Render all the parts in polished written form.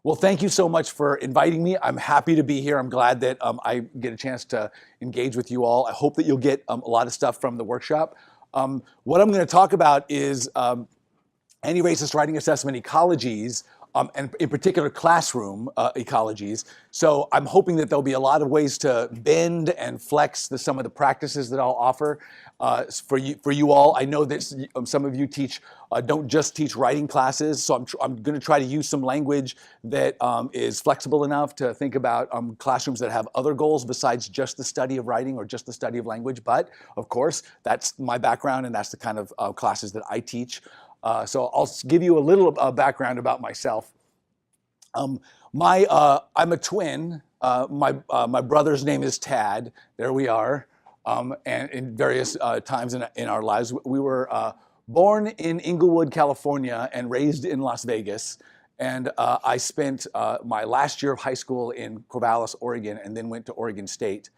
Well, thank you so much for inviting me. I'm happy to be here. I'm glad that I get a chance to engage with you all. I hope that you'll get a lot of stuff from the workshop. What I'm going to talk about is anti-racist writing assessment ecologies, and in particular classroom ecologies. So I'm hoping that there'll be a lot of ways to bend and flex some of the practices that I'll offer for you all. I know that some of you don't just teach writing classes, so I'm going to try to use some language that is flexible enough to think about classrooms that have other goals besides just the study of writing or just the study of language. But of course, that's my background and that's the kind of classes that I teach. So I'll give you a little background about myself. I'm a twin. My brother's name is Tad. There we are. And in various times in our lives, we were born in Inglewood, California, and raised in Las Vegas. And I spent my last year of high school in Corvallis, Oregon, and then went to Oregon State.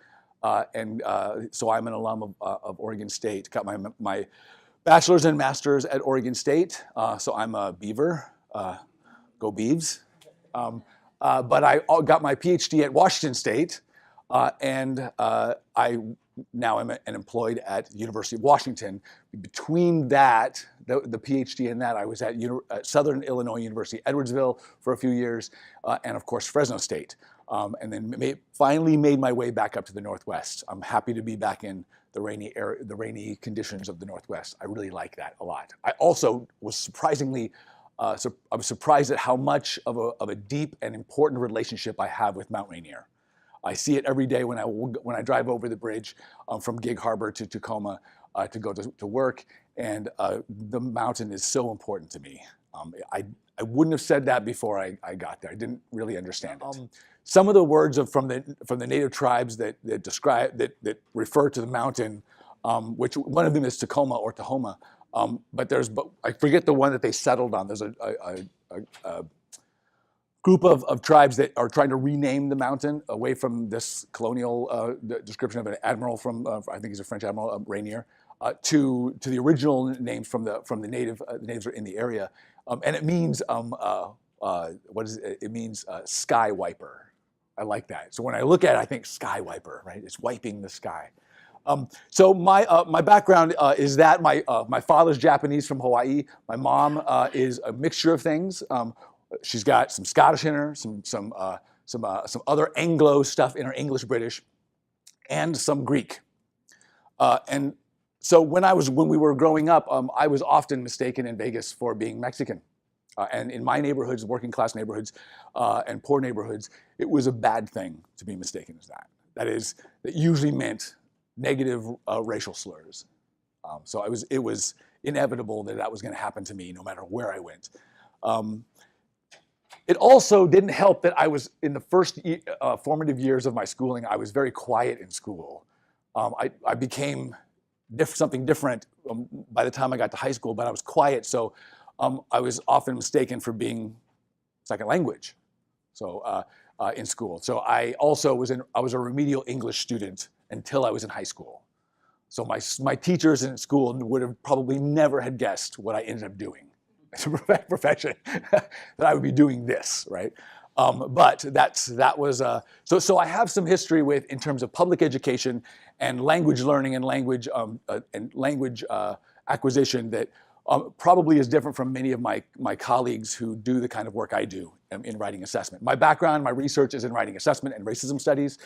So I'm an alum of Oregon State. Got my bachelor's and master's at Oregon State, so I'm a Beaver, go Beavs. But I got my PhD at Washington State, and I now am employed at University of Washington. Between that, the PhD and that, I was at Southern Illinois University, Edwardsville for a few years, and of course Fresno State, and then finally made my way back up to the Northwest. I'm happy to be back in the rainy conditions of the Northwest. I really like that a lot. I also was surprisingly, I was surprised at how much of a deep and important relationship I have with Mount Rainier. I see it every day when I drive over the bridge from Gig Harbor to Tacoma to go to work, and the mountain is so important to me. I wouldn't have said that before I got there. I didn't really understand it. Some of the words from the native tribes that refer to the mountain, which one of them is Tacoma or Tahoma, but I forget the one that they settled on. There's a group of tribes that are trying to rename the mountain away from this colonial description of an admiral from I think he's a French admiral, Rainier, to the original names from the natives in the area, and it means what is it? It means sky wiper. I like that. So when I look at it, I think sky wiper, right? It's wiping the sky. So my background is that my father's Japanese from Hawaii. My mom is a mixture of things. She's got some Scottish in her, some other Anglo stuff in her, English British, and some Greek. And so when we were growing up, I was often mistaken in Vegas for being Mexican. And in my neighborhoods, working class neighborhoods, and poor neighborhoods, it was a bad thing to be mistaken as that. That usually meant negative racial slurs. So it was inevitable that was going to happen to me no matter where I went. It also didn't help that I was in the first formative years of my schooling, I was very quiet in school. I became something different by the time I got to high school, but I was quiet, so I was often mistaken for being second language, so in school. So I also was a remedial English student until I was in high school. So my teachers in school would have probably never had guessed what I ended up doing as a profession, that I would be doing this, right? But that was so I have some history in terms of public education and language learning and language acquisition that probably is different from many of my colleagues who do the kind of work I do in writing assessment. My background, my research is in writing assessment and racism studies,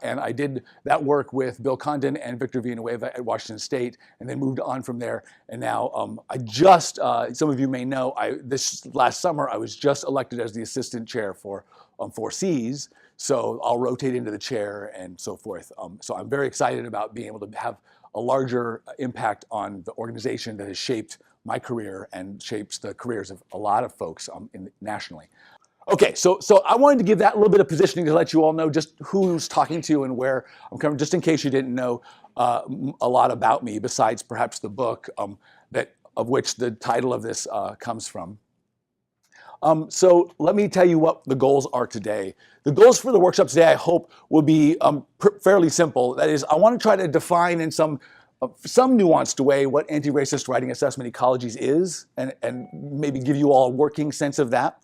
and I did that work with Bill Condon and Victor Villanueva at Washington State, and then moved on from there. And now I just, some of you may know, this last summer I was just elected as the assistant chair for 4Cs, so I'll rotate into the chair and so forth. So I'm very excited about being able to have a larger impact on the organization that has shaped my career and shapes the careers of a lot of folks nationally. Okay, so I wanted to give that little bit of positioning to let you all know just who's talking to you and where I'm coming, just in case you didn't know a lot about me besides perhaps the book of which the title of this comes from. So let me tell you what the goals are today. The goals for the workshop today, I hope, will be fairly simple. That is, I want to try to define in some nuanced way what anti-racist writing assessment ecologies is, and maybe give you all a working sense of that.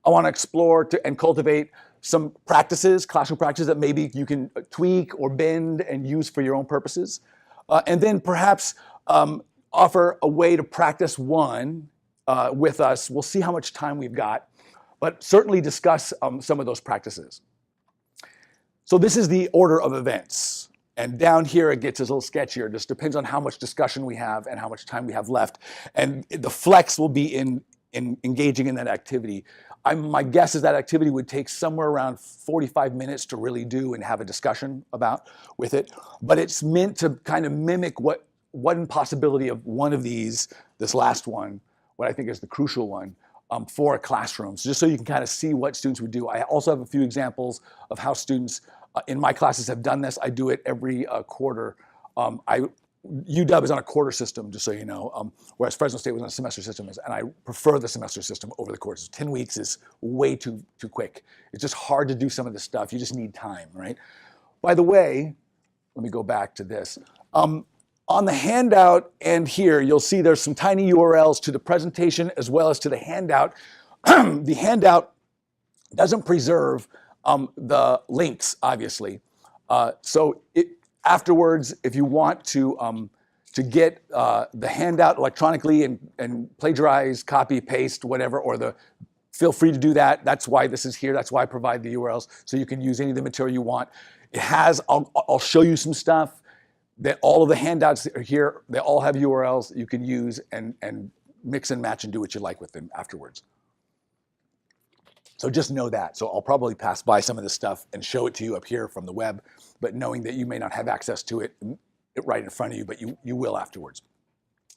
I want to explore and cultivate some practices, classroom practices that maybe you can tweak or bend and use for your own purposes. And then perhaps offer a way to practice one with us. We'll see how much time we've got, but certainly discuss some of those practices. So this is the order of events. And down here, it gets a little sketchier. It just depends on how much discussion we have and how much time we have left. And the flex will be in engaging in that activity. My guess is that activity would take somewhere around 45 minutes to really do and have a discussion about with it. But it's meant to kind of mimic what one possibility of one of these, this last one, what I think is the crucial one, for a classroom. So just so you can kind of see what students would do. I also have a few examples of how students in my classes have done this. I do it every quarter. UW is on a quarter system, just so you know, whereas Fresno State was on a semester system, and I prefer the semester system over the courses. 10 weeks is way too quick. It's just hard to do some of this stuff. You just need time, right? By the way, let me go back to this. On the handout and here, you'll see there's some tiny URLs to the presentation as well as to the handout. The handout doesn't preserve the links, obviously. So afterwards, if you want to get the handout electronically and plagiarize, copy, paste, whatever, or feel free to do that. That's why this is here. That's why I provide the URLs, so you can use any of the material you want. It has, I'll show you some stuff that all of the handouts that are here, they all have URLs that you can use and mix and match and do what you like with them afterwards. So just know that. So I'll probably pass by some of this stuff and show it to you up here from the web, but knowing that you may not have access to it right in front of you, but you will afterwards.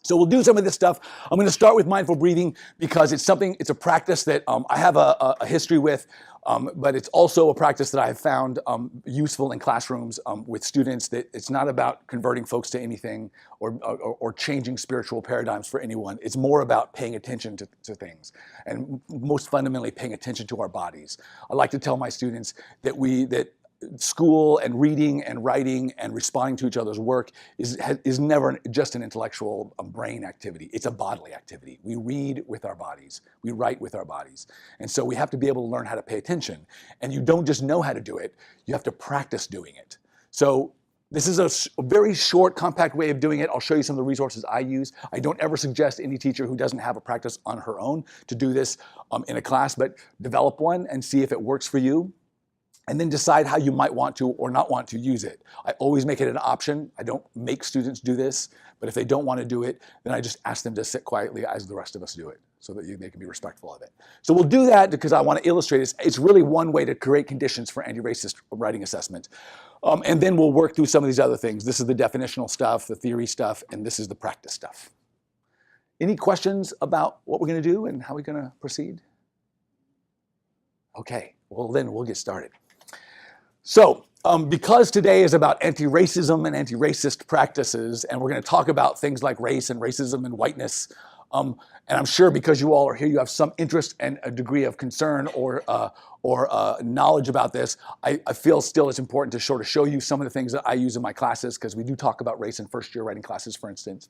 So we'll do some of this stuff. I'm going to start with mindful breathing because it's a practice that I have a history with, but it's also a practice that I have found useful in classrooms with students. That it's not about converting folks to anything or changing spiritual paradigms for anyone. It's more about paying attention to things, and most fundamentally paying attention to our bodies. I like to tell my students that school and reading and writing and responding to each other's work is never just an intellectual brain activity. It's a bodily activity. We read with our bodies. We write with our bodies. And so we have to be able to learn how to pay attention. And you don't just know how to do it. You have to practice doing it. So this is a very short, compact way of doing it. I'll show you some of the resources I use. I don't ever suggest any teacher who doesn't have a practice on her own to do this in a class, but develop one and see if it works for you. And then decide how you might want to or not want to use it. I always make it an option. I don't make students do this, but if they don't want to do it, then I just ask them to sit quietly as the rest of us do it so that they can be respectful of it. So we'll do that because I want to illustrate it. It's really one way to create conditions for anti-racist writing assessment. And then we'll work through some of these other things. This is the definitional stuff, the theory stuff, and this is the practice stuff. Any questions about what we're going to do and how we're going to proceed? Okay, well then we'll get started. So, because today is about anti-racism and anti-racist practices, and we're going to talk about things like race and racism and whiteness, and I'm sure because you all are here, you have some interest and a degree of concern or knowledge about this. I feel still it's important to sort of show you some of the things that I use in my classes, because we do talk about race in first-year writing classes, for instance.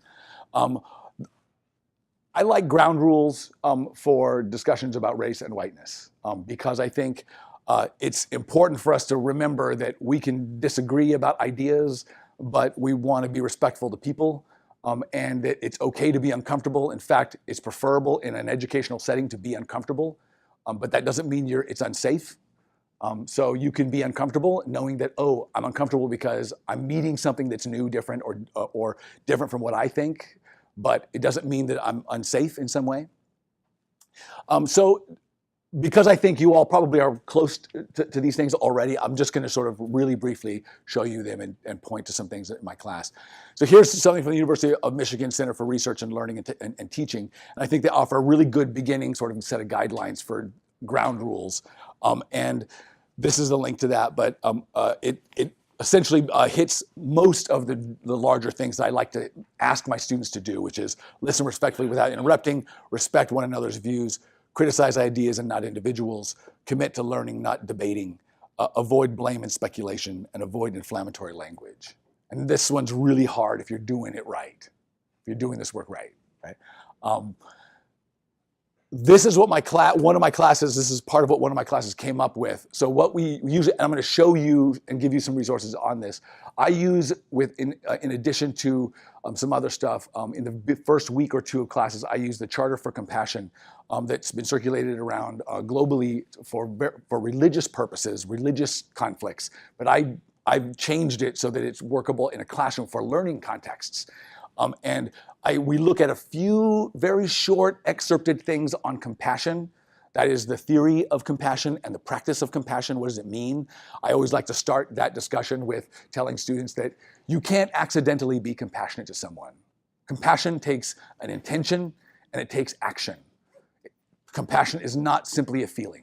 I like ground rules for discussions about race and whiteness, because I think it's important for us to remember that we can disagree about ideas, but we want to be respectful to people, and that it's okay to be uncomfortable. In fact, it's preferable in an educational setting to be uncomfortable, but that doesn't mean it's unsafe. So you can be uncomfortable knowing that, oh, I'm uncomfortable because I'm meeting something that's new, different, or different from what I think, but it doesn't mean that I'm unsafe in some way. Because I think you all probably are close to these things already, I'm just going to sort of really briefly show you them and point to some things in my class. So here's something from the University of Michigan Center for Research and Learning and Teaching. And I think they offer a really good beginning sort of set of guidelines for ground rules. And this is a link to that, but it essentially hits most of the larger things that I like to ask my students to do, which is listen respectfully without interrupting, respect one another's views, criticize ideas and not individuals, commit to learning, not debating, avoid blame and speculation, and avoid inflammatory language. And this one's really hard if you're doing it right, if you're doing this work right? this is what one of my classes, this is part of what one of my classes came up with. So what we use, and I'm going to show you and give you some resources on this. I use, in addition to some other stuff, in the first week or two of classes, I use the Charter for Compassion that's been circulated around globally for religious purposes, religious conflicts. But I've changed it so that it's workable in a classroom for learning contexts. We look at a few very short excerpted things on compassion. That is the theory of compassion and the practice of compassion. What does it mean? I always like to start that discussion with telling students that you can't accidentally be compassionate to someone. Compassion takes an intention and it takes action. Compassion is not simply a feeling.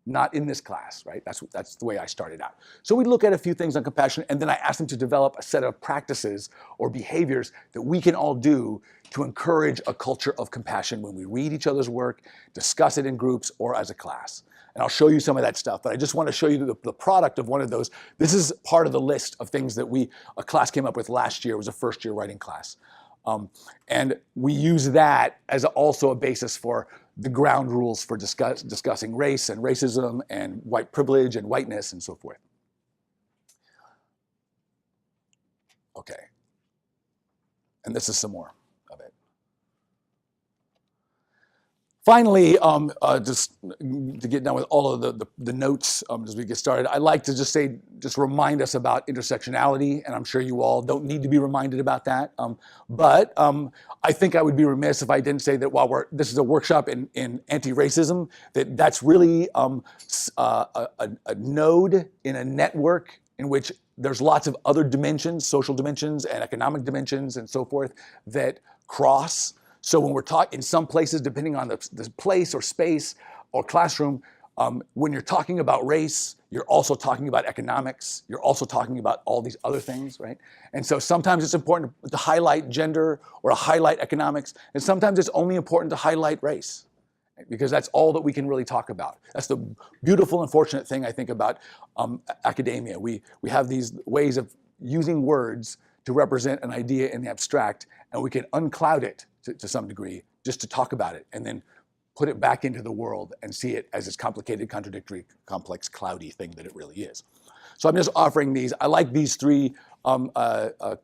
Not in this class, right? That's the way I started out. So we look at a few things on compassion, and then I ask them to develop a set of practices or behaviors that we can all do to encourage a culture of compassion when we read each other's work, discuss it in groups, or as a class. And I'll show you some of that stuff, but I just want to show you the product of one of those. This is part of the list of things that a class came up with last year. It was a first-year writing class. And we use that as also a basis for the ground rules for discussing race and racism and white privilege and whiteness and so forth. Okay. And this is some more of it. Finally, just to get done with all of the notes as we get started, I'd like to just remind us about intersectionality, and I'm sure you all don't need to be reminded about that. But I think I would be remiss if I didn't say that while this is a workshop in anti-racism, that's really a node in a network in which there's lots of other dimensions, social dimensions and economic dimensions and so forth, that cross. So when we're talking in some places, depending on the place or space or classroom, when you're talking about race, you're also talking about economics. You're also talking about all these other things, right? And so sometimes it's important to highlight gender or to highlight economics, and sometimes it's only important to highlight race, because that's all that we can really talk about. That's the beautiful and fortunate thing I think about academia. We have these ways of using words to represent an idea in the abstract, and we can uncloud it to some degree just to talk about it, and then put it back into the world and see it as this complicated, contradictory, complex, cloudy thing that it really is. So I'm just offering these. I like these three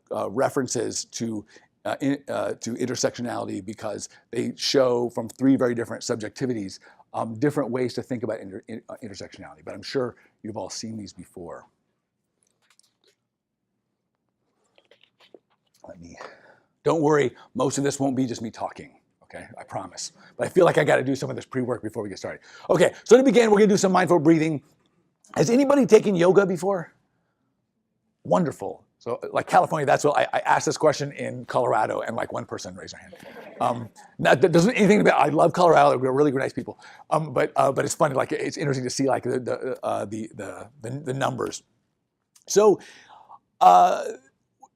references to intersectionality because they show from three very different subjectivities different ways to think about intersectionality. But I'm sure you've all seen these before. Don't worry, most of this won't be just me talking. Okay, I promise. But I feel like I got to do some of this pre-work before we get started. Okay, so to begin, we're going to do some mindful breathing. Has anybody taken yoga before? Wonderful. So like California, that's what I asked this question in Colorado, and like one person raised their hand. That doesn't anything about. I love Colorado; they're really nice people. But it's funny. Like it's interesting to see like the numbers. So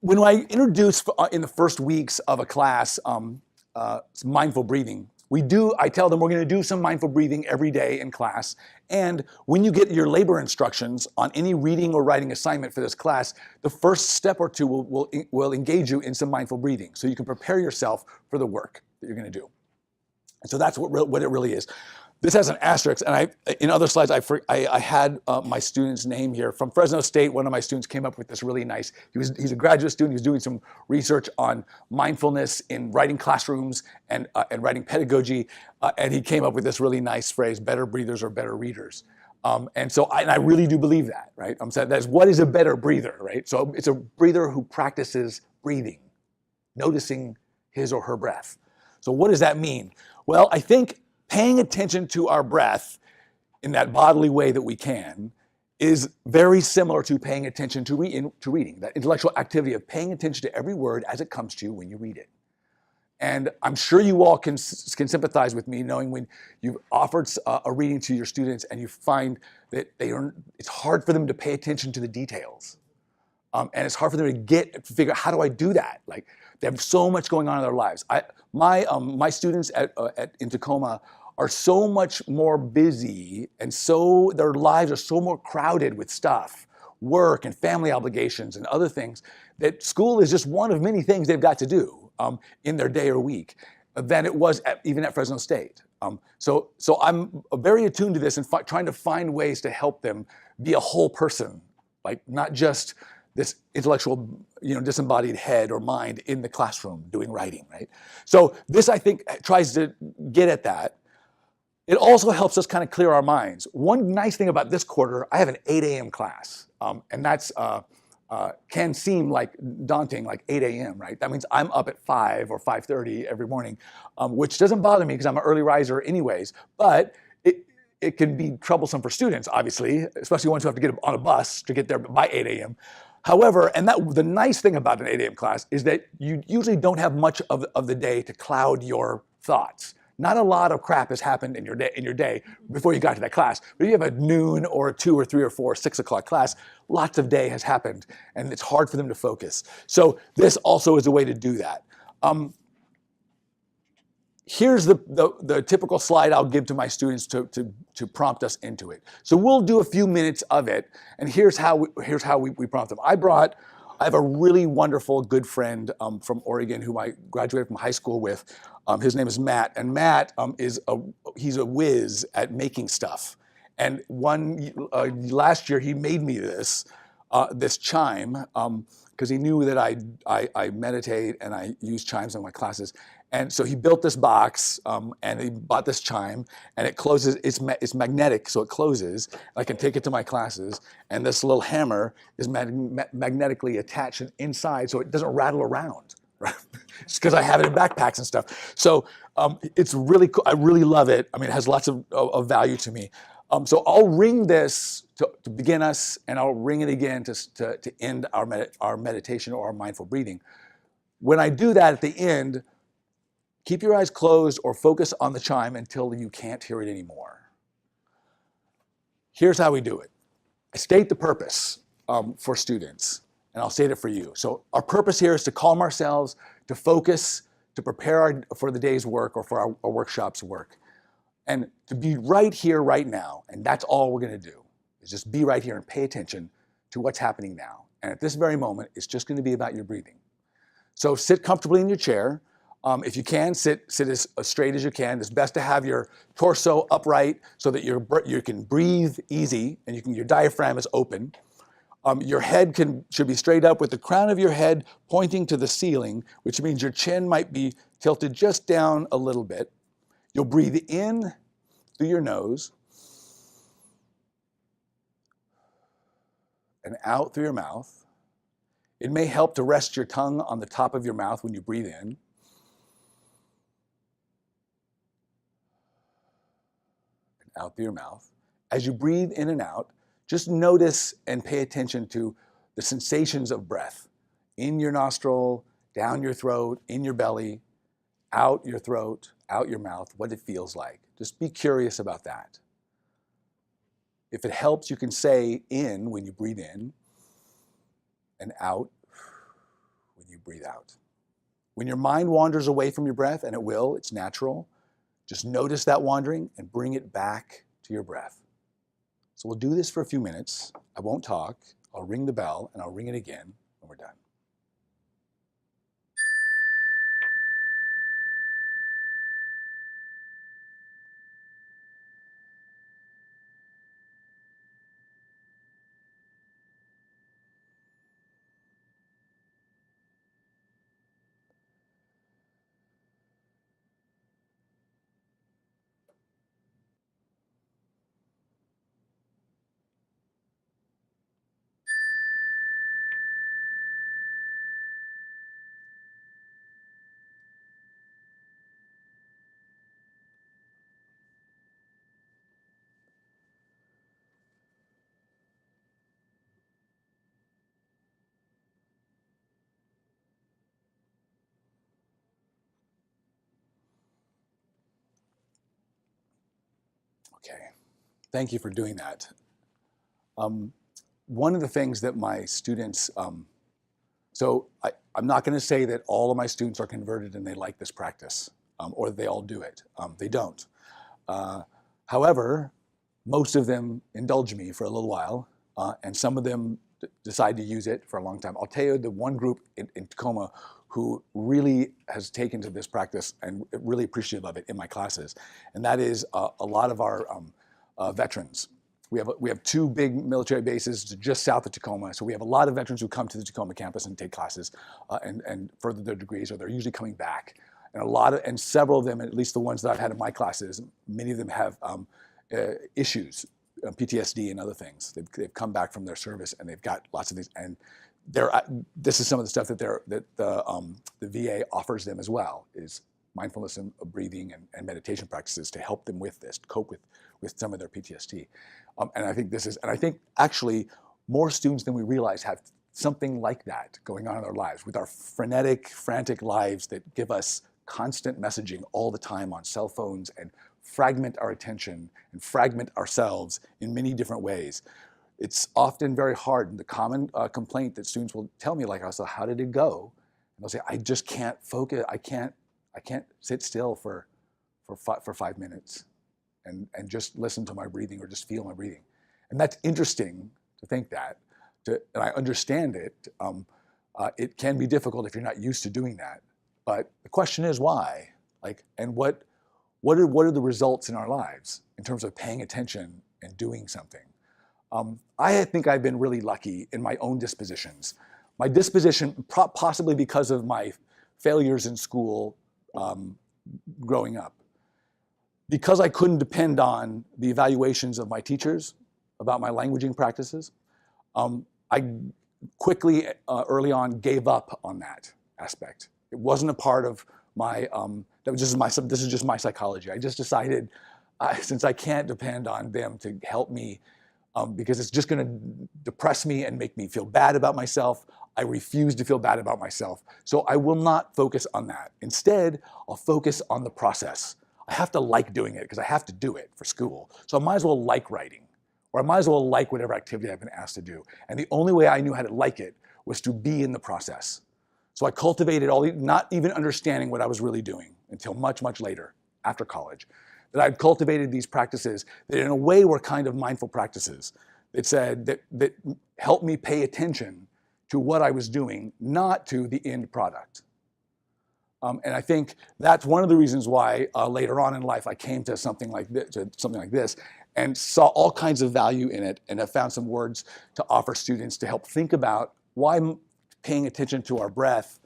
when I introduce in the first weeks of a class mindful breathing, I tell them we're going to do some mindful breathing every day in class. And when you get your labor instructions on any reading or writing assignment for this class, the first step or two will engage you in some mindful breathing, so you can prepare yourself for the work that you're going to do. And so that's what it really is. This has an asterisk, and in other slides, I had my student's name here. From Fresno State, one of my students came up with this really nice, he's a graduate student, he's doing some research on mindfulness in writing classrooms and writing pedagogy, and he came up with this really nice phrase, better breathers are better readers. And so I really do believe that, right? I'm saying what is a better breather, right? So it's a breather who practices breathing, noticing his or her breath. So what does that mean? Well, I think paying attention to our breath in that bodily way that we can is very similar to paying attention to reading, that intellectual activity of paying attention to every word as it comes to you when you read it. And I'm sure you all can sympathize with me, knowing when you've offered a reading to your students and you find that it's hard for them to pay attention to the details. And it's hard for them to figure out, how do I do that? Like, they have so much going on in their lives. My students in Tacoma are so much more busy, and so their lives are so more crowded with stuff, work and family obligations and other things, that school is just one of many things they've got to do in their day or week. than it was even at Fresno State. So I'm very attuned to this and trying to find ways to help them be a whole person, like not just this intellectual, disembodied head or mind in the classroom doing writing, right? So this, I think, tries to get at that. It also helps us kind of clear our minds. One nice thing about this quarter, I have an 8 a.m. class, and that's can seem like daunting, like 8 a.m., right? That means I'm up at 5 or 5:30 every morning, which doesn't bother me because I'm an early riser anyways, but it can be troublesome for students, obviously, especially ones who have to get on a bus to get there by 8 a.m. However, and the nice thing about an 8 a.m. class is that you usually don't have much of the day to cloud your thoughts. Not a lot of crap has happened in your day before you got to that class. But if you have a noon or a 2 or 3 or 4 or 6 o'clock class, lots of day has happened, and it's hard for them to focus. So this also is a way to do that. Here's the typical slide I'll give to my students to prompt us into it. So we'll do a few minutes of it, and here's how we prompt them. I have a really wonderful good friend from Oregon who I graduated from high school with. His name is Matt, and Matt he's a whiz at making stuff. And last year he made me this chime because he knew that I meditate and I use chimes in my classes. And so he built this box and he bought this chime, and it closes. It's magnetic, so it closes. I can take it to my classes, and this little hammer is magnetically attached inside, so it doesn't rattle around. Right? It's because I have it in backpacks and stuff. So it's really cool. I really love it. I mean, it has lots of value to me. So I'll ring this to begin us, and I'll ring it again to end our meditation or our mindful breathing. When I do that at the end, keep your eyes closed or focus on the chime until you can't hear it anymore. Here's how we do it. I state the purpose for students, and I'll state it for you. So our purpose here is to calm ourselves, to focus, to prepare for the day's work or for our workshop's work, and to be right here, right now. And that's all we're going to do, is just be right here and pay attention to what's happening now. And at this very moment, it's just going to be about your breathing. So sit comfortably in your chair. If you can, sit as straight as you can. It's best to have your torso upright so that you can breathe easy and your diaphragm is open. Your head should be straight up with the crown of your head pointing to the ceiling, which means your chin might be tilted just down a little bit. You'll breathe in through your nose and out through your mouth. It may help to rest your tongue on the top of your mouth when you breathe in. Out through your mouth. As you breathe in and out, just notice and pay attention to the sensations of breath. In your nostril, down your throat, in your belly, out your throat, out your mouth, what it feels like. Just be curious about that. If it helps, you can say in when you breathe in and out when you breathe out. When your mind wanders away from your breath, and it will, it's natural, just notice that wandering and bring it back to your breath. So we'll do this for a few minutes. I won't talk. I'll ring the bell and I'll ring it again when we're done. Okay, thank you for doing that. One of the things that my students, so I'm not going to say that all of my students are converted and they like this practice, or they all do it. They don't. However, most of them indulge me for a little while, and some of them decide to use it for a long time. I'll tell you the one group in Tacoma who really has taken to this practice and really appreciative of it in my classes, and that is a lot of our veterans. We have two big military bases just south of Tacoma, so we have a lot of veterans who come to the Tacoma campus and take classes and further their degrees, or they're usually coming back. And several of them, at least the ones that I've had in my classes, many of them have issues, PTSD and other things. They've come back from their service and they've got lots of these, and this is some of the stuff that the VA offers them as well, is mindfulness and breathing and meditation practices to help them with this, cope with some of their PTSD. And I think actually more students than we realize have something like that going on in their lives, with our frenetic, frantic lives that give us constant messaging all the time on cell phones and fragment our attention and fragment ourselves in many different ways. It's often very hard. And the common complaint that students will tell me, like, "So how did it go?" And they'll say, "I just can't focus. I can't sit still for 5 minutes and just listen to my breathing or just feel my breathing." And that's interesting to think that. And I understand it. It can be difficult if you're not used to doing that. But the question is why? And what are the results in our lives in terms of paying attention and doing something? I think I've been really lucky in my own dispositions. My disposition, possibly because of my failures in school growing up. Because I couldn't depend on the evaluations of my teachers about my languaging practices, I quickly, early on, gave up on that aspect. It wasn't a part of my, this is just my psychology. I just decided, since I can't depend on them to help me, because it's just gonna depress me and make me feel bad about myself, I refuse to feel bad about myself. So I will not focus on that. Instead, I'll focus on the process. I have to like doing it because I have to do it for school. So I might as well like writing, or I might as well like whatever activity I've been asked to do. And the only way I knew how to like it was to be in the process. So I cultivated not even understanding what I was really doing until much, much later, after college, that I'd cultivated these practices that in a way were kind of mindful practices. It said that helped me pay attention to what I was doing, not to the end product. And I think that's one of the reasons why later on in life I came to something like this, and saw all kinds of value in it, and have found some words to offer students to help think about why paying attention to our breath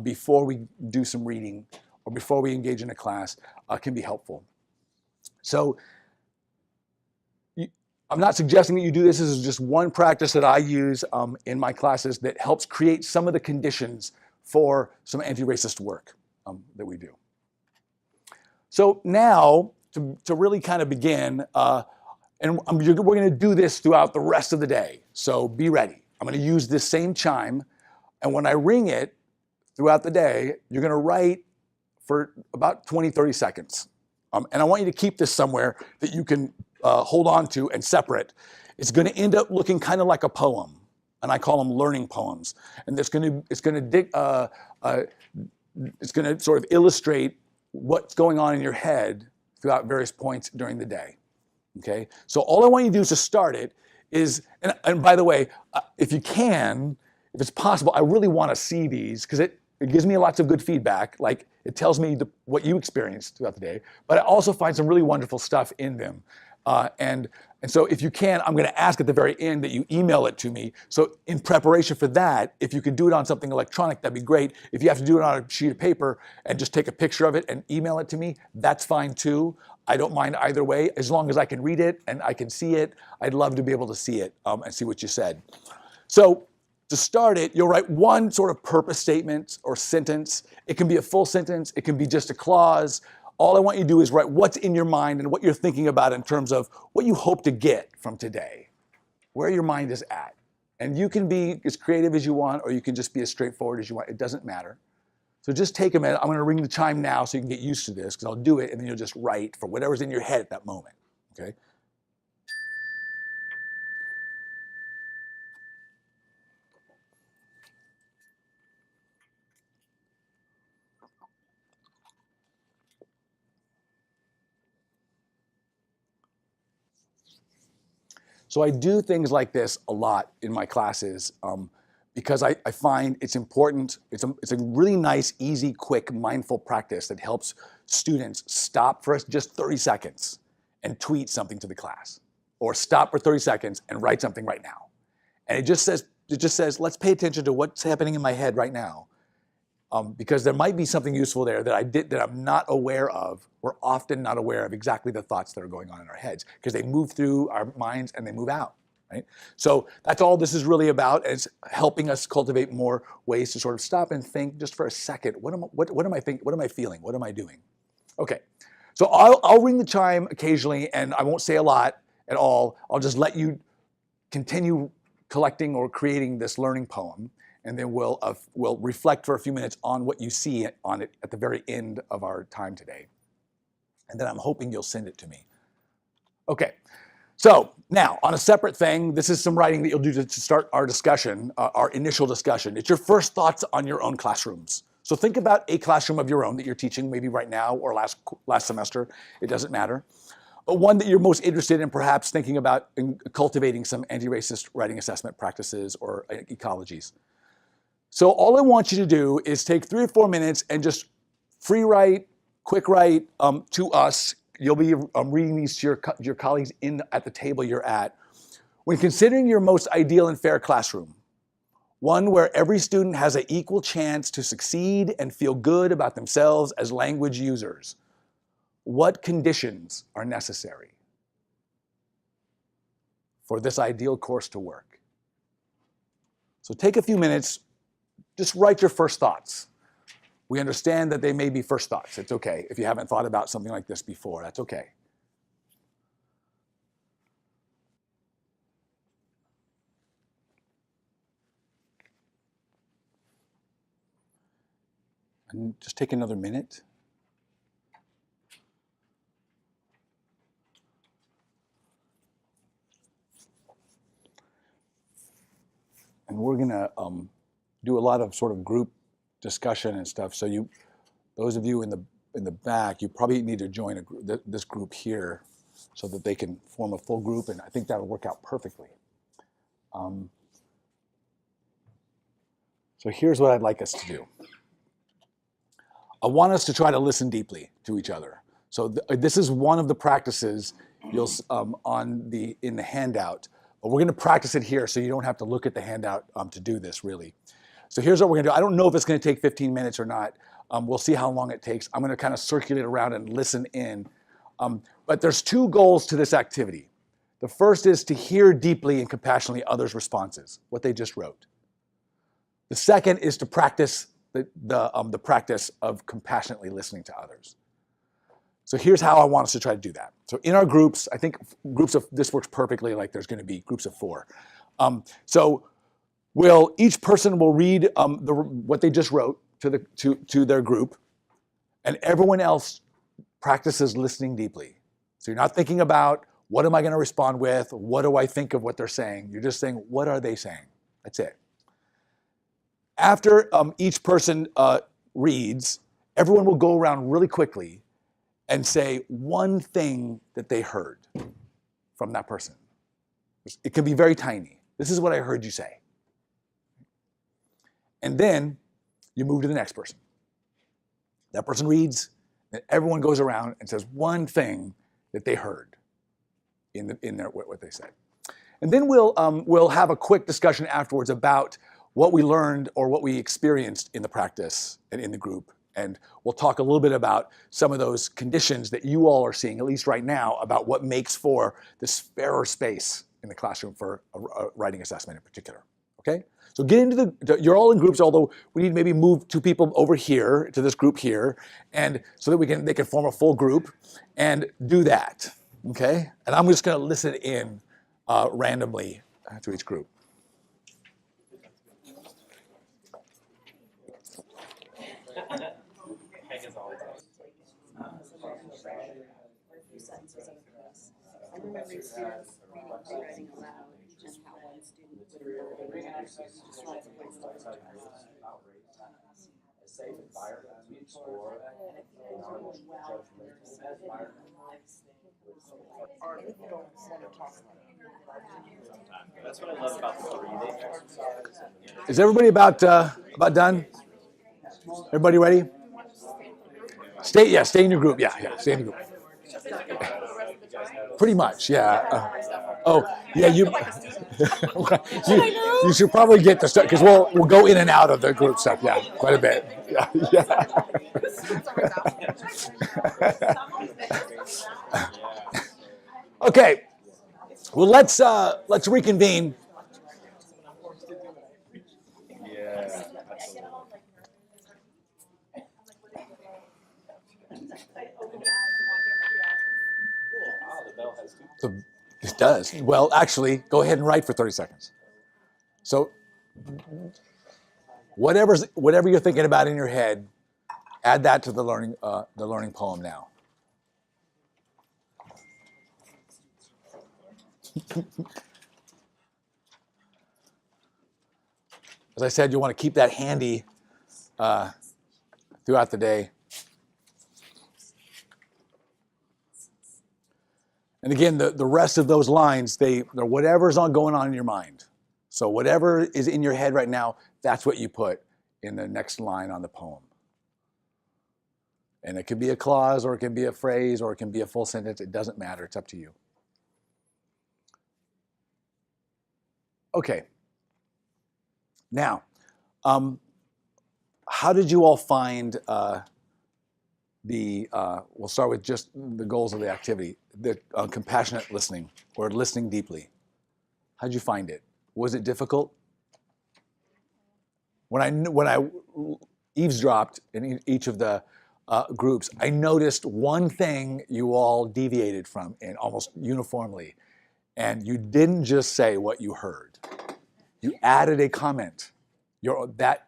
before we do some reading or before we engage in a class can be helpful. So I'm not suggesting that you do this. This is just one practice that I use in my classes that helps create some of the conditions for some anti-racist work that we do. So now, to really kind of begin, and we're going to do this throughout the rest of the day, so be ready. I'm going to use this same chime, and when I ring it throughout the day, you're going to write for about 20, 30 seconds. And I want you to keep this somewhere that you can hold on to and separate. It's going to end up looking kind of like a poem, and I call them learning poems. And it's going to sort of illustrate what's going on in your head throughout various points during the day. Okay, so all I want you to do is to start it is, and by the way, if you can, if it's possible, I really want to see these because it gives me lots of good feedback. Like, it tells me what you experienced throughout the day, but I also find some really wonderful stuff in them. And so if you can, I'm going to ask at the very end that you email it to me. So in preparation for that, if you could do it on something electronic, that'd be great. If you have to do it on a sheet of paper and just take a picture of it and email it to me, that's fine too. I don't mind either way, as long as I can read it and I can see it. I'd love to be able to see it and see what you said. So to start it, you'll write one sort of purpose statement or sentence. It can be a full sentence. It can be just a clause. All I want you to do is write what's in your mind and what you're thinking about in terms of what you hope to get from today, where your mind is at. And you can be as creative as you want, or you can just be as straightforward as you want. It doesn't matter. So just take a minute. I'm going to ring the chime now so you can get used to this, because I'll do it, and then you'll just write for whatever's in your head at that moment, okay? So I do things like this a lot in my classes because I find it's important. It's a really nice, easy, quick, mindful practice that helps students stop for just 30 seconds and tweet something to the class, or stop for 30 seconds and write something right now. And it just says, let's pay attention to what's happening in my head right now. Because there might be something useful there that I'm not aware of. We're often not aware of exactly the thoughts that are going on in our heads because they move through our minds and they move out, right? So that's all this is really about. It's helping us cultivate more ways to sort of stop and think just for a second. What am I thinking? What am I feeling? What am I doing? Okay, so I'll ring the chime occasionally, and I won't say a lot at all. I'll just let you continue collecting or creating this learning poem. And then we'll reflect for a few minutes on what you see on it at the very end of our time today. And then I'm hoping you'll send it to me. Okay, so now on a separate thing, this is some writing that you'll do to start our discussion, our initial discussion. It's your first thoughts on your own classrooms. So think about a classroom of your own that you're teaching maybe right now or last semester, it doesn't matter. But one that you're most interested in perhaps thinking about in cultivating some anti-racist writing assessment practices or ecologies. So all I want you to do is take 3 or 4 minutes and just free write, quick write to us. You'll be reading these to your colleagues at the table you're at. When considering your most ideal and fair classroom, one where every student has an equal chance to succeed and feel good about themselves as language users, what conditions are necessary for this ideal course to work? So take a few minutes. Just write your first thoughts. We understand that they may be first thoughts. It's okay. If you haven't thought about something like this before, that's okay. And just take another minute. And we're gonna do a lot of sort of group discussion and stuff. So those of you in the back, you probably need to join this group here so that they can form a full group, and I think that'll work out perfectly. So here's what I'd like us to do. I want us to try to listen deeply to each other. So this is one of the practices you'll in the handout. But we're going to practice it here so you don't have to look at the handout to do this, really. So here's what we're going to do. I don't know if it's going to take 15 minutes or not. We'll see how long it takes. I'm going to kind of circulate around and listen in. But there's 2 goals to this activity. The first is to hear deeply and compassionately others' responses, what they just wrote. The second is to practice the practice of compassionately listening to others. So here's how I want us to try to do that. So in our groups, I think this works perfectly, like there's going to be groups of 4. So each person will read what they just wrote to their group, and everyone else practices listening deeply. So you're not thinking about what am I going to respond with, what do I think of what they're saying. You're just saying, what are they saying? That's it. After each person reads, everyone will go around really quickly and say one thing that they heard from that person. It can be very tiny. This is what I heard you say. And then you move to the next person. That person reads, and everyone goes around and says one thing that they heard in what they said. And then we'll have a quick discussion afterwards about what we learned or what we experienced in the practice and in the group. And we'll talk a little bit about some of those conditions that you all are seeing, at least right now, about what makes for this fairer space in the classroom for a writing assessment in particular. Okay? So get into you're all in groups, although we need to maybe move 2 people over here to this group here, and so that they can form a full group and do that. Okay? And I'm just going to listen in randomly to each group. I remember students reading aloud and how one student just lots of ways to a safe environment to explore and if things are going well, there's artists don't want to talk about it. That's what I love about the breathing exercise. Is everybody about done? Everybody ready? Stay in your group. Yeah, stay in your group. Pretty much, yeah. Yeah, you should probably get the stuff because we'll go in and out of the group stuff. Yeah, quite a bit. Yeah. Okay. Well, let's reconvene. Yeah. It does. Well, actually, go ahead and write for 30 seconds. So whatever you're thinking about in your head, add that to the learning poem now. As I said, you want to keep that handy throughout the day. And again, the rest of those lines, they're whatever's going on in your mind. So whatever is in your head right now, that's what you put in the next line on the poem. And it could be a clause, or it can be a phrase, or it can be a full sentence. It doesn't matter. It's up to you. Okay. Now, how did you all find we'll start with just the goals of the activity, the compassionate listening, or listening deeply. How did you find it? Was it difficult? When I eavesdropped in each of the groups, I noticed one thing you all deviated from, and almost uniformly, and you didn't just say what you heard. You added a comment.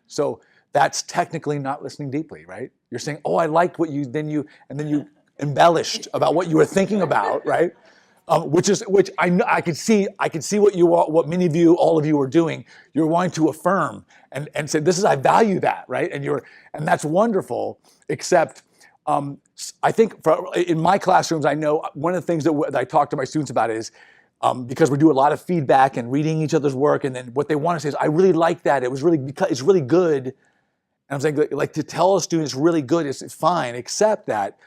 So that's technically not listening deeply, right? You're saying, "Oh, I liked what you," then you embellished about what you were thinking about, right? Which I could see what many of you, all of you, are doing. You're wanting to affirm and say, "This is, I value that," right? And that's wonderful. Except, I think in my classrooms, I know one of the things that I talk to my students about is, because we do a lot of feedback and reading each other's work, and then what they want to say is, "I really like that. It's really good." And I'm saying, like, to tell a student it's really good, it's fine, except that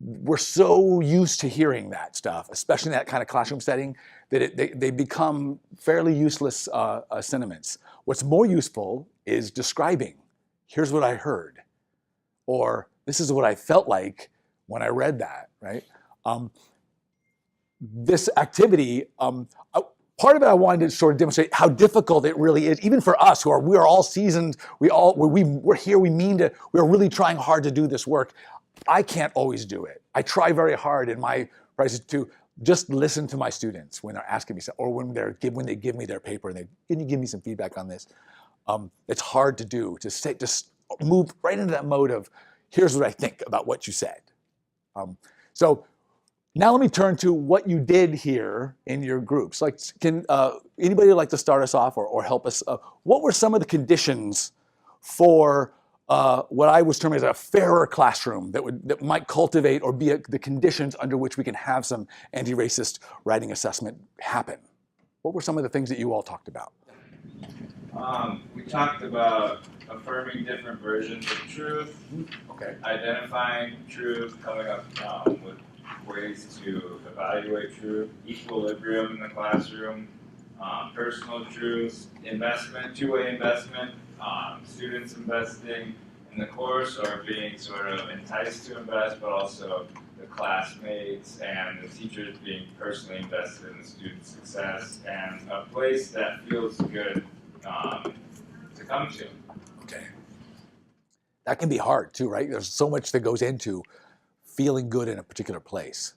we're so used to hearing that stuff, especially in that kind of classroom setting, that they become fairly useless sentiments. What's more useful is describing. Here's what I heard, or this is what I felt like when I read that, right? This activity, part of it I wanted to sort of demonstrate how difficult it really is, even for us we are all seasoned, we're here, we're really trying hard to do this work. I can't always do it. I try very hard in my practice to just listen to my students when they're asking me something, or when they give me their paper and can you give me some feedback on this? It's hard to do, just move right into that mode of, here's what I think about what you said. So now let me turn to what you did here in your groups. Like, can anybody like to start us off or help us? What were some of the conditions for what I was terming as a fairer classroom that might cultivate or be the conditions under which we can have some anti-racist writing assessment happen? What were some of the things that you all talked about? We talked about affirming different versions of truth, Okay. identifying truth, coming up with ways to evaluate truth, equilibrium in the classroom, personal truths, investment, two-way investment, students investing in the course or being sort of enticed to invest, but also the classmates and the teachers being personally invested in the student's success, and a place that feels good to come to. Okay. That can be hard too, right? There's so much that goes into feeling good in a particular place.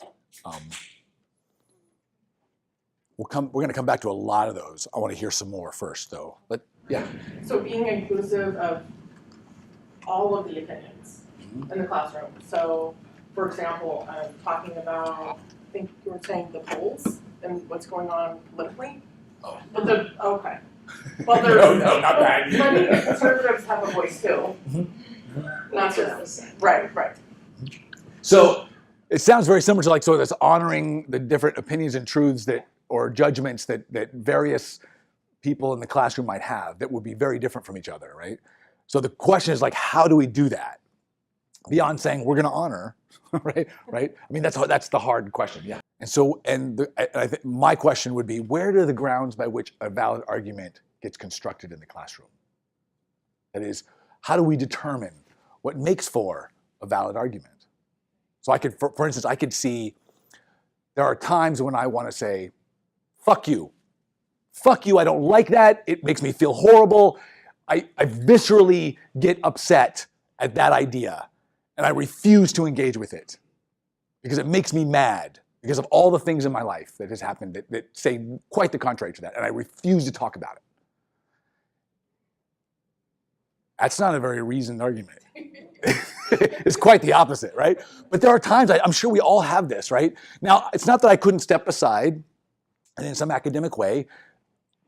We're going to come back to a lot of those. I want to hear some more first, though. But yeah. So being inclusive of all of the opinions in the classroom. So, for example, talking about, I think you were saying the polls and what's going on politically. Oh. But okay. Well, there's, no, not that. But conservatives have a voice too. Not just right. So it sounds very similar to so that's honoring the different opinions and truths that or judgments that various people in the classroom might have that would be very different from each other, right? So the question is like, how do we do that? Beyond saying we're going to honor, right? I mean, that's the hard question, yeah. And so, I think my question would be, where do the grounds by which a valid argument gets constructed in the classroom? That is, how do we determine what makes for a valid argument? So I could, for instance, I could see there are times when I want to say, fuck you, I don't like that, it makes me feel horrible, I viscerally get upset at that idea, and I refuse to engage with it because it makes me mad because of all the things in my life that has happened that say quite the contrary to that, and I refuse to talk about it. That's not a very reasoned argument. It's quite the opposite, right? But there are times, I'm sure we all have this, right? Now, it's not that I couldn't step aside and in some academic way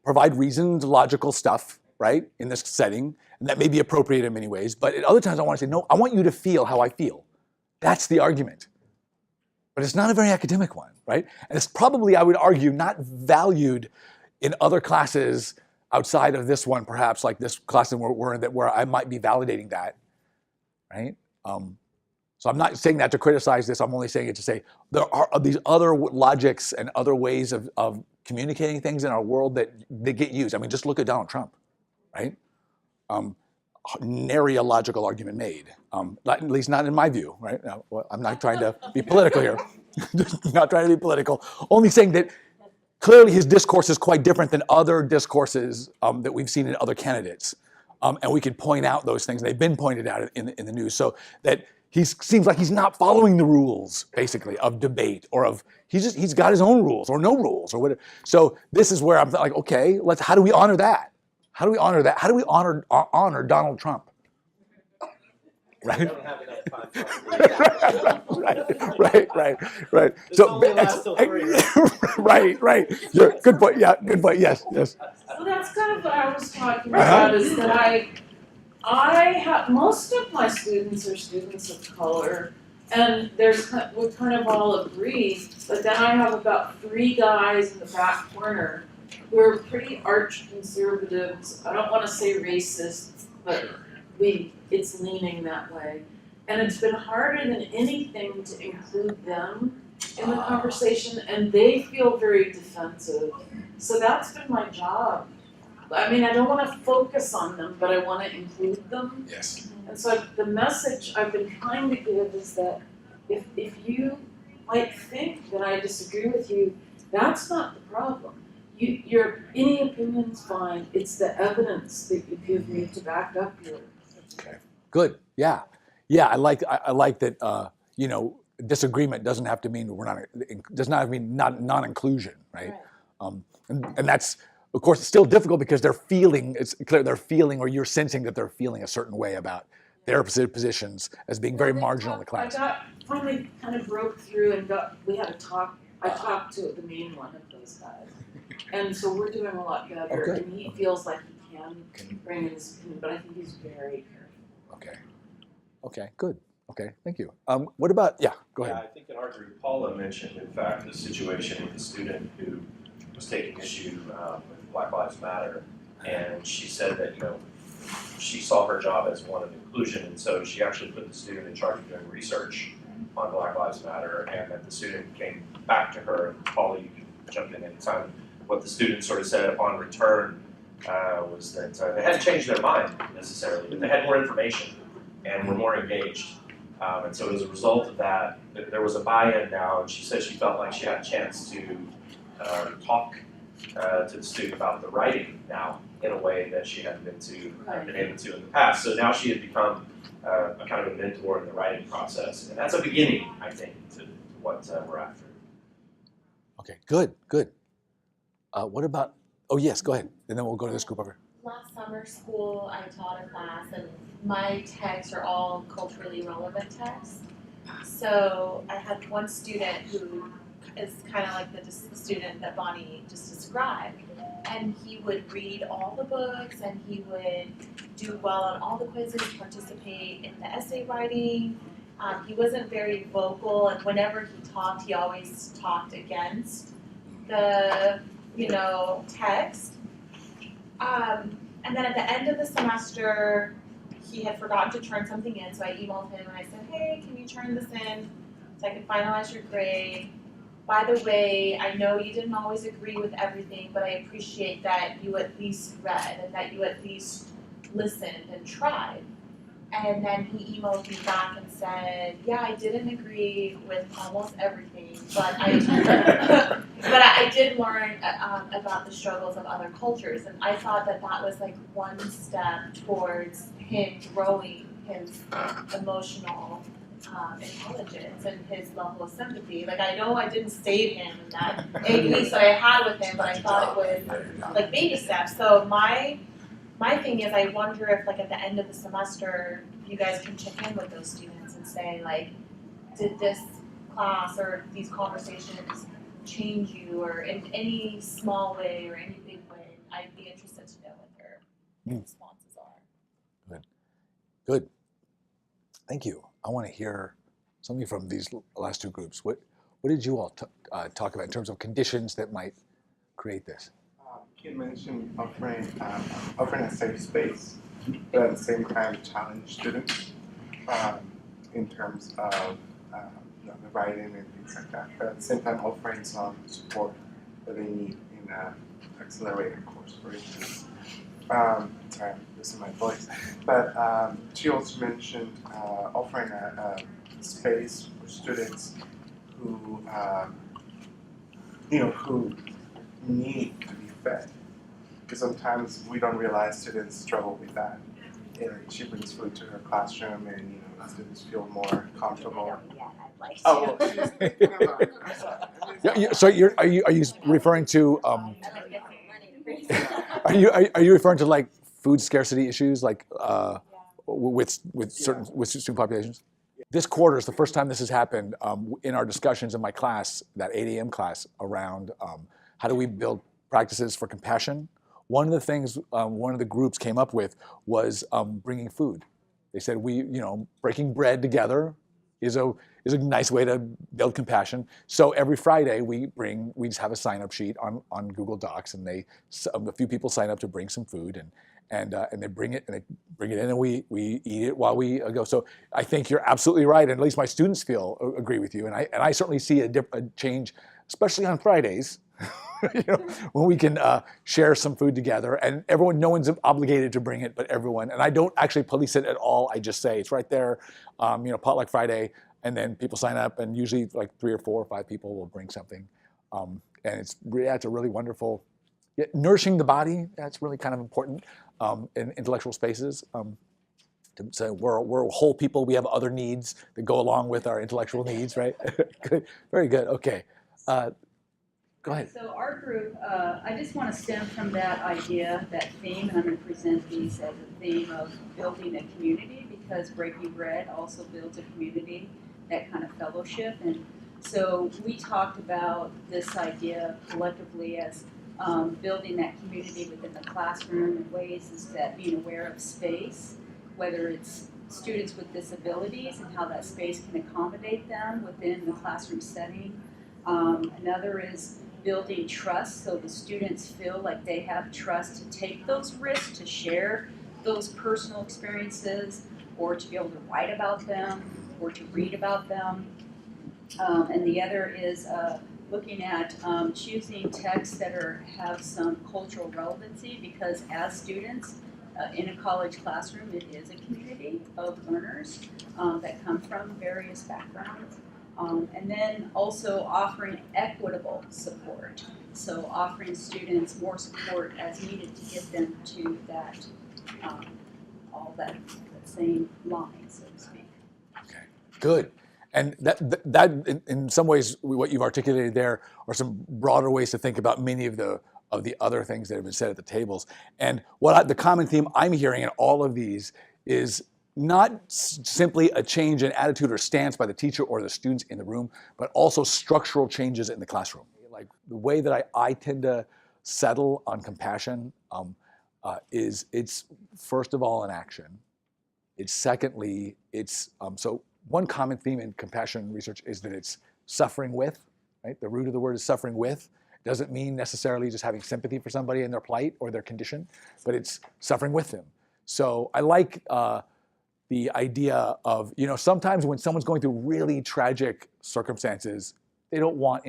provide reasoned, logical stuff, right, in this setting, and that may be appropriate in many ways, but at other times I want to say, no, I want you to feel how I feel. That's the argument. But it's not a very academic one, right? And it's probably, I would argue, not valued in other classes outside of this one, perhaps, like this class we're in, where I might be validating that, right? So I'm not saying that to criticize this, I'm only saying it to say there are these other logics and other ways of communicating things in our world that get used. I mean, just look at Donald Trump, right? Nary a logical argument made, at least not in my view, right? Now, well, I'm not trying to be political here, not trying to be political, only saying that clearly his discourse is quite different than other discourses that we've seen in other candidates. And we could point out those things, they've been pointed out in the news, so that he seems like he's not following the rules, basically, of debate, or of, he's got his own rules, or no rules, or whatever. So this is where I'm like, okay, how do we honor that? How do we honor that? How do we honor Donald Trump? Right? don't have enough time for Right. This So, only lasts till 3, right? right. Good point. Yeah, good point. Yes. Well, that's kind of what I was talking about, is that I have, most of my students are students of color, and we kind of all agree, but then I have about 3 guys in the back corner who are pretty arch conservatives. I don't want to say racist, but it's leaning that way. And it's been harder than anything to include them in the conversation, and they feel very defensive. So that's been my job. I mean, I don't want to focus on them, but I want to include them. Yes. And so the message I've been trying to give is that if you might think that I disagree with you, that's not the problem. Any opinion's fine. It's the evidence that you give me to back up your. Okay. Good. Yeah. I like that. Disagreement doesn't have to mean does not mean non-inclusion, right? And that's, of course, it's still difficult because it's clear they're feeling, or you're sensing that they're feeling a certain way about their positions as being very marginal in the class. I finally kind of broke through and we had a talk. I talked to the main one of those guys. And so we're doing a lot better, Okay. and he feels like he can bring in his opinion, but I think he's very careful. Okay, good. Okay, thank you. What about, go ahead. Yeah, I think in our group, Paula mentioned, in fact, the situation with a student who was taking issue with Black Lives Matter, and she said that, she saw her job as one of inclusion, and so she actually put the student in charge of doing research on Black Lives Matter, and that the student came back to her, and Paula, you can jump in anytime. What the student sort of said upon return was that they hadn't changed their mind necessarily, but they had more information and were more engaged. And so as a result of that, there was a buy-in now, and she said she felt like she had a chance to talk to the student about the writing now in a way that she hadn't been able to in the past. So now she had become a kind of a mentor in the writing process, and that's a beginning, I think, to what we're after. Okay, good. What about, yes, go ahead, and then we'll go to this group over. Last summer school, I taught a class, and my texts are all culturally relevant texts. So I had one student who is kind of like the student that Bonnie just described. And he would read all the books, and he would do well on all the quizzes, participate in the essay writing. He wasn't very vocal, and whenever he talked, he always talked against the, text. And then at the end of the semester, he had forgotten to turn something in, so I emailed him and I said, hey, can you turn this in so I can finalize your grade? By the way, I know you didn't always agree with everything, but I appreciate that you at least read and that you at least listened and tried. And then he emailed me back and said, yeah, I didn't agree with almost everything, but I did learn about the struggles of other cultures. And I thought that that was like one step towards him growing his emotional intelligence and his level of sympathy. Like, I know I didn't save him in that 8 weeks that I had with him, but I thought it was like baby steps. So my thing is, I wonder if, like, at the end of the semester, you guys can check in with those students and say, like, did this class or these conversations change you, or in any small way or any big way? I'd be interested to know what their responses are. Good. Thank you. I want to hear something from these last two groups. What did you all talk about in terms of conditions that might create this? You mentioned offering a safe space, but at the same time challenge students in terms of the writing and things like that. But at the same time offering some support that they need in an accelerated course, for instance. Sorry, I'm losing my voice. But she also mentioned offering a space for students who who need to be fed. Because sometimes we don't realize students struggle with that. And she brings food to her classroom, and students feel more comfortable. Oh, Yeah, so are you referring to are you referring to like food scarcity issues, like with student populations? This quarter is the first time this has happened in our discussions in my class, that 8 a.m. class, around how do we build practices for compassion. One of the things one of the groups came up with was bringing food. They said breaking bread together is a nice way to build compassion. So every Friday we just have a sign-up sheet on Google Docs, and a few people sign up to bring some food, and they bring it in, and we eat it while we go. So I think you're absolutely right, and at least my students agree with you, and I certainly see a change, especially on Fridays. When we can share some food together, and no one's obligated to bring it, but everyone. And I don't actually police it at all. I just say it's right there, potluck Friday, and then people sign up, and usually like 3 or 4 or 5 people will bring something, and it's a really wonderful. Nourishing the body, that's really kind of important in intellectual spaces. So we're whole people. We have other needs that go along with our intellectual needs, right? Good, very good. Okay. Go ahead. So our group, I just want to stem from that idea, that theme, and I'm going to present these as a theme of building a community, because breaking bread also builds a community, that kind of fellowship. And so we talked about this idea collectively as building that community within the classroom in ways is that being aware of space, whether it's students with disabilities and how that space can accommodate them within the classroom setting. Another is building trust, so the students feel like they have trust to take those risks, to share those personal experiences, or to be able to write about them, or to read about them. And the other is looking at choosing texts that have some cultural relevancy, because as students in a college classroom, it is a community of learners that come from various backgrounds. And then also offering equitable support. So offering students more support as needed to get them to that, all that same line, so to speak. Okay, good. And that in some ways, what you've articulated there are some broader ways to think about many of the other things that have been said at the tables. And the common theme I'm hearing in all of these is not simply a change in attitude or stance by the teacher or the students in the room, but also structural changes in the classroom. Like the way that I tend to settle on compassion is it's first of all an action. It's secondly, so one common theme in compassion research is that it's suffering with, right? The root of the word is suffering with. Doesn't mean necessarily just having sympathy for somebody and their plight or their condition, but it's suffering with them. So I like the idea of, sometimes when someone's going through really tragic circumstances, they don't want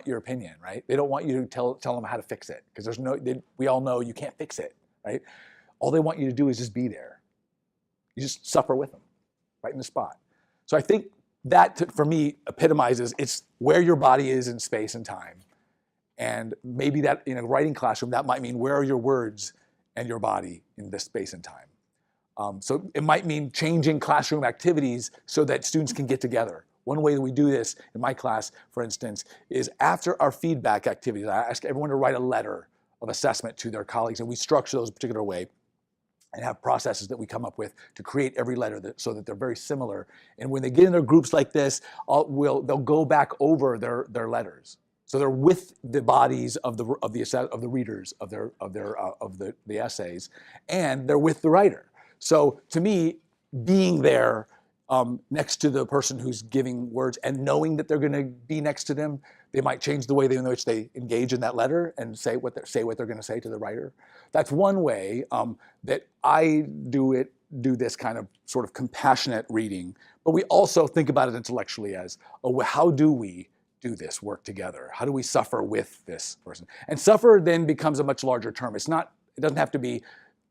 your opinion, right? They don't want you to tell them how to fix it, because we all know you can't fix it, right? All they want you to do is just be there. You just suffer with them, right in the spot. So I think that, for me, epitomizes, it's where your body is in space and time. And maybe that in a writing classroom, that might mean where are your words and your body in this space and time. So it might mean changing classroom activities so that students can get together. One way that we do this in my class, for instance, is after our feedback activities, I ask everyone to write a letter of assessment to their colleagues, and we structure those a particular way and have processes that we come up with to create every letter so that they're very similar. And when they get in their groups like this, they'll go back over their letters. So they're with the bodies of the readers of the essays, and they're with the writer. So to me, being there next to the person who's giving words and knowing that they're going to be next to them, they might change the way in which they engage in that letter and say what they're going to say to the writer. That's one way that I do this kind of sort of compassionate reading. But we also think about it intellectually as, how do we do this work together? How do we suffer with this person? And suffer then becomes a much larger term. It doesn't have to be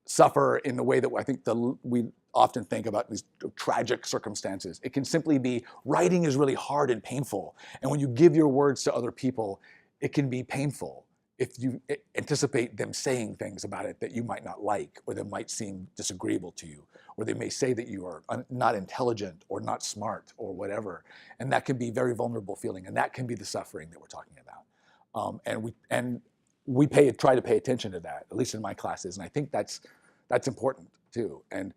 suffer in the way that I think we often think about these tragic circumstances. It can simply be writing is really hard and painful. And when you give your words to other people, it can be painful if you anticipate them saying things about it that you might not like, or that might seem disagreeable to you, or they may say that you are not intelligent or not smart or whatever. And that can be a very vulnerable feeling, and that can be the suffering that we're talking about. And we try to pay attention to that, at least in my classes, and I think that's important too. And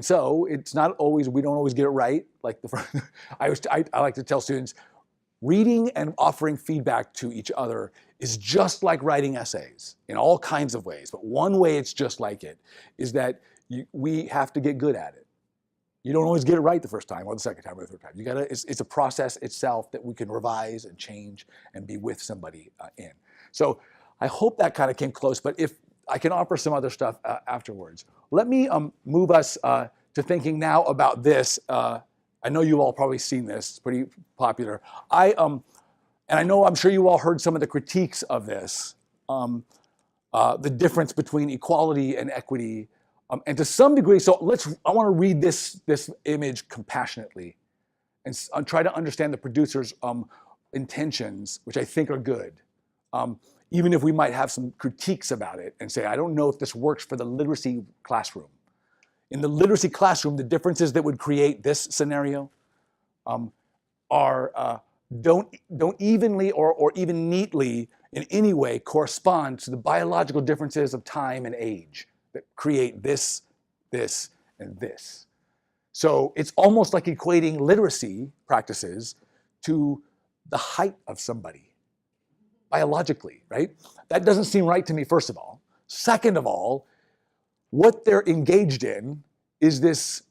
so it's not always, we don't always get it right. Like I like to tell students, reading and offering feedback to each other is just like writing essays in all kinds of ways. But one way it's just like it is that we have to get good at it. You don't always get it right the first time or the second time or the third time. It's a process itself that we can revise and change and be with somebody in. So I hope that kind of came close, but if I can offer some other stuff afterwards. Let me move us to thinking now about this. I know you've all probably seen this, it's pretty popular. And I'm sure you all heard some of the critiques of this, the difference between equality and equity. And to some degree, I want to read this image compassionately and try to understand the producer's intentions, which I think are good. Even if we might have some critiques about it and say, I don't know if this works for the literacy classroom. In the literacy classroom, the differences that would create this scenario don't evenly or even neatly in any way correspond to the biological differences of time and age that create this, and this. So it's almost like equating literacy practices to the height of somebody. Biologically, right? That doesn't seem right to me, first of all. Second of all, what they're engaged in is this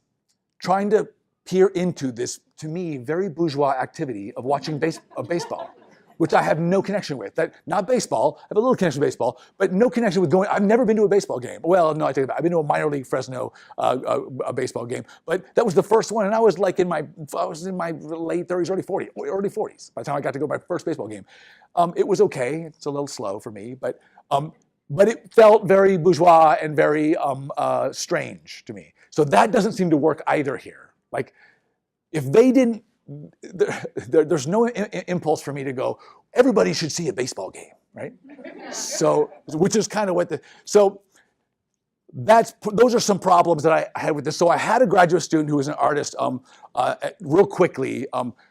trying to peer into this, to me, very bourgeois activity of watching baseball, which I have no connection with. Not baseball, I have a little connection with baseball, but no connection with I've never been to a baseball game. Well, no, I take it back. I've been to a minor league Fresno a baseball game, but that was the first one, and I was in my late 30s, early 40s by the time I got to go to my first baseball game. It was okay. It's a little slow for me, but it felt very bourgeois and very strange to me. So that doesn't seem to work either here. Like, if they didn't, there's no impulse for me to go, everybody should see a baseball game, right? So, which is kind of those are some problems that I had with this. So I had a graduate student who was an artist real quickly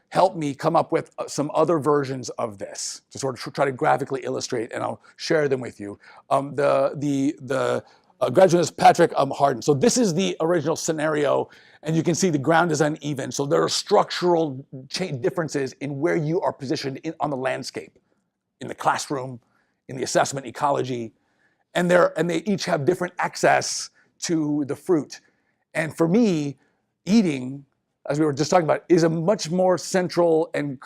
help me come up with some other versions of this to sort of try to graphically illustrate, and I'll share them with you. The graduate is Patrick Harden. So this is the original scenario, and you can see the ground is uneven. So there are structural differences in where you are positioned on the landscape, in the classroom, in the assessment ecology, and they each have different access to the fruit. And for me, eating, as we were just talking about, is a much more central and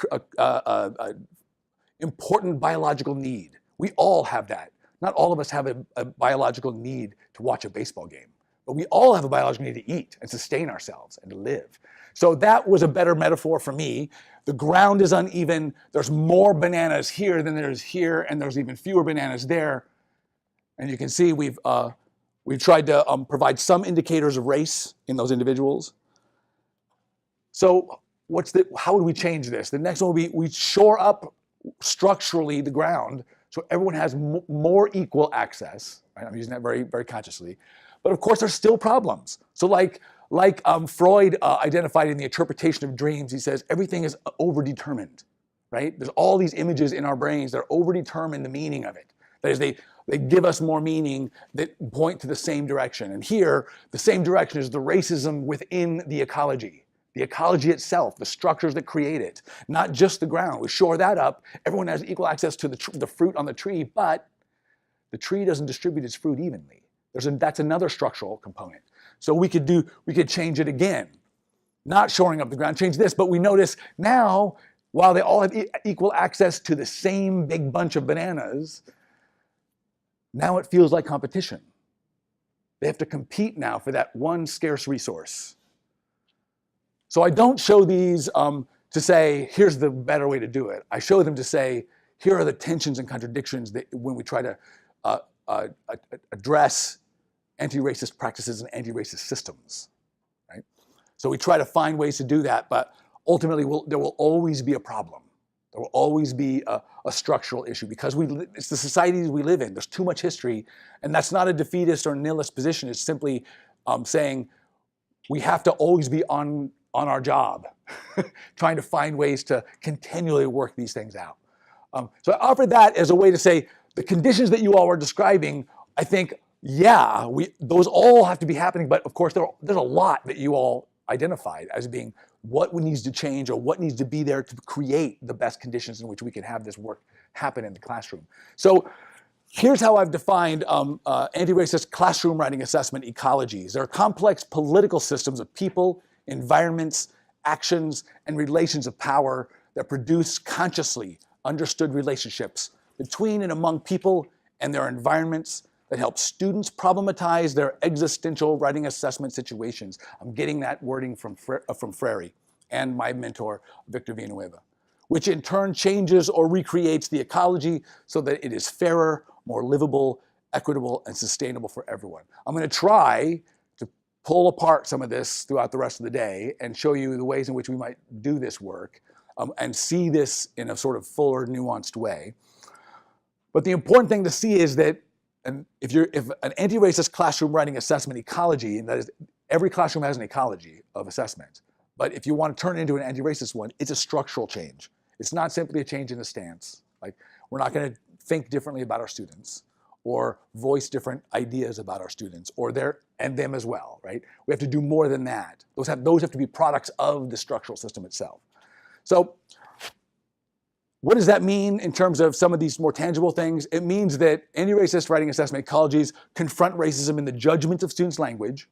important biological need. We all have that. Not all of us have a biological need to watch a baseball game, but we all have a biological need to eat and sustain ourselves and to live. So that was a better metaphor for me. The ground is uneven. There's more bananas here than there's here, and there's even fewer bananas there. And you can see we've tried to provide some indicators of race in those individuals. So how would we change this? The next one would be we shore up structurally the ground so everyone has more equal access. Right? I'm using that very, very consciously. But of course, there's still problems. So like Freud identified in the interpretation of dreams, he says everything is overdetermined, right? There's all these images in our brains that are overdetermined the meaning of it. That is, they give us more meaning that point to the same direction. And here, the same direction is the racism within the ecology. The ecology itself, the structures that create it, not just the ground. We shore that up. Everyone has equal access to the fruit on the tree, but the tree doesn't distribute its fruit evenly. That's another structural component. So we could change it again, not shoring up the ground, change this, but we notice now, while they all have equal access to the same big bunch of bananas, now it feels like competition. They have to compete now for that one scarce resource. So I don't show these to say, here's the better way to do it. I show them to say, here are the tensions and contradictions that when we try to address anti-racist practices and anti-racist systems, right? So we try to find ways to do that, but ultimately there will always be a problem. There will always be a structural issue because it's the societies we live in. There's too much history, and that's not a defeatist or nihilist position. It's simply saying we have to always be on our job, trying to find ways to continually work these things out. So I offered that as a way to say the conditions that you all were describing, I think, yeah, those all have to be happening, but of course there's a lot that you all identified as being what needs to change or what needs to be there to create the best conditions in which we can have this work happen in the classroom. So here's how I've defined anti-racist classroom writing assessment ecologies. They're complex political systems of people, environments, actions, and relations of power that produce consciously understood relationships between and among people and their environments that help students problematize their existential writing assessment situations. I'm getting that wording from Freire and my mentor, Victor Villanueva, which in turn changes or recreates the ecology so that it is fairer, more livable, equitable, and sustainable for everyone. I'm going to try to pull apart some of this throughout the rest of the day and show you the ways in which we might do this work and see this in a sort of fuller, nuanced way. But the important thing to see is that if an anti-racist classroom writing assessment ecology, and that is every classroom has an ecology of assessment, but if you want to turn it into an anti-racist one, it's a structural change. It's not simply a change in the stance. Like, we're not going to think differently about our students or voice different ideas about our students or them as well, right? We have to do more than that. Those have to be products of the structural system itself. So what does that mean in terms of some of these more tangible things? It means that anti-racist writing assessment ecologies confront racism in the judgment of students' language.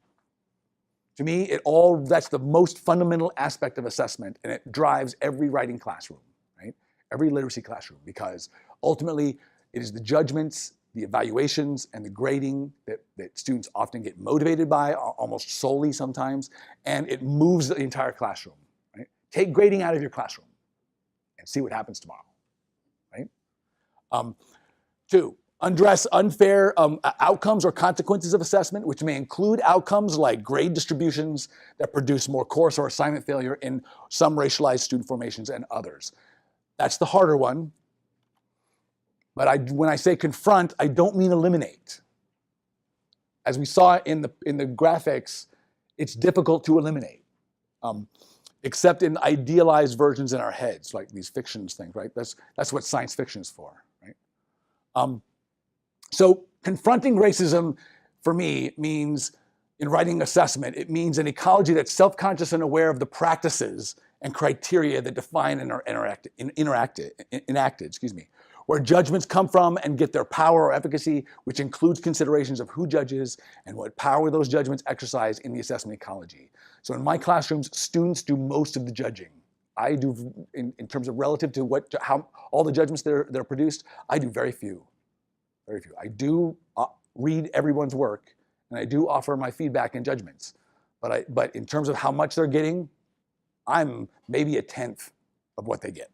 To me, that's the most fundamental aspect of assessment, and it drives every writing classroom, right? Every literacy classroom, because ultimately it is the judgments, the evaluations, and the grading that students often get motivated by, almost solely sometimes, and it moves the entire classroom, right? Take grading out of your classroom and see what happens tomorrow, right? 2, address unfair outcomes or consequences of assessment, which may include outcomes like grade distributions that produce more course or assignment failure in some racialized student formations and others. That's the harder one. But when I say confront, I don't mean eliminate. As we saw in the graphics, it's difficult to eliminate. Except in idealized versions in our heads, like these fictions things, right? That's what science fiction is for, right? So confronting racism, for me, means, in writing assessment, it means an ecology that's self-conscious and aware of the practices and criteria that define and are enacted, where judgments come from and get their power or efficacy, which includes considerations of who judges and what power those judgments exercise in the assessment ecology. So in my classrooms, students do most of the judging. I do in terms of relative to how all the judgments that are produced, I do very few. Very few. I do read everyone's work, and I do offer my feedback and judgments. But in terms of how much they're getting, I'm maybe a tenth of what they get.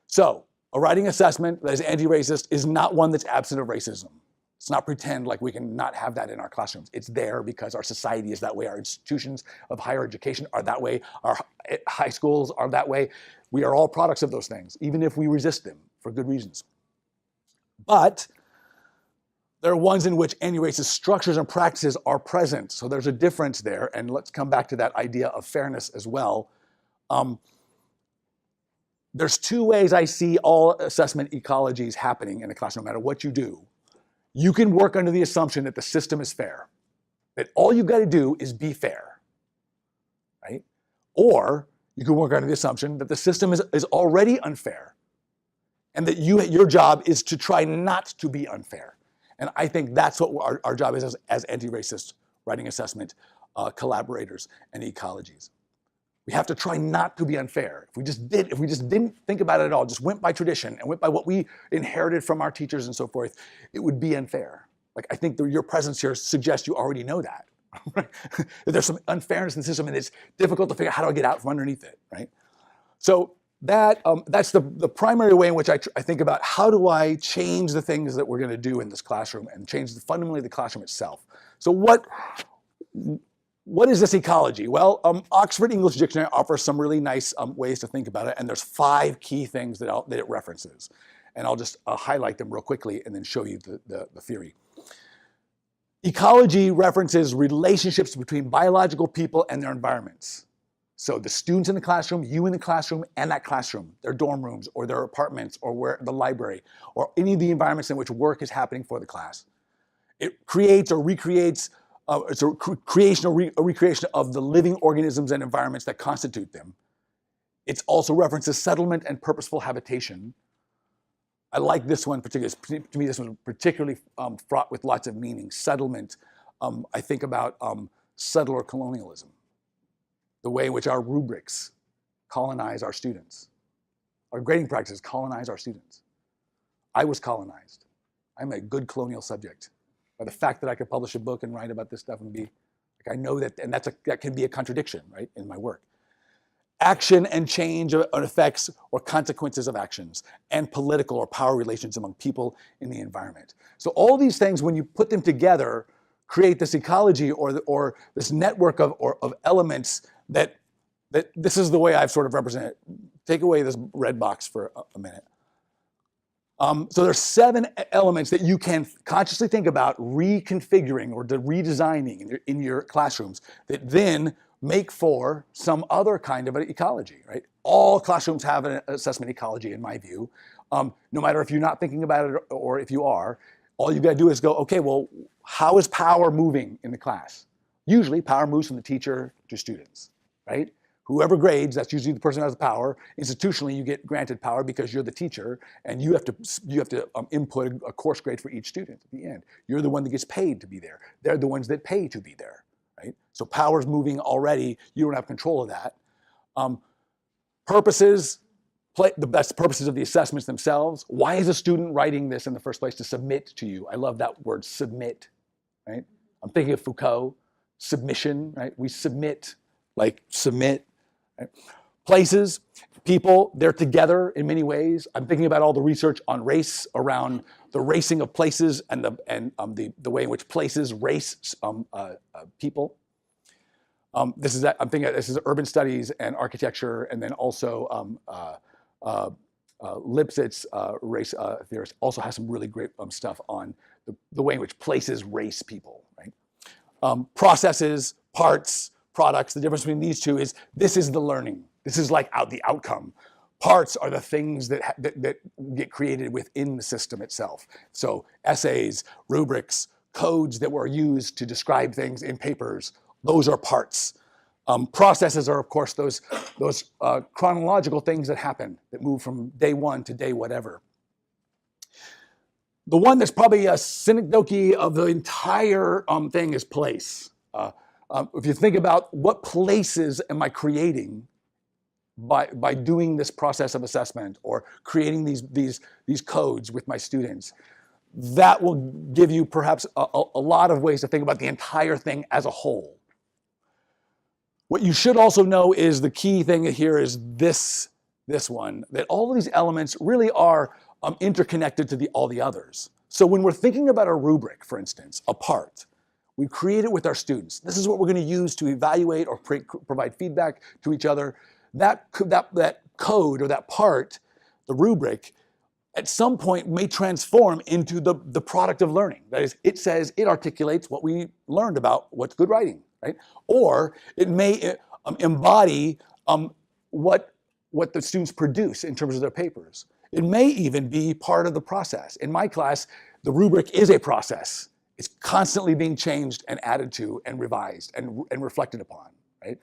So a writing assessment that is anti-racist is not one that's absent of racism. Let's not pretend like we can not have that in our classrooms. It's there because our society is that way. Our institutions of higher education are that way. Our high schools are that way. We are all products of those things, even if we resist them for good reasons. But there are ones in which anti-racist structures and practices are present. So there's a difference there. And let's come back to that idea of fairness as well. There's two ways I see all assessment ecologies happening in a class, no matter what you do. You can work under the assumption that the system is fair, that all you've got to do is be fair, right? Or you can work under the assumption that the system is already unfair and that your job is to try not to be unfair. And I think that's what our job is as anti-racist writing assessment collaborators and ecologies. We have to try not to be unfair. If we just didn't think about it at all, just went by tradition and went by what we inherited from our teachers and so forth, it would be unfair. Like, I think your presence here suggests you already know that. Right? That there's some unfairness in the system and it's difficult to figure out how do I get out from underneath it, right? So that's the primary way in which I think about how do I change the things that we're gonna do in this classroom and change fundamentally the classroom itself. So what is this ecology? Well, Oxford English Dictionary offers some really nice ways to think about it, and there's 5 key things that it references. And I'll just highlight them real quickly and then show you the theory. Ecology references relationships between biological people and their environments. So the students in the classroom, you in the classroom, and that classroom, their dorm rooms or their apartments or the library or any of the environments in which work is happening for the class. It creates or recreates it's a creation or a recreation of the living organisms and environments that constitute them. It also references settlement and purposeful habitation. I like this one particularly. To me, this one is particularly fraught with lots of meaning. Settlement. I think about settler colonialism, the way in which our rubrics colonize our students. Our grading practices colonize our students. I was colonized. I'm a good colonial subject. By the fact that I could publish a book and write about this stuff and be, like, I know that, and that can be a contradiction, right, in my work. Action and change of effects or consequences of actions, and political or power relations among people in the environment. So all these things, when you put them together, create this ecology or this network of elements that this is the way I've sort of represented. Take away this red box for a minute. So there's 7 elements that you can consciously think about reconfiguring or redesigning in your classrooms that then make for some other kind of an ecology, right? All classrooms have an assessment ecology, in my view. No matter if you're not thinking about it or if you are, all you've got to do is go, okay, well, how is power moving in the class? Usually power moves from the teacher to students, right? Whoever grades, that's usually the person who has the power. Institutionally, you get granted power because you're the teacher, and you have to input a course grade for each student at the end. You're the one that gets paid to be there. They're the ones that pay to be there, right? So power's moving already. You don't have control of that. Purposes, the best purposes of the assessments themselves. Why is a student writing this in the first place? To submit to you. I love that word, submit, right? I'm thinking of Foucault, submission, right? We submit, like submit. Right? Places, people, they're together in many ways. I'm thinking about all the research on race around the racing of places and the way in which places race people. I'm thinking this is urban studies and architecture, and then also Lipsitz's race theorist also has some really great stuff on the way in which places race people. Right? Processes, parts, products. The difference between these two is this is the learning. This is like the outcome. Parts are the things that get created within the system itself. So essays, rubrics, codes that were used to describe things in papers, those are parts. Processes are, of course, those chronological things that happen, that move from day one to day whatever. The one that's probably a synecdoche of the entire thing is place. If you think about what places am I creating by doing this process of assessment or creating these codes with my students, that will give you perhaps a lot of ways to think about the entire thing as a whole. What you should also know is the key thing here is this one, that all of these elements really are interconnected to all the others. So when we're thinking about a rubric, for instance, a part, we create it with our students. This is what we're going to use to evaluate or provide feedback to each other. That code or that part, the rubric, at some point may transform into the product of learning. That is, it articulates what we learned about what's good writing, right? Or it may embody what the students produce in terms of their papers. It may even be part of the process. In my class, the rubric is a process. It's constantly being changed and added to and revised and reflected upon, right?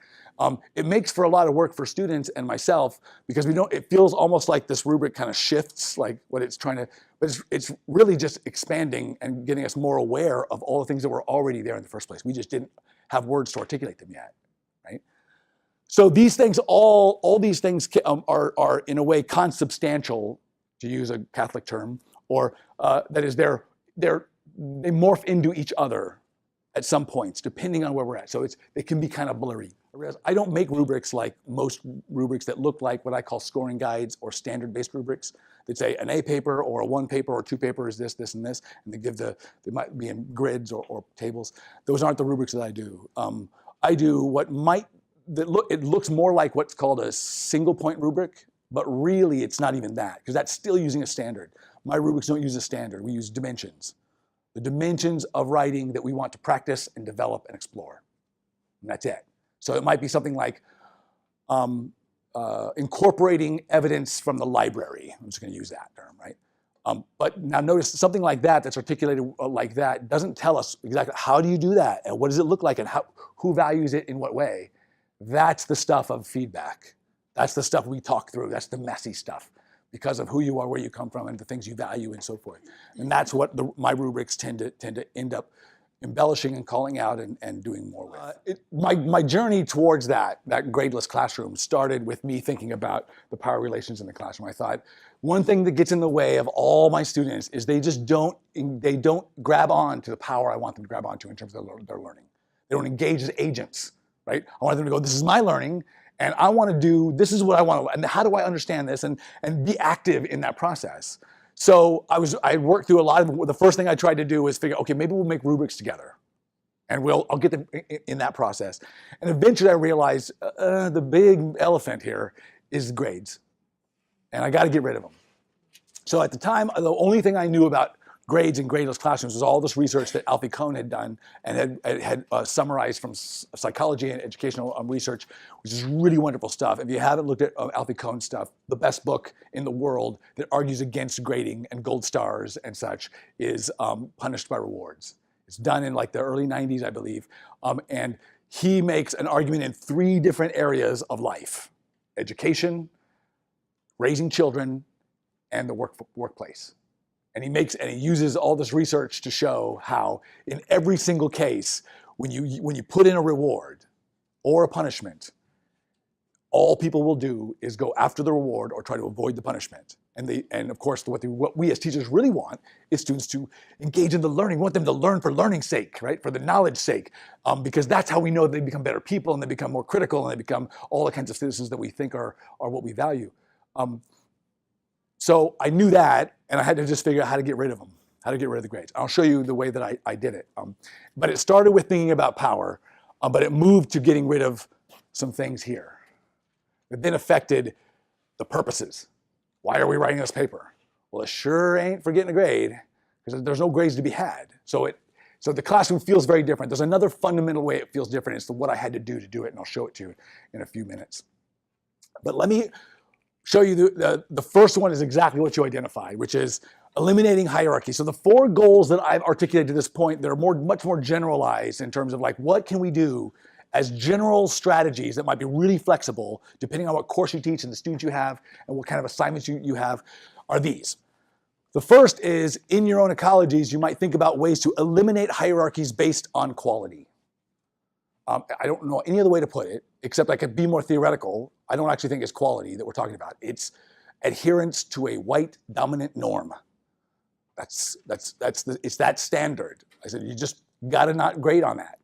It makes for a lot of work for students and myself because it feels almost like this rubric kind of shifts like what it's trying to, but it's really just expanding and getting us more aware of all the things that were already there in the first place. We just didn't have words to articulate them yet, right? So these things, all these things are in a way consubstantial, to use a Catholic term, or that is they morph into each other at some points, depending on where we're at. So they can be kind of blurry. I don't make rubrics like most rubrics that look like what I call scoring guides or standard-based rubrics that say an A paper or a 1 paper or 2 paper is this, this, and this, and they might be in grids or tables. Those aren't the rubrics that I do. I do what it looks more like what's called a single-point rubric, but really it's not even that, because that's still using a standard. My rubrics don't use a standard. We use dimensions. The dimensions of writing that we want to practice and develop and explore. And that's it. So it might be something like incorporating evidence from the library. I'm just going to use that term, right? But now notice something like that that's articulated like that doesn't tell us exactly how do you do that and what does it look like and who values it in what way. That's the stuff of feedback. That's the stuff we talk through. That's the messy stuff because of who you are, where you come from, and the things you value and so forth. And that's what my rubrics tend to end up embellishing and calling out and doing more with. My journey towards that gradeless classroom started with me thinking about the power relations in the classroom. I thought one thing that gets in the way of all my students is they don't grab on to the power I want them to grab onto in terms of their learning. They don't engage as agents, right? I want them to go, this is my learning, and I want to do, this is what I want to, and how do I understand this, and be active in that process. So I worked through a lot of, the first thing I tried to do was figure, okay, maybe we'll make rubrics together. And I'll get them in that process. And eventually I realized the big elephant here is grades. And I got to get rid of them. So at the time, the only thing I knew about grades and gradeless classrooms was all this research that Alfie Kohn had done and had summarized from psychology and educational research, which is really wonderful stuff. If you haven't looked at Alfie Kohn's stuff, the best book in the world that argues against grading and gold stars and such is Punished by Rewards. It's done in like the early 90s, I believe. And he makes an argument in 3 different areas of life: education, raising children, and the workplace. And he uses all this research to show how in every single case, when you put in a reward or a punishment, all people will do is go after the reward or try to avoid the punishment. And of course, what we as teachers really want is students to engage in the learning. We want them to learn for learning's sake, right? For the knowledge sake, because that's how we know they become better people and they become more critical and they become all the kinds of citizens that we think are what we value. So I knew that, and I had to just figure out how to get rid of them, how to get rid of the grades. I'll show you the way that I did it. But it started with thinking about power, but it moved to getting rid of some things here. It then affected the purposes. Why are we writing this paper? Well, it sure ain't for getting a grade, because there's no grades to be had. So the classroom feels very different. There's another fundamental way it feels different. It's what I had to do it, and I'll show it to you in a few minutes. But let me show you the first one is exactly what you identified, which is eliminating hierarchy. So the 4 goals that I've articulated to this point, they're much more generalized in terms of like, what can we do as general strategies that might be really flexible, depending on what course you teach and the students you have and what kind of assignments you have, are these. The first is, in your own ecologies, you might think about ways to eliminate hierarchies based on quality. I don't know any other way to put it, except I could be more theoretical. I don't actually think it's quality that we're talking about. It's adherence to a white dominant norm. It's that standard. I said, you just got to not grade on that.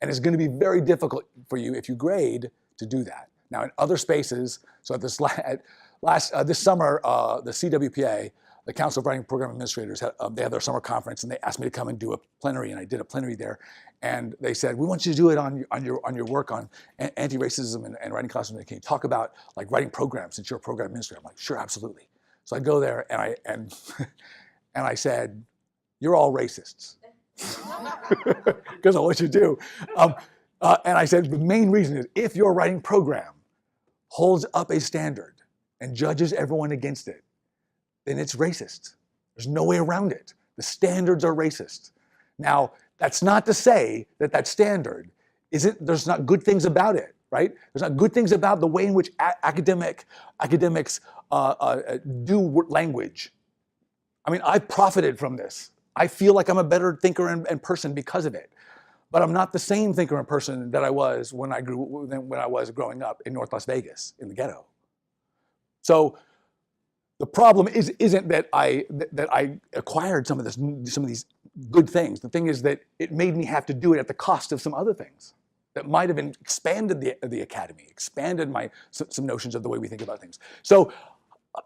And it's going to be very difficult for you if you grade to do that. Now, in other spaces, so at this this summer, the CWPA, the Council of Writing Program Administrators, they had their summer conference, and they asked me to come and do a plenary, and I did a plenary there. And they said, we want you to do it on your work on anti-racism and writing classrooms. Can you talk about like writing programs since you're a program administrator? I'm like, sure, absolutely. So I go there and I said, you're all racists. Because of what you do. And I said, the main reason is if your writing program holds up a standard and judges everyone against it, then it's racist. There's no way around it. The standards are racist. Now, that's not to say that that standard there's not good things about it, right? There's not good things about the way in which academics do language. I mean, I've profited from this. I feel like I'm a better thinker and person because of it. But I'm not the same thinker and person that I was when I was growing up in North Las Vegas in the ghetto. So the problem isn't that I acquired some of these good things. The thing is that it made me have to do it at the cost of some other things that might have expanded the academy, expanded some notions of the way we think about things. So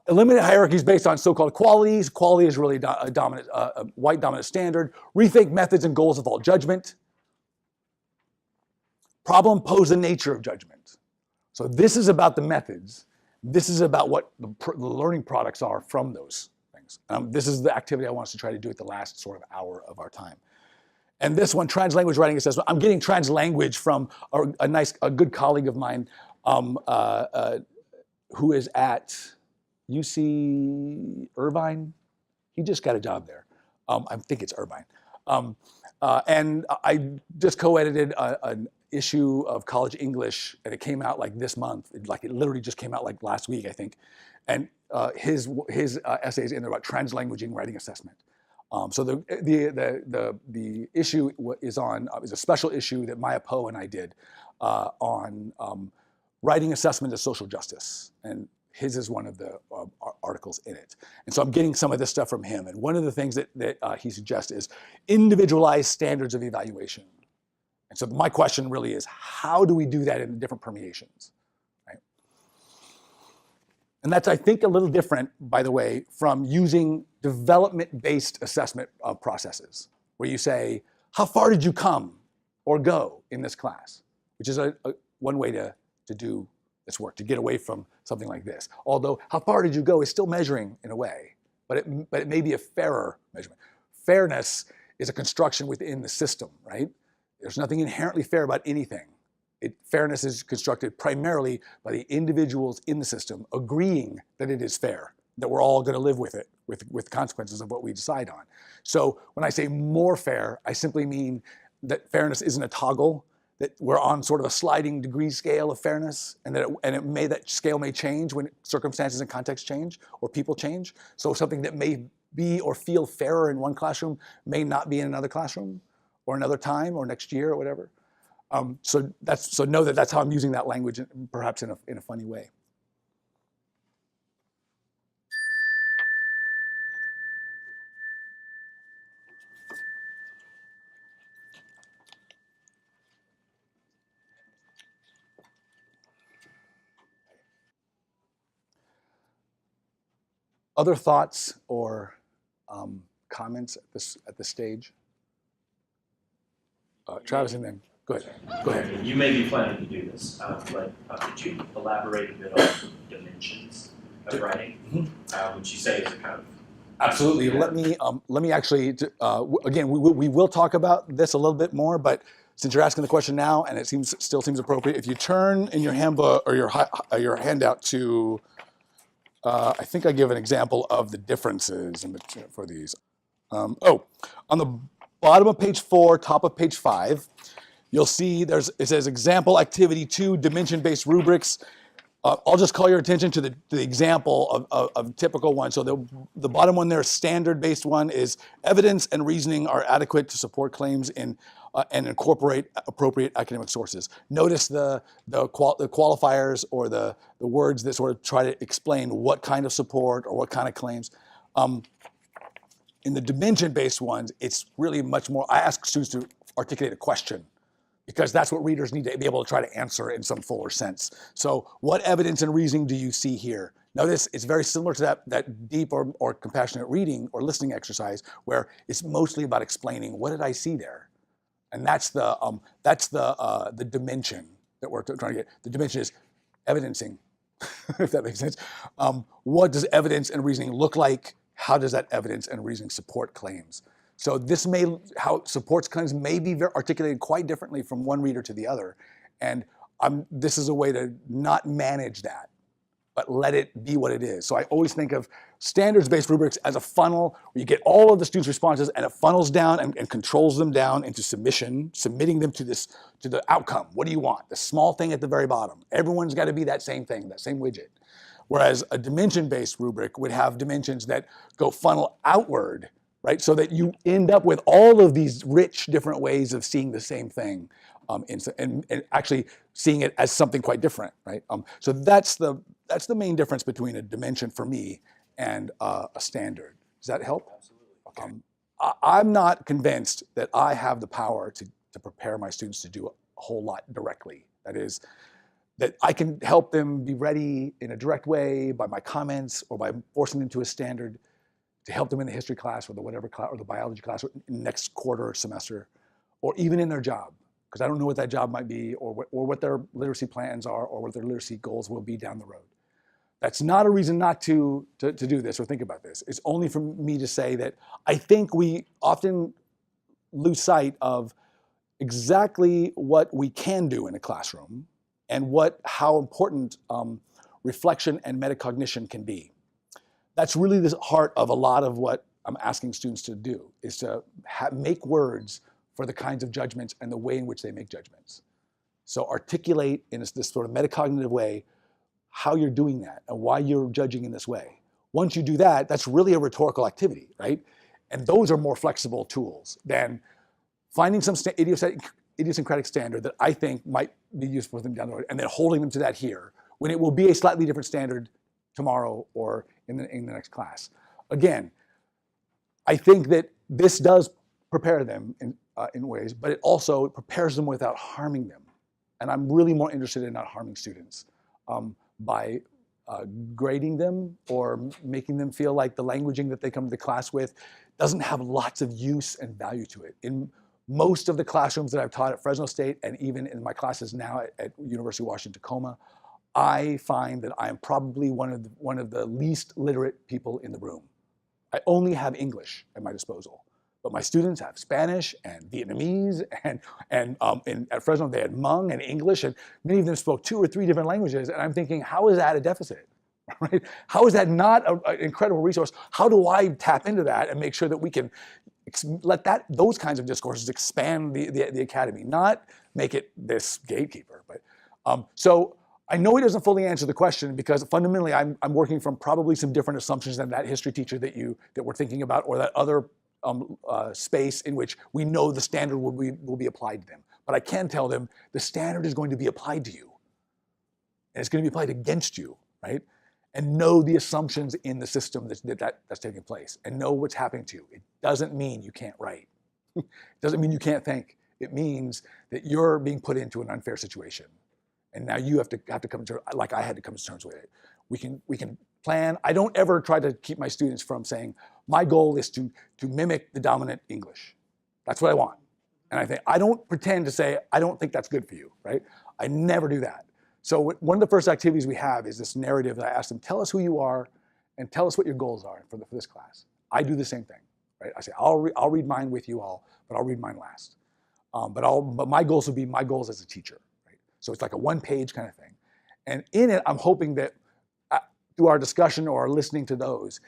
eliminate hierarchies based on so-called qualities. Quality is really a white dominant standard. Rethink methods and goals of all judgment. Problem, pose the nature of judgment. So this is about the methods. This is about what the learning products are from those things. This is the activity I want us to try to do at the last sort of hour of our time. And this one, translanguage writing assessment. I'm getting translanguage from a good colleague of mine who is at UC Irvine. He just got a job there. I think it's Irvine. And I just co-edited an issue of College English, and it came out like this month. It literally just came out like last week, I think. And his essays in there about translanguaging writing assessment. So the issue is a special issue that Maya Poe and I did on writing assessment of social justice, and his is one of the articles in it. And so I'm getting some of this stuff from him. And one of the things that he suggests is individualized standards of evaluation. And so my question really is, how do we do that in different permeations, right? And that's, I think, a little different, by the way, from using development-based assessment processes, where you say, how far did you come or go in this class? Which is one way to do this work, to get away from something like this. Although, how far did you go is still measuring in a way, but it may be a fairer measurement. Fairness is a construction within the system, right? There's nothing inherently fair about anything. Fairness is constructed primarily by the individuals in the system agreeing that it is fair, that we're all going to live with it, with consequences of what we decide on. So when I say more fair, I simply mean that fairness isn't a toggle, that we're on sort of a sliding degree scale of fairness, and that scale may change when circumstances and context change or people change. So something that may be or feel fairer in one classroom may not be in another classroom, or another time, or next year, or whatever. So know that that's how I'm using that language, perhaps in a funny way. Other thoughts or comments at this stage? Travis, and then go ahead. You may be planning to do this, but could you elaborate a bit on dimensions of writing? Which you say is a kind of absolutely. Let me actually again. We will talk about this a little bit more, but since you're asking the question now, and it still seems appropriate, if you turn in your handbook or your handout to, I think I give an example of the differences for these. On the bottom of page 4, top of page 5, you'll see it says example activity 2, dimension-based rubrics. I'll just call your attention to the example of typical one. So the bottom one there, standard-based one, is evidence and reasoning are adequate to support claims in and incorporate appropriate academic sources. Notice the qualifiers or the words that sort of try to explain what kind of support or what kind of claims. In the dimension-based ones, it's really much more, I ask students to articulate a question, because that's what readers need to be able to try to answer in some fuller sense. So what evidence and reasoning do you see here? Notice it's very similar to that deep or compassionate reading or listening exercise, where it's mostly about explaining, what did I see there? And that's the dimension that we're trying to get. The dimension is evidencing, if that makes sense. What does evidence and reasoning look like? How does that evidence and reasoning support claims? So how it supports claims may be articulated quite differently from one reader to the other. And this is a way to not manage that, but let it be what it is. So I always think of standards-based rubrics as a funnel where you get all of the students' responses and it funnels down and controls them down into submitting them to the outcome. What do you want? The small thing at the very bottom. Everyone's got to be that same thing, that same widget. Whereas a dimension-based rubric would have dimensions that go funnel outward, right? So that you end up with all of these rich different ways of seeing the same thing and actually seeing it as something quite different, right? So that's the main difference between a dimension for me and a standard. Does that help? Absolutely. Okay. I'm not convinced that I have the power to prepare my students to do a whole lot directly. That is, that I can help them be ready in a direct way by my comments or by forcing them to a standard, to help them in the history class or the whatever class or the biology class or next quarter or semester, or even in their job, because I don't know what that job might be or what their literacy plans are or what their literacy goals will be down the road. That's not a reason not to do this or think about this. It's only for me to say that I think we often lose sight of exactly what we can do in a classroom and how important reflection and metacognition can be. That's really the heart of a lot of what I'm asking students to do, is to make words for the kinds of judgments and the way in which they make judgments. So articulate in this sort of metacognitive way how you're doing that and why you're judging in this way. Once you do that, that's really a rhetorical activity, right? And those are more flexible tools than finding some idiosyncratic standard that I think might be useful for them down the road and then holding them to that here, when it will be a slightly different standard tomorrow or in the next class. Again, I think that this does prepare them in ways, but it also prepares them without harming them. And I'm really more interested in not harming students by grading them or making them feel like the languaging that they come to the class with doesn't have lots of use and value to it. In most of the classrooms that I've taught at Fresno State and even in my classes now at University of Washington Tacoma, I find that I am probably one of the least literate people in the room. I only have English at my disposal, but my students have Spanish and Vietnamese and at Fresno they had Hmong and English, and many of them spoke 2 or 3 different languages, and I'm thinking, how is that a deficit? Right? How is that not an incredible resource? How do I tap into that and make sure that we can let those kinds of discourses expand the academy, not make it this gatekeeper? But so I know he doesn't fully answer the question, because fundamentally I'm working from probably some different assumptions than that history teacher that we're thinking about, or that other space in which we know the standard will be applied to them. But I can tell them the standard is going to be applied to you, and it's going to be applied against you, right? And know the assumptions in the system that's taking place, and know what's happening to you. It doesn't mean you can't write. It doesn't mean you can't think. It means that you're being put into an unfair situation, and now you have to come to terms, like I had to come to terms with it. We can plan. I don't ever try to keep my students from saying, my goal is to mimic the dominant English. That's what I want. And I don't pretend to say, I don't think that's good for you, right? I never do that. So one of the first activities we have is this narrative that I ask them, tell us who you are and tell us what your goals are for this class. I do the same thing, right? I say, I'll read mine with you all, but I'll read mine last. But my goals will be my goals as a teacher, right? So it's like a one-page kind of thing. And in it, I'm hoping that through our discussion or our listening to those,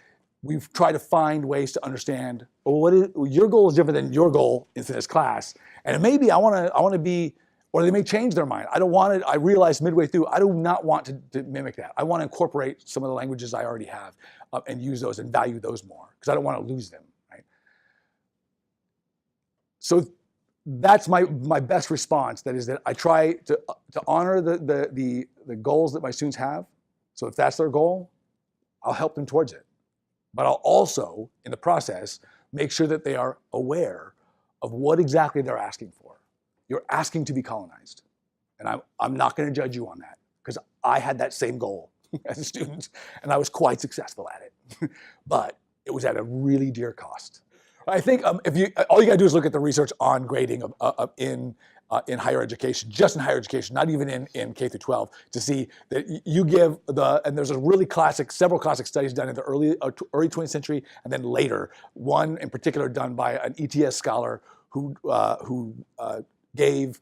we've tried to find ways to understand, well, your goal is different than your goal in this class. And maybe I want to be, Or they may change their mind. I don't want it, I realized midway through, I do not want to mimic that. I want to incorporate some of the languages I already have and use those and value those more, because I don't want to lose them, right? So that's my best response. That is that I try to honor the goals that my students have. So if that's their goal, I'll help them towards it. But I'll also, in the process, make sure that they are aware of what exactly they're asking for. You're asking to be colonized. And I'm not going to judge you on that, because I had that same goal as a student, and I was quite successful at it. But it was at a really dear cost. I think all you got to do is look at the research on grading in higher education, just in higher education, not even in K through 12, to see that you give and there's a really several classic studies done in the early 20th century and then later. One in particular done by an ETS scholar who gave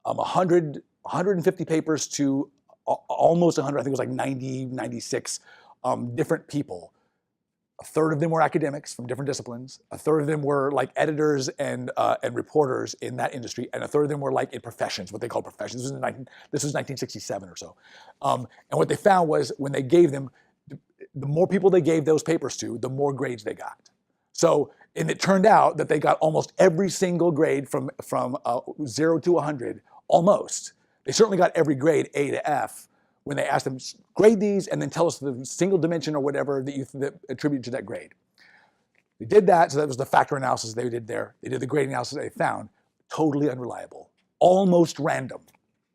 150 papers to almost 100, I think it was like 90, 96 different people. A third of them were academics from different disciplines. A third of them were like editors and reporters in that industry, and a third of them were like in professions, what they call professions. This was 1967 or so. And what they found was when they gave them, the more people they gave those papers to, the more grades they got. So, and it turned out that they got almost every single grade from 0 to 100, almost. They certainly got every grade A to F when they asked them, grade these and then tell us the single dimension or whatever that you attribute to that grade. They did that, so that was the factor analysis they did there. They did the grade analysis they found, totally unreliable, almost random,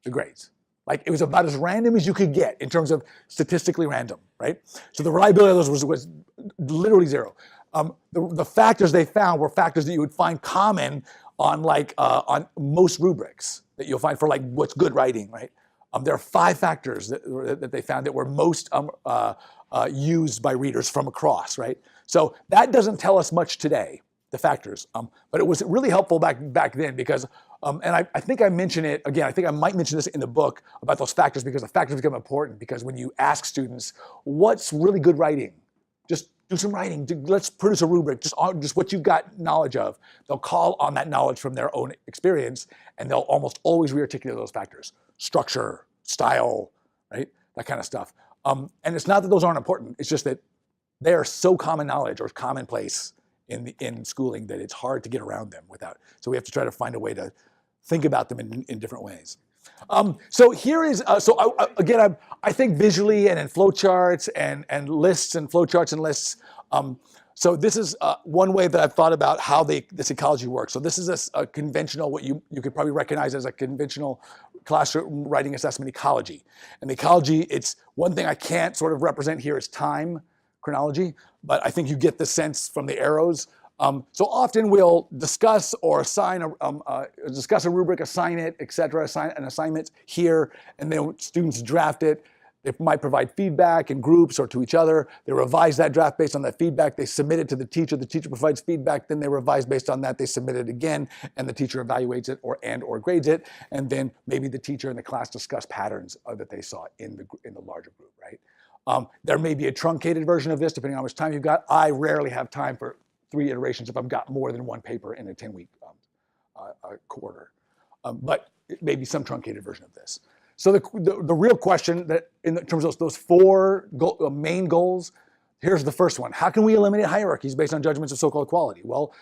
the grades. Like it was about as random as you could get in terms of statistically random, right? So the reliability of those was literally zero. The factors they found were factors that you would find common on most rubrics that you'll find for like what's good writing, right? There are 5 factors that they found that were most used by readers from across, right? So that doesn't tell us much today, the factors, but it was really helpful back then because, and I think I mention it, again, I think I might mention this in the book about those factors because the factors become important because when you ask students, what's really good writing? Just do some writing, let's produce a rubric, just what you've got knowledge of. They'll call on that knowledge from their own experience and they'll almost always rearticulate those factors. Structure, style, right? That kind of stuff. And it's not that those aren't important, it's just that they are so common knowledge or commonplace in schooling that it's hard to get around them without. So we have to try to find a way to think about them in different ways. So here is, again, I think visually and in flowcharts and lists and flowcharts and lists. So this is one way that I've thought about how this ecology works. So this is a conventional, what you could probably recognize as a conventional classroom writing assessment ecology. And the ecology, it's one thing I can't sort of represent here is time chronology, but I think you get the sense from the arrows. So often we'll discuss or assign discuss a rubric, assign it, etc., assign an assignment here, and then students draft it. They might provide feedback in groups or to each other. They revise that draft based on that feedback. They submit it to the teacher provides feedback. Then they revise based on that. They submit it again, and the teacher evaluates it or grades it. And then maybe the teacher and the class discuss patterns that they saw in the larger group, right? There may be a truncated version of this depending on how much time you've got. I rarely have time for 3 iterations if I've got more than one paper in a 10-week quarter. But it may be some truncated version of this. So the real question that in terms of those 4 main goals, here's the first one. How can we eliminate hierarchies based on judgments of so-called equality? Well,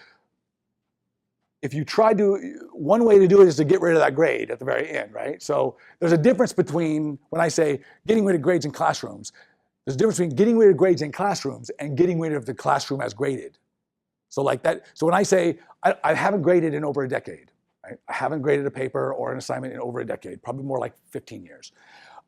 if you try to, one way to do it is to get rid of that grade at the very end, right? So there's a difference between, when I say getting rid of grades in classrooms, there's a difference between getting rid of grades in classrooms and getting rid of the classroom as graded. So like that, so when I say, I haven't graded in over a decade, right? I haven't graded a paper or an assignment in over a decade, probably more like 15 years.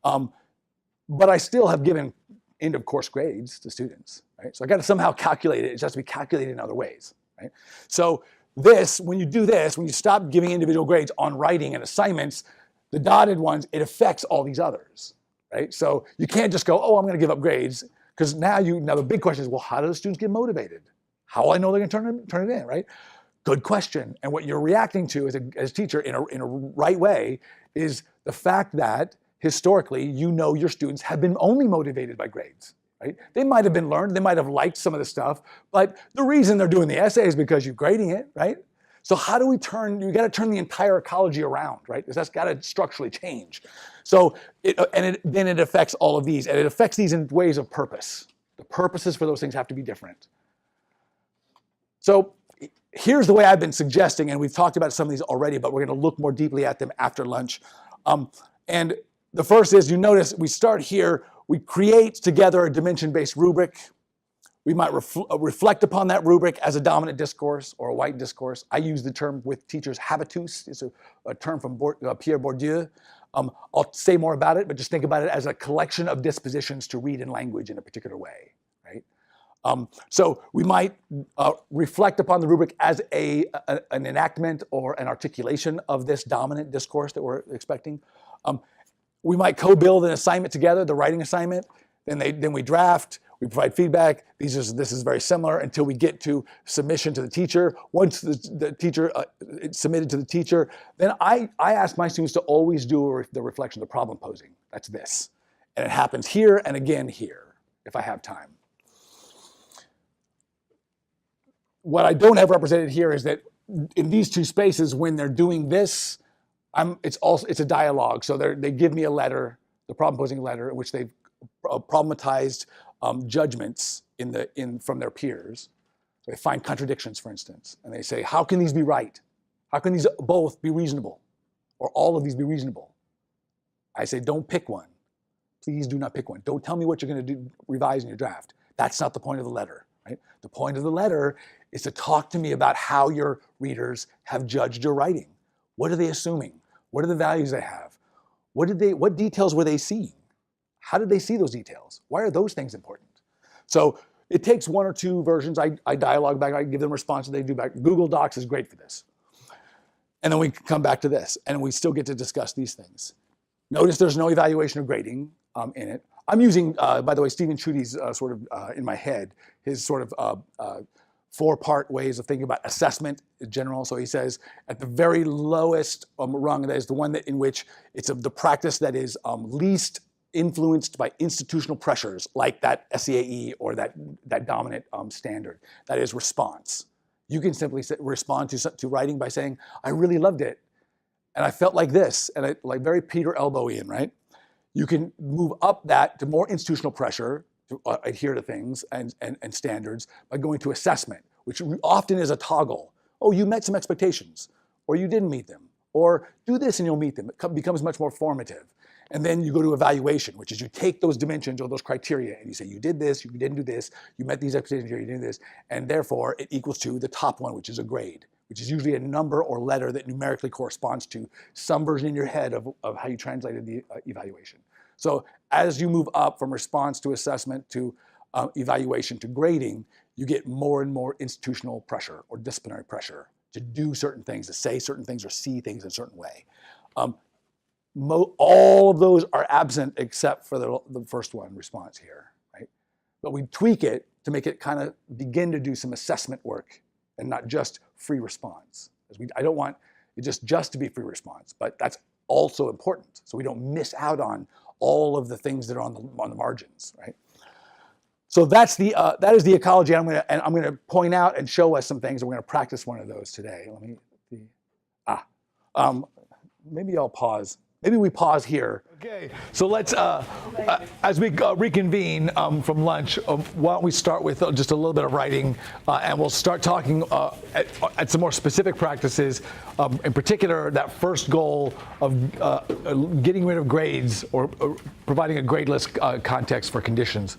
But I still have given end of course grades to students, right? So I got to somehow calculate it. It has to be calculated in other ways, right? So when you do this, when you stop giving individual grades on writing and assignments, the dotted ones, it affects all these others, right? So you can't just go, oh, I'm going to give up grades, because now the big question is, well, how do the students get motivated? How will I know they're going to turn it in, right? Good question. And what you're reacting to as a teacher in a right way is the fact that historically, your students have been only motivated by grades, right? They might have been learned, they might have liked some of the stuff, but the reason they're doing the essay is because you're grading it, right? So how do we you got to turn the entire ecology around, right? Because that's got to structurally change. So, then it affects all of these, and it affects these in ways of purpose. The purposes for those things have to be different. So here's the way I've been suggesting, and we've talked about some of these already, but we're going to look more deeply at them after lunch. And the first is, you notice we start here, we create together a dimension-based rubric. We might reflect upon that rubric as a dominant discourse or a white discourse. I use the term with teachers, habitus. It's a term from Pierre Bourdieu. I'll say more about it, but just think about it as a collection of dispositions to read in language in a particular way, right? So we might reflect upon the rubric as an enactment or an articulation of this dominant discourse that we're expecting. We might co-build an assignment together, the writing assignment. Then we draft. We provide feedback. This is very similar until we get to submission to the teacher. Once the teacher it's submitted to the teacher, then I ask my students to always do the reflection of the problem posing. That's this. And it happens here and again here, if I have time. What I don't have represented here is that in these two spaces, when they're doing this, it's a dialogue. So they give me a letter, the problem posing letter, in which they've problematized judgments from their peers. So they find contradictions, for instance, and they say, how can these be right? How can these both be reasonable? Or all of these be reasonable? I say, don't pick one. Please do not pick one. Don't tell me what you're going to revise in your draft. That's not the point of the letter, right? The point of the letter is to talk to me about how your readers have judged your writing. What are they assuming? What are the values they have? What details were they seeing? How did they see those details? Why are those things important? So it takes one or two versions. I dialogue back, I give them responses, they do back. Google Docs is great for this. And then we come back to this, and we still get to discuss these things. Notice there's no evaluation or grading in it. I'm using, by the way, Stephen Chudy's sort of in my head, his sort of four-part ways of thinking about assessment in general. So he says at the very lowest rung, that is the one in which it's the practice that is least influenced by institutional pressures like that SEAE or that dominant standard. That is response. You can simply respond to writing by saying, I really loved it, and I felt like this, and like very Peter Elbowian, right? You can move up that to more institutional pressure to adhere to things and standards by going to assessment, which often is a toggle. Oh, you met some expectations, or you didn't meet them, or do this and you'll meet them. It becomes much more formative. And then you go to evaluation, which is you take those dimensions or those criteria and you say, you did this, you didn't do this, you met these expectations here, you didn't do this, and therefore it equals to the top one, which is a grade, which is usually a number or letter that numerically corresponds to some version in your head of how you translated the evaluation. So as you move up from response to assessment to evaluation to grading, you get more and more institutional pressure or disciplinary pressure to do certain things, to say certain things or see things in a certain way. All of those are absent except for the first one, response here, right? But we tweak it to make it kind of begin to do some assessment work and not just free response. I don't want it just to be free response, but that's also important. So we don't miss out on all of the things that are on the margins, right? So that is the ecology. I'm gonna point out and show us some things, and we're gonna practice one of those today. Let me see. Maybe I'll pause. Maybe we pause here. Okay, so let's, as we reconvene from lunch, why don't we start with just a little bit of writing, and we'll start talking at some more specific practices, in particular, that first goal of getting rid of grades or providing a gradeless context for conditions.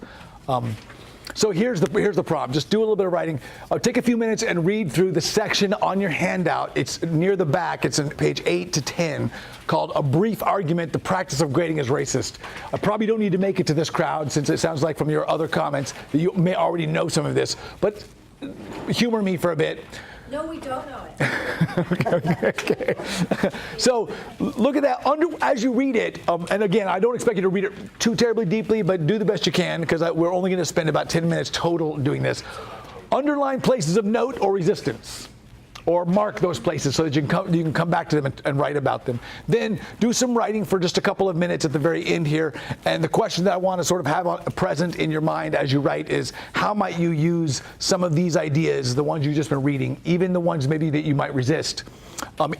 So here's the prompt. Just do a little bit of writing. Take a few minutes and read through the section on your handout. It's near the back. It's on page 8 to 10, called A Brief Argument, The Practice of Grading is Racist. I probably don't need to make it to this crowd, since it sounds like from your other comments that you may already know some of this, but humor me for a bit. No, we don't know it. Okay. So look at that. As you read it, and again, I don't expect you to read it too terribly deeply, but do the best you can, because we're only going to spend about 10 minutes total doing this. Underline places of note or resistance, or mark those places so that you can come back to them and write about them. Then do some writing for just a couple of minutes at the very end here. And the question that I want to sort of have present in your mind as you write is, how might you use some of these ideas, the ones you've just been reading, even the ones maybe that you might resist,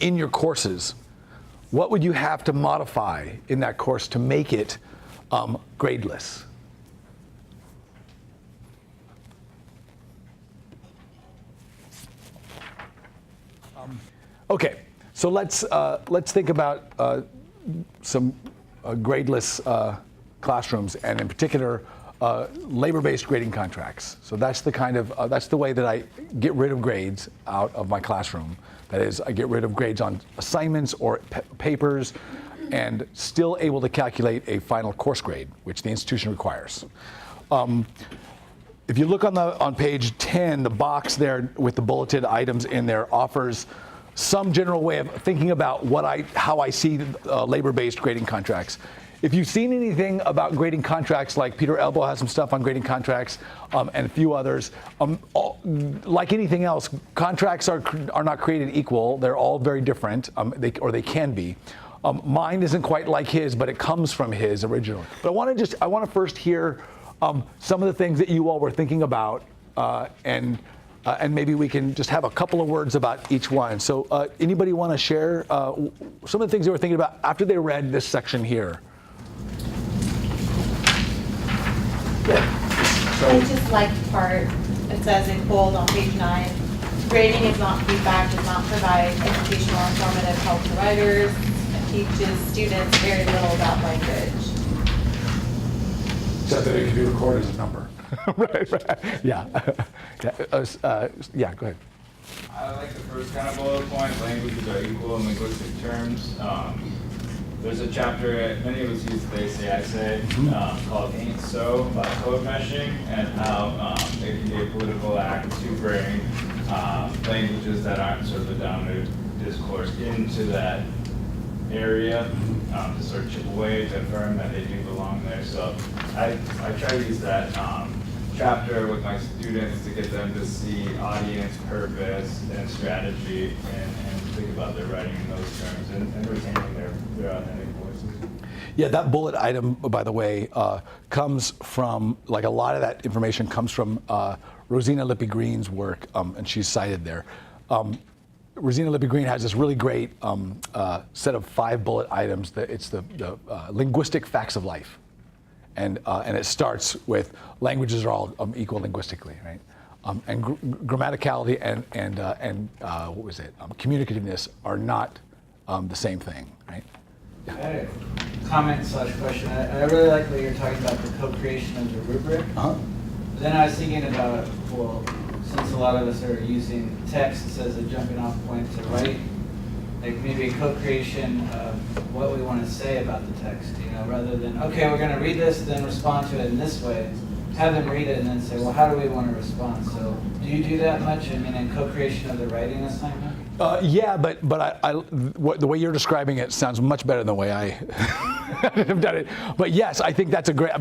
in your courses? What would you have to modify in that course to make it gradeless? Okay, so let's think about some gradeless classrooms, and in particular, labor-based grading contracts. So that's the kind of that's the way that I get rid of grades out of my classroom. That is, I get rid of grades on assignments or papers, and still able to calculate a final course grade, which the institution requires. If you look on page 10, the box there with the bulleted items in there offers some general way of thinking about how I see labor-based grading contracts. If you've seen anything about grading contracts, like Peter Elbow has some stuff on grading contracts, and a few others, like anything else, contracts are not created equal. They're all very different, they can be. Mine isn't quite like his, but it comes from his originally. But I want to first hear some of the things that you all were thinking about, and maybe we can just have a couple of words about each one. So anybody want to share some of the things they were thinking about after they read this section here? I just like the part, it says in bold on page 9, grading is not feedback, does not provide educational or informative help to writers, and teaches students very little about language. Except that it can be recorded as a number. right. Yeah. Yeah, go ahead. I like the first kind of bullet point, languages are equal in linguistic terms. There's a chapter, many of us use they say, I say, called Ain't So, about code meshing, and how it can be a political act to bring languages that aren't sort of the dominant discourse into that area, to sort of chip away, to affirm that they do belong there. So I try to use that chapter with my students to get them to see audience, purpose, and strategy, and think about their writing in those terms, and retaining their authentic voices. Yeah, that bullet item, by the way, comes from, like, a lot of that information comes from Rosina Lippi-Green's work, and she's cited there. Rosina Lippi-Green has this really great set of 5 bullet items. It's the linguistic facts of life. And it starts with languages are all equal linguistically, right? And grammaticality and what was it? Communicativeness are not the same thing, right? I had a comment / question. I really like what you're talking about, the co-creation of the rubric. Then I was thinking about, well, since a lot of us are using text as a jumping off point to write, like maybe a co-creation of what we want to say about the text, rather than, okay, we're going to read this, then respond to it in this way. Have them read it and then say, well, how do we want to respond? So do you do that much? I mean, in co-creation of the writing assignment? Yeah, but the way you're describing it sounds much better than the way I have done it. But yes, I think that's a great,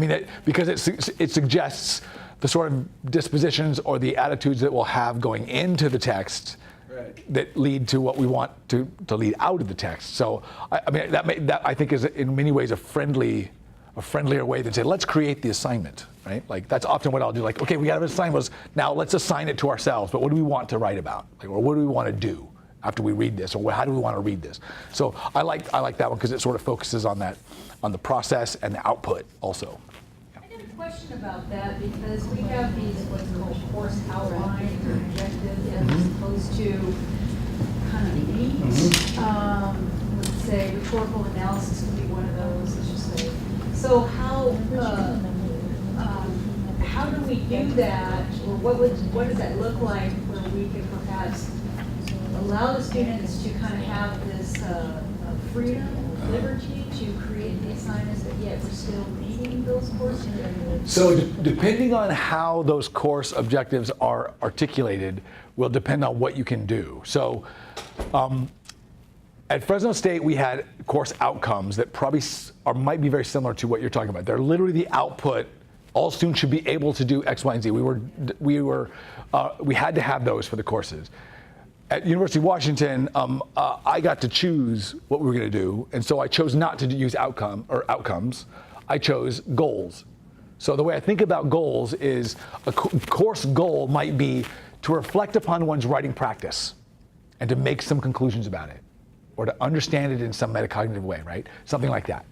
because it suggests the sort of dispositions or the attitudes that we'll have going into the text, right, that lead to what we want to lead out of the text. So that I think is in many ways a friendlier way than say, let's create the assignment, right? Like, that's often what I'll do. Like, okay, we got an assignment, now let's assign it to ourselves, but what do we want to write about? Like, or what do we want to do after we read this, or how do we want to read this? So I like that one because it sort of focuses on the process and the output also. I got a question about that, because we have these what's called course outlines or objectives as opposed to kind of neat. Let's say rhetorical analysis would be one of those. Let's just say. So how do we do that, or what does that look like where we can perhaps allow the students to kind of have this freedom, liberty to create the assignments, but yet we're still meeting those course objectives? So depending on how those course objectives are articulated will depend on what you can do. So at Fresno State, we had course outcomes that probably might be very similar to what you're talking about. They're literally the output. All students should be able to do X, Y, and Z. We had to have those for the courses. at University of Washington, I got to choose what we were going to do, and so I chose not to use outcomes. I chose goals. So the way I think about goals is a course goal might be to reflect upon one's writing practice and to make some conclusions about it, or to understand it in some metacognitive way, right? Something like that.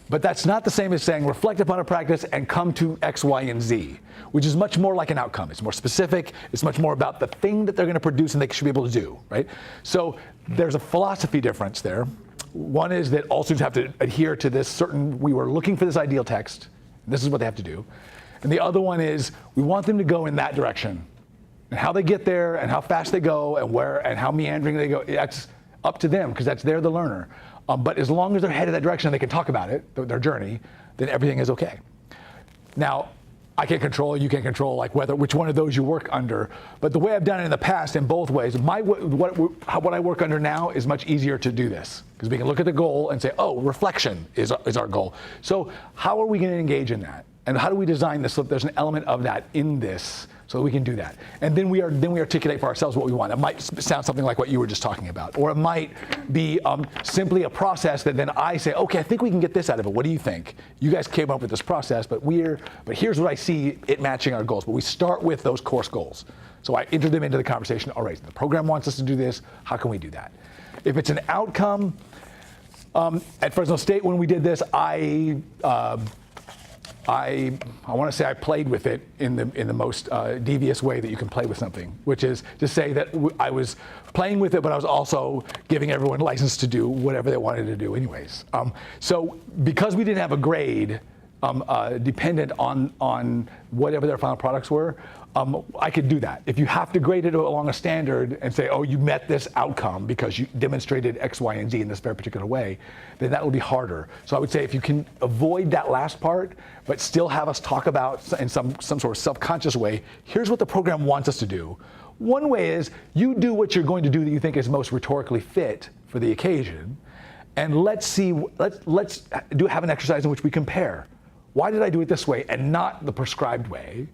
But that's not the same as saying reflect upon a practice and come to X, Y, and Z, which is much more like an outcome. It's more specific. It's much more about the thing that they're going to produce and they should be able to do, right? So there's a philosophy difference there. One is that all students have to adhere to this certain, we were looking for this ideal text. This is what they have to do. And the other one is we want them to go in that direction. And how they get there and how fast they go and where and how meandering they go, that's up to them because they're the learner. But as long as they're headed that direction and they can talk about it, their journey, then everything is okay. Now, I can't control, you can't control like which one of those you work under. But the way I've done it in the past in both ways, what I work under now is much easier to do this. Because we can look at the goal and say, oh, reflection is our goal. So how are we going to engage in that? And how do we design this so that there's an element of that in this so that we can do that? And then we articulate for ourselves what we want. It might sound something like what you were just talking about. Or it might be simply a process that then I say, okay, I think we can get this out of it. What do you think? You guys came up with this process, but here's what I see it matching our goals. But we start with those course goals. So I enter them into the conversation. All right, the program wants us to do this. How can we do that? If it's an outcome, at Fresno State when we did this, I want to say I played with it in the most devious way that you can play with something, which is to say that I was playing with it, but I was also giving everyone license to do whatever they wanted to do anyways. So because we didn't have a grade dependent on whatever their final products were, I could do that. If you have to grade it along a standard and say, oh, you met this outcome because you demonstrated X, Y, and Z in this very particular way, then that will be harder. So I would say if you can avoid that last part, but still have us talk about in some sort of self-conscious way, here's what the program wants us to do. One way is you do what you're going to do that you think is most rhetorically fit for the occasion, and let's have an exercise in which we compare. Why did I do it this way and not the prescribed way?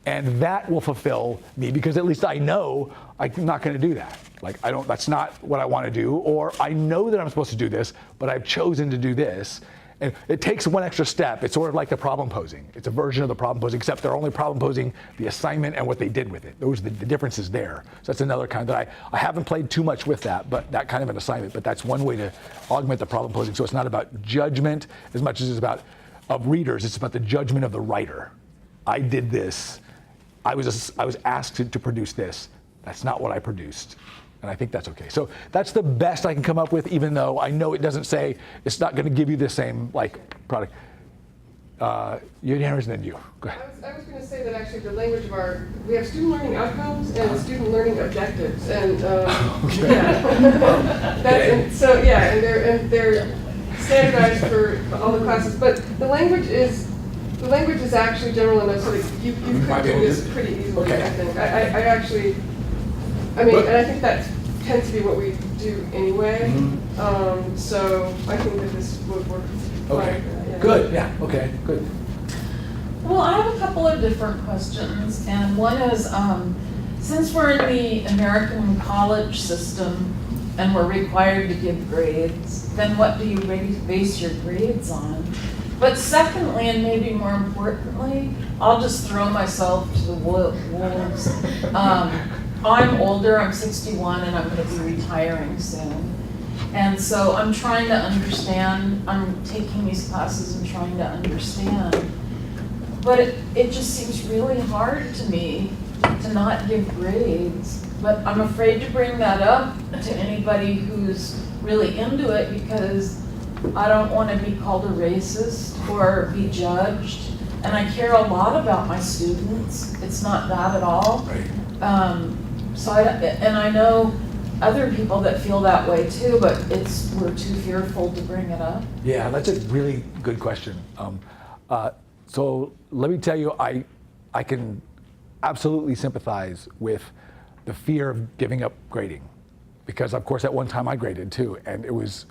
And that will fulfill me because at least I know I'm not going to do that. Like that's not what I want to do, or I know that I'm supposed to do this, but I've chosen to do this. And it takes one extra step. It's sort of like the problem posing. It's a version of the problem posing, except they're only problem posing the assignment and what they did with it. Those are the differences there. So that's another kind that I haven't played too much with that kind of an assignment, but that's one way to augment the problem posing. So it's not about judgment as much as it's about of readers. It's about the judgment of the writer. I did this. I was asked to produce this. That's not what I produced. And I think that's okay. So that's the best I can come up with, even though I know it doesn't say, it's not going to give you the same product. You had hands and then you. Go ahead. I was going to say that actually the language of we have student learning outcomes and student learning objectives. And and they're standardized for all the classes. But the language is actually general enough so that you could do this pretty easily, okay. I think. And I think that tends to be what we do anyway. Mm-hmm. So I think that this would work okay. fine. Yeah. Good, yeah, okay, good. Well, I have a couple of different questions, and one is, since we're in the American college system and we're required to give grades, then what do you base your grades on? But secondly, and maybe more importantly, I'll just throw myself to the wolves. I'm older, I'm 61, and I'm going to be retiring soon. And so I'm trying to understand, I'm taking these classes and trying to understand. But it just seems really hard to me to not give grades. But I'm afraid to bring that up to anybody who's really into it because I don't want to be called a racist or be judged. And I care a lot about my students. It's not that at all. Right. And I know other people that feel that way too, but we're too fearful to bring it up. Yeah, that's a really good question. So let me tell you, I can absolutely sympathize with the fear of giving up grading, because of course at one time I graded too, and it was,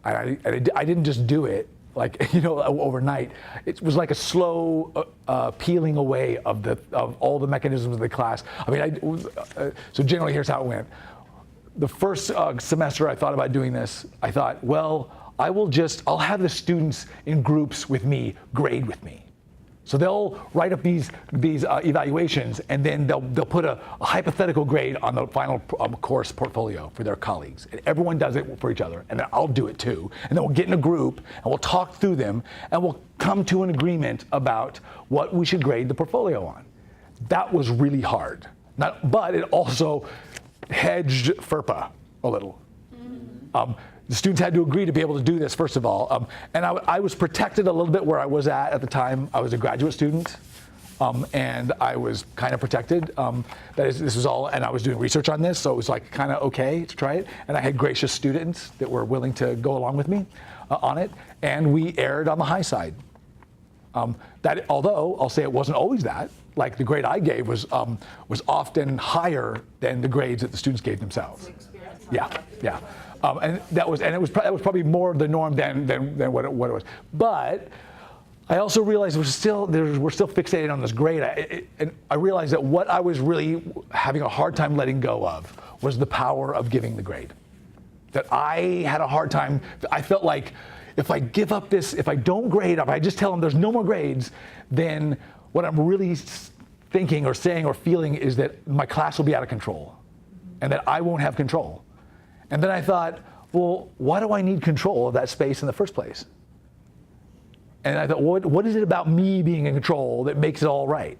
I didn't just do it overnight. It was like a slow peeling away of all the mechanisms of the class. I mean, so generally here's how it went. the first semester I thought about doing this, I thought, well, I'll have the students in groups with me grade with me. So they'll write up these evaluations, and then they'll put a hypothetical grade on the final course portfolio for their colleagues. And everyone does it for each other, and then I'll do it too. And then we'll get in a group, and we'll talk through them, and we'll come to an agreement about what we should grade the portfolio on. That was really hard. But it also hedged FERPA a little. The students had to agree to be able to do this, first of all. And I was protected a little bit where I was at the time. I was a graduate student, and I was kind of protected. That is, this was all, and I was doing research on this, so it was like kind of okay to try it. And I had gracious students that were willing to go along with me on it, and we erred on the high side. That, although I'll say it wasn't always that. Like the grade I gave was often higher than the grades that the students gave themselves. Yeah. And it was probably more the norm than what it was. But I also realized we're still fixated on this grade. And I realized that what I was really having a hard time letting go of was the power of giving the grade. That I had a hard time. I felt like if I give up this, if I don't grade, if I just tell them there's no more grades, then what I'm really thinking or saying or feeling is that my class will be out of control, and that I won't have control. And then I thought, well, why do I need control of that space in the first place? And I thought, what is it about me being in control that makes it all right?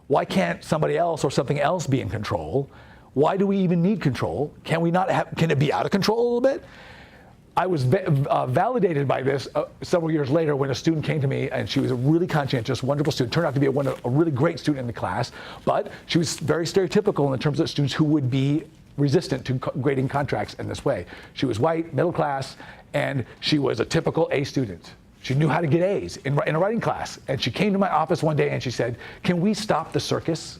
Why can't somebody else or something else be in control? Why do we even need control? Can it be out of control a little bit? I was validated by this several years later when a student came to me, and she was a really conscientious, wonderful student. Turned out to be a really great student in the class, but she was very stereotypical in terms of students who would be resistant to grading contracts in this way. She was white, middle class, and she was a typical A student. She knew how to get A's in a writing class. And she came to my office one day and she said, "Can we stop the circus?"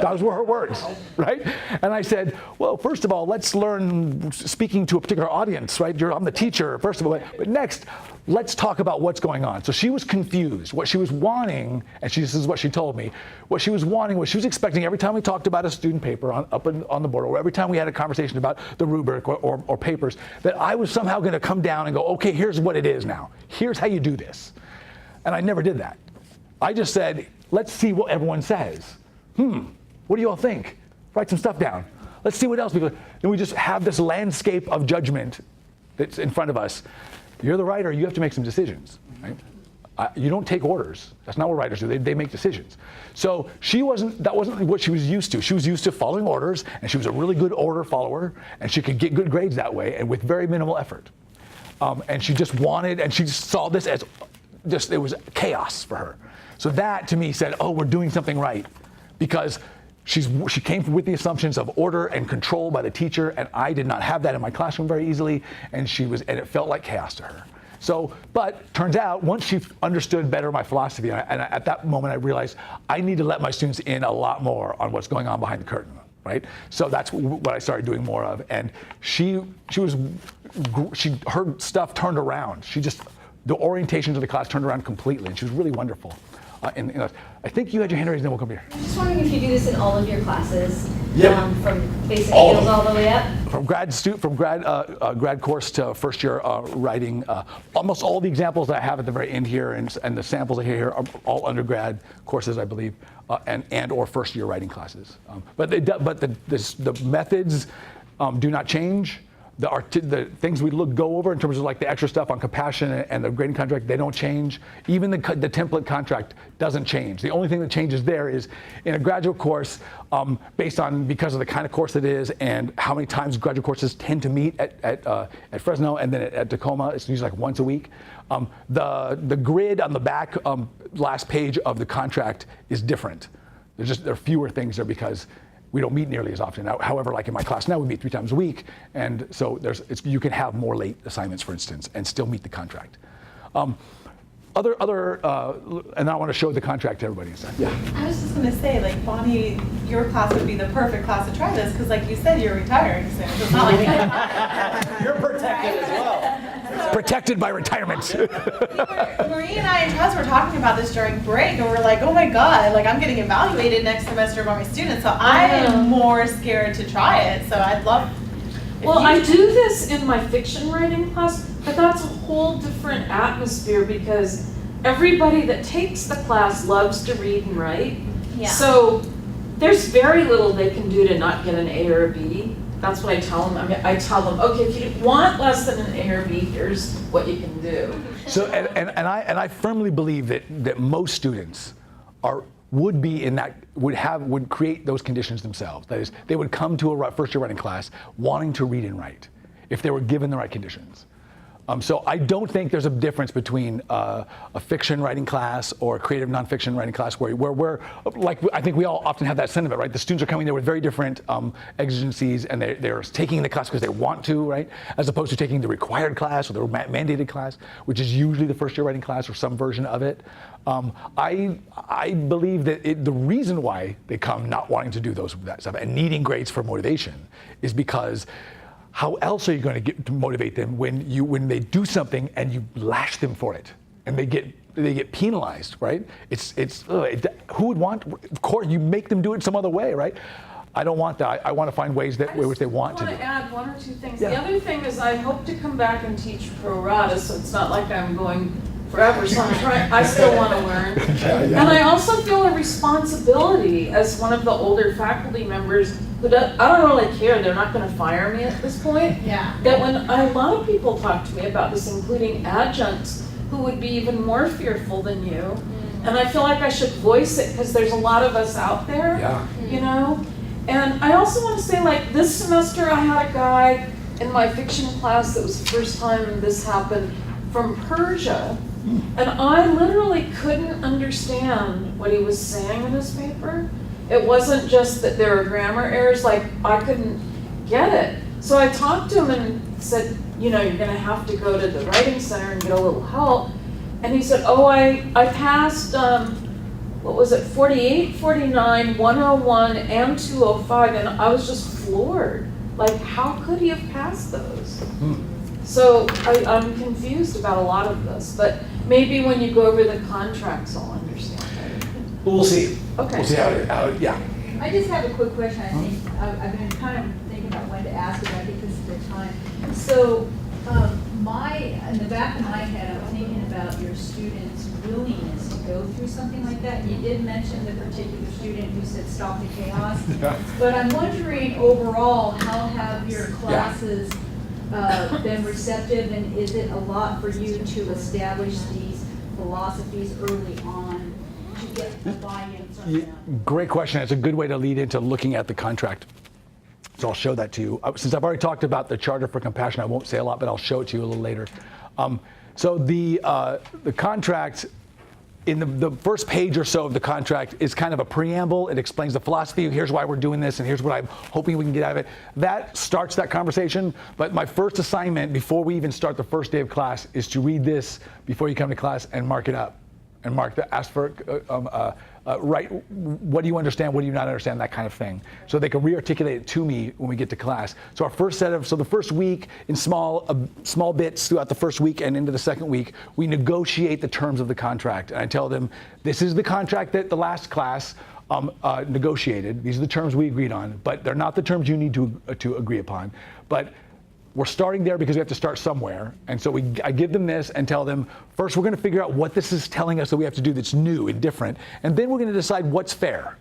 Those were her words, right? And I said, well, first of all, let's learn speaking to a particular audience, right? I'm the teacher, first of all. But next, let's talk about what's going on. So she was confused. What she was wanting, and this is what she told me, what she was wanting was she was expecting every time we talked about a student paper up on the board, or every time we had a conversation about the rubric or papers, that I was somehow going to come down and go, okay, here's what it is now. Here's how you do this. And I never did that. I just said, let's see what everyone says. What do you all think? Write some stuff down. Let's see what else people. Then we just have this landscape of judgment that's in front of us. You're the writer, you have to make some decisions, right? You don't take orders. That's not what writers do. They make decisions. So that wasn't what she was used to. She was used to following orders, and she was a really good order follower, and she could get good grades that way, and with very minimal effort. And she just wanted, and she just saw this as it was chaos for her. So that, to me, said, oh, we're doing something right. Because she came with the assumptions of order and control by the teacher, and I did not have that in my classroom very easily, and it felt like chaos to her. So, but turns out, once she understood better my philosophy, and at that moment I realized I need to let my students in a lot more on what's going on behind the curtain, right? So that's what I started doing more of, and her stuff turned around. The orientation to the class turned around completely, and she was really wonderful. I think you had your hand raised, then we'll come here. I'm just wondering if you do this in all of your classes, Yep. From basic skills all the way up? From grad course to first year writing, almost all the examples that I have at the very end here and the samples I here are all undergrad courses, I believe, and or first year writing classes. But the methods do not change. The things we go over in terms of like the extra stuff on compassion and the grading contract, they don't change. Even the template contract doesn't change. The only thing that changes there is in a graduate course, because of the kind of course it is and how many times graduate courses tend to meet at Fresno and then at Tacoma, it's usually like once a week. The grid on the back last page of the contract is different. There are fewer things there because we don't meet nearly as often. However, like in my class now, we meet 3 times a week, and so you can have more late assignments, for instance, and still meet the contract. And I want to show the contract to everybody. Yeah. I was just going to say, like, Bonnie, your class would be the perfect class to try this, because like you said, you're retiring soon. So it's not like you're protected as well. Protected by retirement. Marie and I and Tess were talking about this during break, and we're like, oh my God, like I'm getting evaluated next semester by my students, so I am more scared to try it. So I'd love Well, I do this in my fiction writing class, but that's a whole different atmosphere because everybody that takes the class loves to read and write. Yeah. So there's very little they can do to not get an A or a B. That's what I tell them. I mean, I tell them, okay, if you want less than an A or B, here's what you can do. So, and I firmly believe that most students would be in that, would create those conditions themselves. That is, they would come to a first year writing class wanting to read and write if they were given the right conditions. So I don't think there's a difference between a fiction writing class or a creative nonfiction writing class where we're, like, I think we all often have that sentiment, right? The students are coming there with very different exigencies and they're taking the class because they want to, right? As opposed to taking the required class or the mandated class, which is usually the first year writing class or some version of it. I believe that the reason why they come not wanting to do that stuff and needing grades for motivation is because how else are you going to motivate them when they do something and you lash them for it and they get penalized, right? Who would want? Of course, you make them do it some other way, right? I don't want that. I want to find ways which they want to do. I want to add one or two things. Yeah. The other thing is I hope to come back and teach pro rata, so it's not like I'm going forever. So I still want to learn. And I also feel a responsibility as one of the older faculty members. But I don't really care, they're not going to fire me at this point. Yeah. That when a lot of people talk to me about this, including adjuncts, who would be even more fearful than you. And I feel like I should voice it because there's a lot of us out there, you know? And I also want to say, like, this semester I had a guy in my fiction class that was the first time this happened from Persia. And I literally couldn't understand what he was saying in his paper. It wasn't just that there were grammar errors, like I couldn't get it. So I talked to him and said, you know, you're gonna have to go to the writing center and get a little help. And he said, oh, I passed, what was it, 48, 49, 101, and 205, and I was just floored. Like, how could he have passed those? So I'm confused about a lot of this, but maybe when you go over the contracts, I'll understand better. Well, we'll see. Okay. We'll see how yeah. I just have a quick question. I think I've been kind of thinking about when to ask it, but I think this is the time. So, in the back of my head, I'm thinking about your students' willingness to go through something like that. You did mention the particular student who said stop the chaos, but I'm wondering overall, how have your classes been receptive, and is it a lot for you to establish these philosophies early on to get a buy-in from them? Great question. It's a good way to lead into looking at the contract. So I'll show that to you. Since I've already talked about the Charter for Compassion, I won't say a lot, but I'll show it to you a little later. So the contract, in the first page or so of the contract, is kind of a preamble. It explains the philosophy. Here's why we're doing this, and here's what I'm hoping we can get out of it. That starts that conversation. But my first assignment before we even start the first day of class is to read this before you come to class and mark it up, and ask for write what do you understand, what do you not understand, that kind of thing, so they can re-articulate it to me when we get to class. So the first week in small bits throughout the first week and into the second week, we negotiate the terms of the contract, and I tell them this is the contract that the last class negotiated. These are the terms we agreed on, but they're not the terms you need to agree upon. But we're starting there because we have to start somewhere. And so I give them this and tell them, first we're going to figure out what this is telling us that we have to do that's new and different. And then we're going to decide what's fair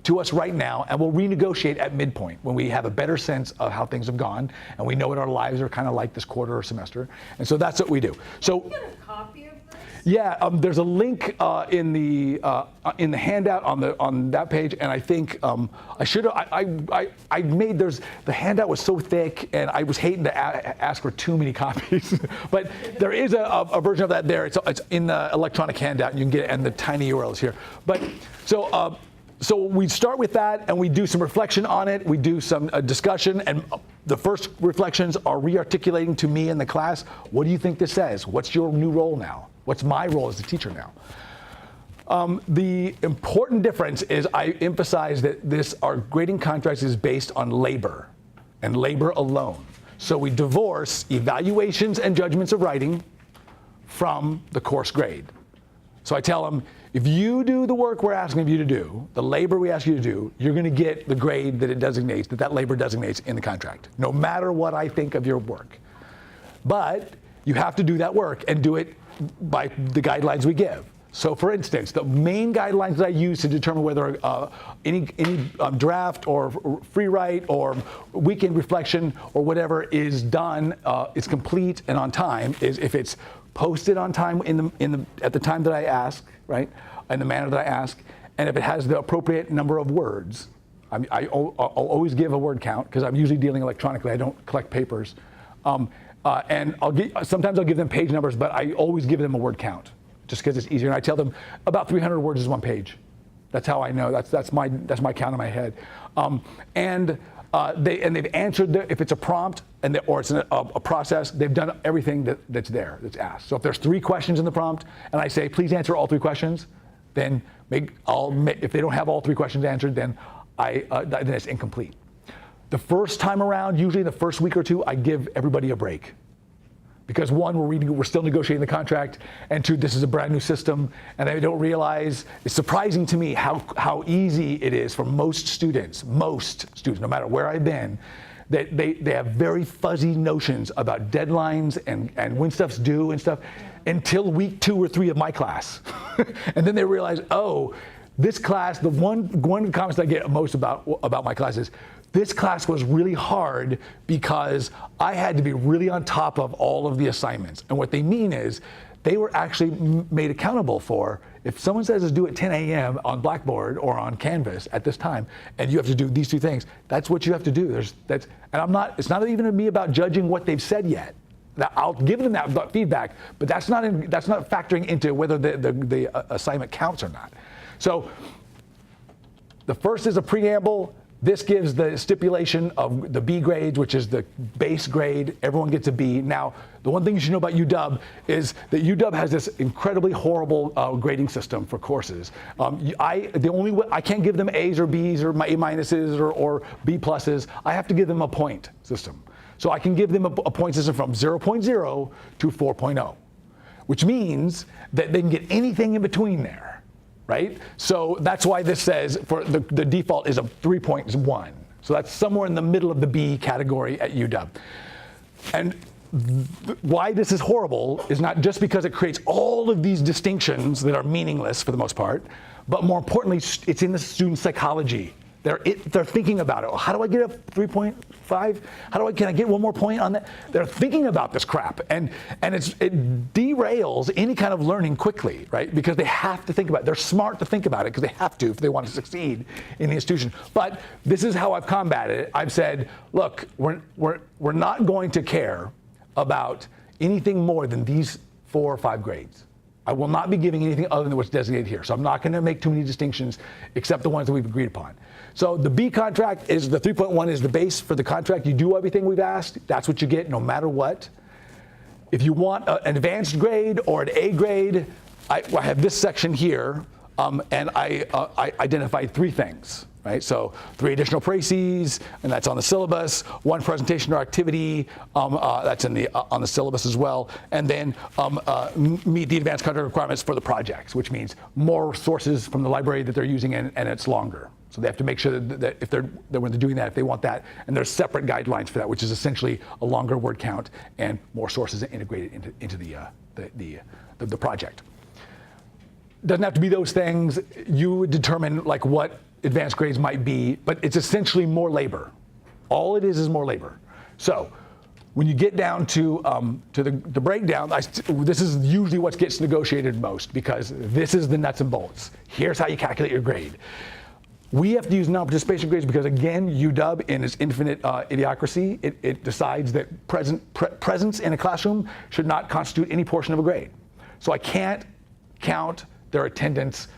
to us right now, and we'll renegotiate at midpoint when we have a better sense of how things have gone and we know what our lives are kind of like this quarter or semester. And so that's what we do. So Can I get a copy of this? yeah, there's a link in the handout on that page, and I think I made the handout was so thick, and I was hating to ask for too many copies, but there is a version of that there. It's in the electronic handout, and you can get it, and the tiny URL is here. But so we start with that, and we do some reflection on it. We do some discussion, and the first reflections are re-articulating to me in the class. What do you think this says? What's your new role now? What's my role as a teacher now? The important difference is I emphasize that our grading contract is based on labor, and labor alone. So we divorce evaluations and judgments of writing from the course grade. So I tell them, if you do the work we're asking of you to do, the labor we ask you to do, you're going to get the grade that it designates, that labor designates in the contract, no matter what I think of your work. But you have to do that work and do it by the guidelines we give. So for instance, the main guidelines that I use to determine whether any draft or free write or weekend reflection or whatever is done, is complete and on time, is if it's posted on time at the time that I ask, right, in the manner that I ask, and if it has the appropriate number of words. I'll always give a word count because I'm usually dealing electronically. I don't collect papers, and sometimes I'll give them page numbers, but I always give them a word count just because it's easier. And I tell them about 300 words is one page. That's how I know. That's my count in my head, they've answered if it's a prompt or it's a process, they've done everything that's asked. So if there's 3 questions in the prompt and I say, please answer all 3 questions, then if they don't have all 3 questions answered, then then it's incomplete. The first time around, usually the first week or 2, I give everybody a break. Because 1, we're still negotiating the contract, and 2, this is a brand new system, and they don't realize, it's surprising to me how easy it is for most students, no matter where I've been, that they have very fuzzy notions about deadlines and when stuff's due and stuff until week 2 or 3 of my class. And then they realize, oh, this class, one of the comments I get most about my class is, this class was really hard because I had to be really on top of all of the assignments. And what they mean is they were actually made accountable for, if someone says it's due at 10 a.m. on Blackboard or on Canvas at this time, and you have to do these 2 things, that's what you have to do. It's not even to me about judging what they've said yet. I'll give them that feedback, but that's not factoring into whether the assignment counts or not. So the first is a preamble. This gives the stipulation of the B grades, which is the base grade. Everyone gets a B. Now, the one thing you should know about UW is that UW has this incredibly horrible grading system for courses. I can't give them A's or B's or A minuses or B pluses. I have to give them a point system. So I can give them a point system from 0.0 to 4.0, which means that they can get anything in between there. Right? So that's why this says for the default is a 3.1. So that's somewhere in the middle of the B category at UW. And why this is horrible is not just because it creates all of these distinctions that are meaningless for the most part, but more importantly, it's in the student psychology. They're thinking about it. How do I get a 3.5? Can I get one more point on that? They're thinking about this crap, and it derails any kind of learning quickly, right? Because they have to think about it. They're smart to think about it because they have to if they want to succeed in the institution. But this is how I've combated it. I've said, look, we're not going to care about anything more than these 4 or 5 grades. I will not be giving anything other than what's designated here. So I'm not going to make too many distinctions except the ones that we've agreed upon. So the B contract is the 3.1 is the base for the contract. You do everything we've asked. That's what you get no matter what. If you want an advanced grade or an A grade, I have this section here, and I identified 3 things. Right, so 3 additional praeses, and that's on the syllabus. 1 presentation or activity, that's on the syllabus as well. And then meet the advanced contract requirements for the projects, which means more sources from the library that they're using, and it's longer. So they have to make sure that when they're doing that, if they want that, and there's separate guidelines for that, which is essentially a longer word count and more sources integrated into the project. Doesn't have to be those things. You would determine like what advanced grades might be, but it's essentially more labor. All it is more labor. So when you get down to the breakdown, this is usually what gets negotiated most because this is the nuts and bolts. Here's how you calculate your grade. We have to use non-participation grades because, again, UW in its infinite idiocracy, it decides that presence in a classroom should not constitute any portion of a grade. So I can't count their attendance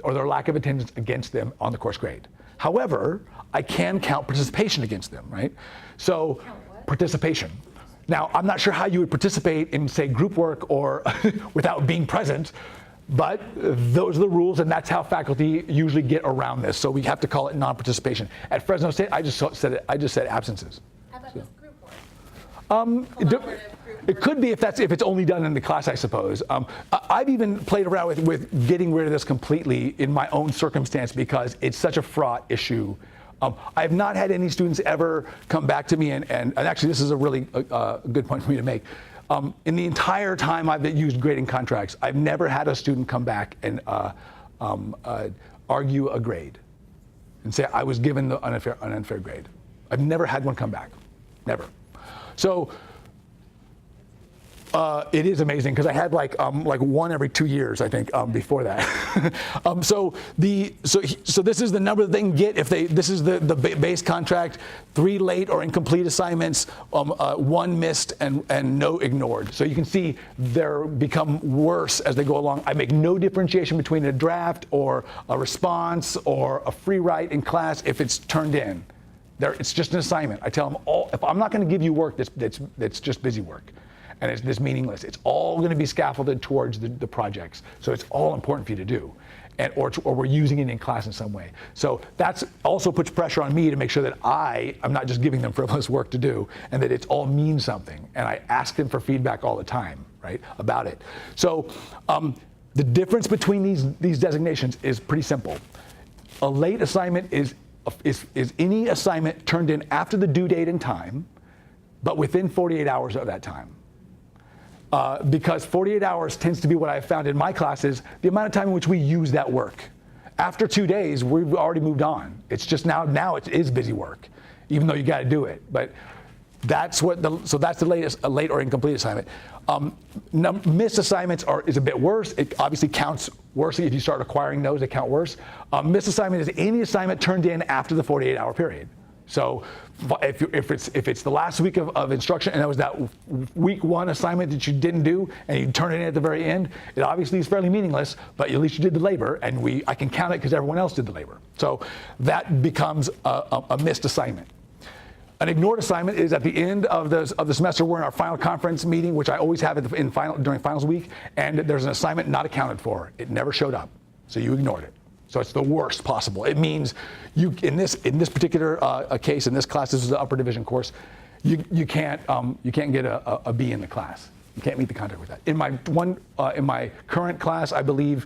or their lack of attendance against them on the course grade. However, I can count participation against them, right? So participation. Now, I'm not sure how you would participate in, say, group work or without being present, but those are the rules, and that's how faculty usually get around this. So we have to call it non-participation. At Fresno State, I just said absences. How about with group work? It could be if it's only done in the class, I suppose. I've even played around with getting rid of this completely in my own circumstance because it's such a fraught issue. I have not had any students ever come back to me, and actually this is a really good point for me to make. In the entire time I've used grading contracts, I've never had a student come back and argue a grade and say I was given an unfair grade. I've never had one come back, never. So it is amazing because I had like one every 2 years, I think, before that. So this is the number that they can get if this is the base contract: 3 late or incomplete assignments, 1 missed, and no ignored. So you can see they're become worse as they go along. I make no differentiation between a draft or a response or a free write in class if it's turned in. It's just an assignment. I tell them all, if I'm not going to give you work that's just busy work, and it's meaningless. It's all going to be scaffolded towards the projects. So it's all important for you to do, or we're using it in class in some way. So that's also puts pressure on me to make sure that I'm not just giving them frivolous work to do, and that it all means something. And I ask them for feedback all the time, right, about it. So the difference between these designations is pretty simple. A late assignment is any assignment turned in after the due date and time, but within 48 hours of that time. Because 48 hours tends to be what I've found in my classes, the amount of time in which we use that work. After 2 days, we've already moved on. It's just now it is busy work, even though you got to do it. But that's that's the latest late or incomplete assignment. Missed assignments is a bit worse. It obviously counts worse if you start acquiring those. They count worse. Missed assignment is any assignment turned in after the 48-hour period. So if it's the last week of instruction and that was that week 1 assignment that you didn't do and you turn it in at the very end, it obviously is fairly meaningless, but at least you did the labor, and I can count it because everyone else did the labor. So that becomes a missed assignment. An ignored assignment is at the end of the semester. We're in our final conference meeting, which I always have during finals week, and there's an assignment not accounted for. It never showed up, so you ignored it. So it's the worst possible. It means in this particular case, in this class, this is the upper division course, you can't get a B in the class. You can't meet the contract with that. In my current class, I believe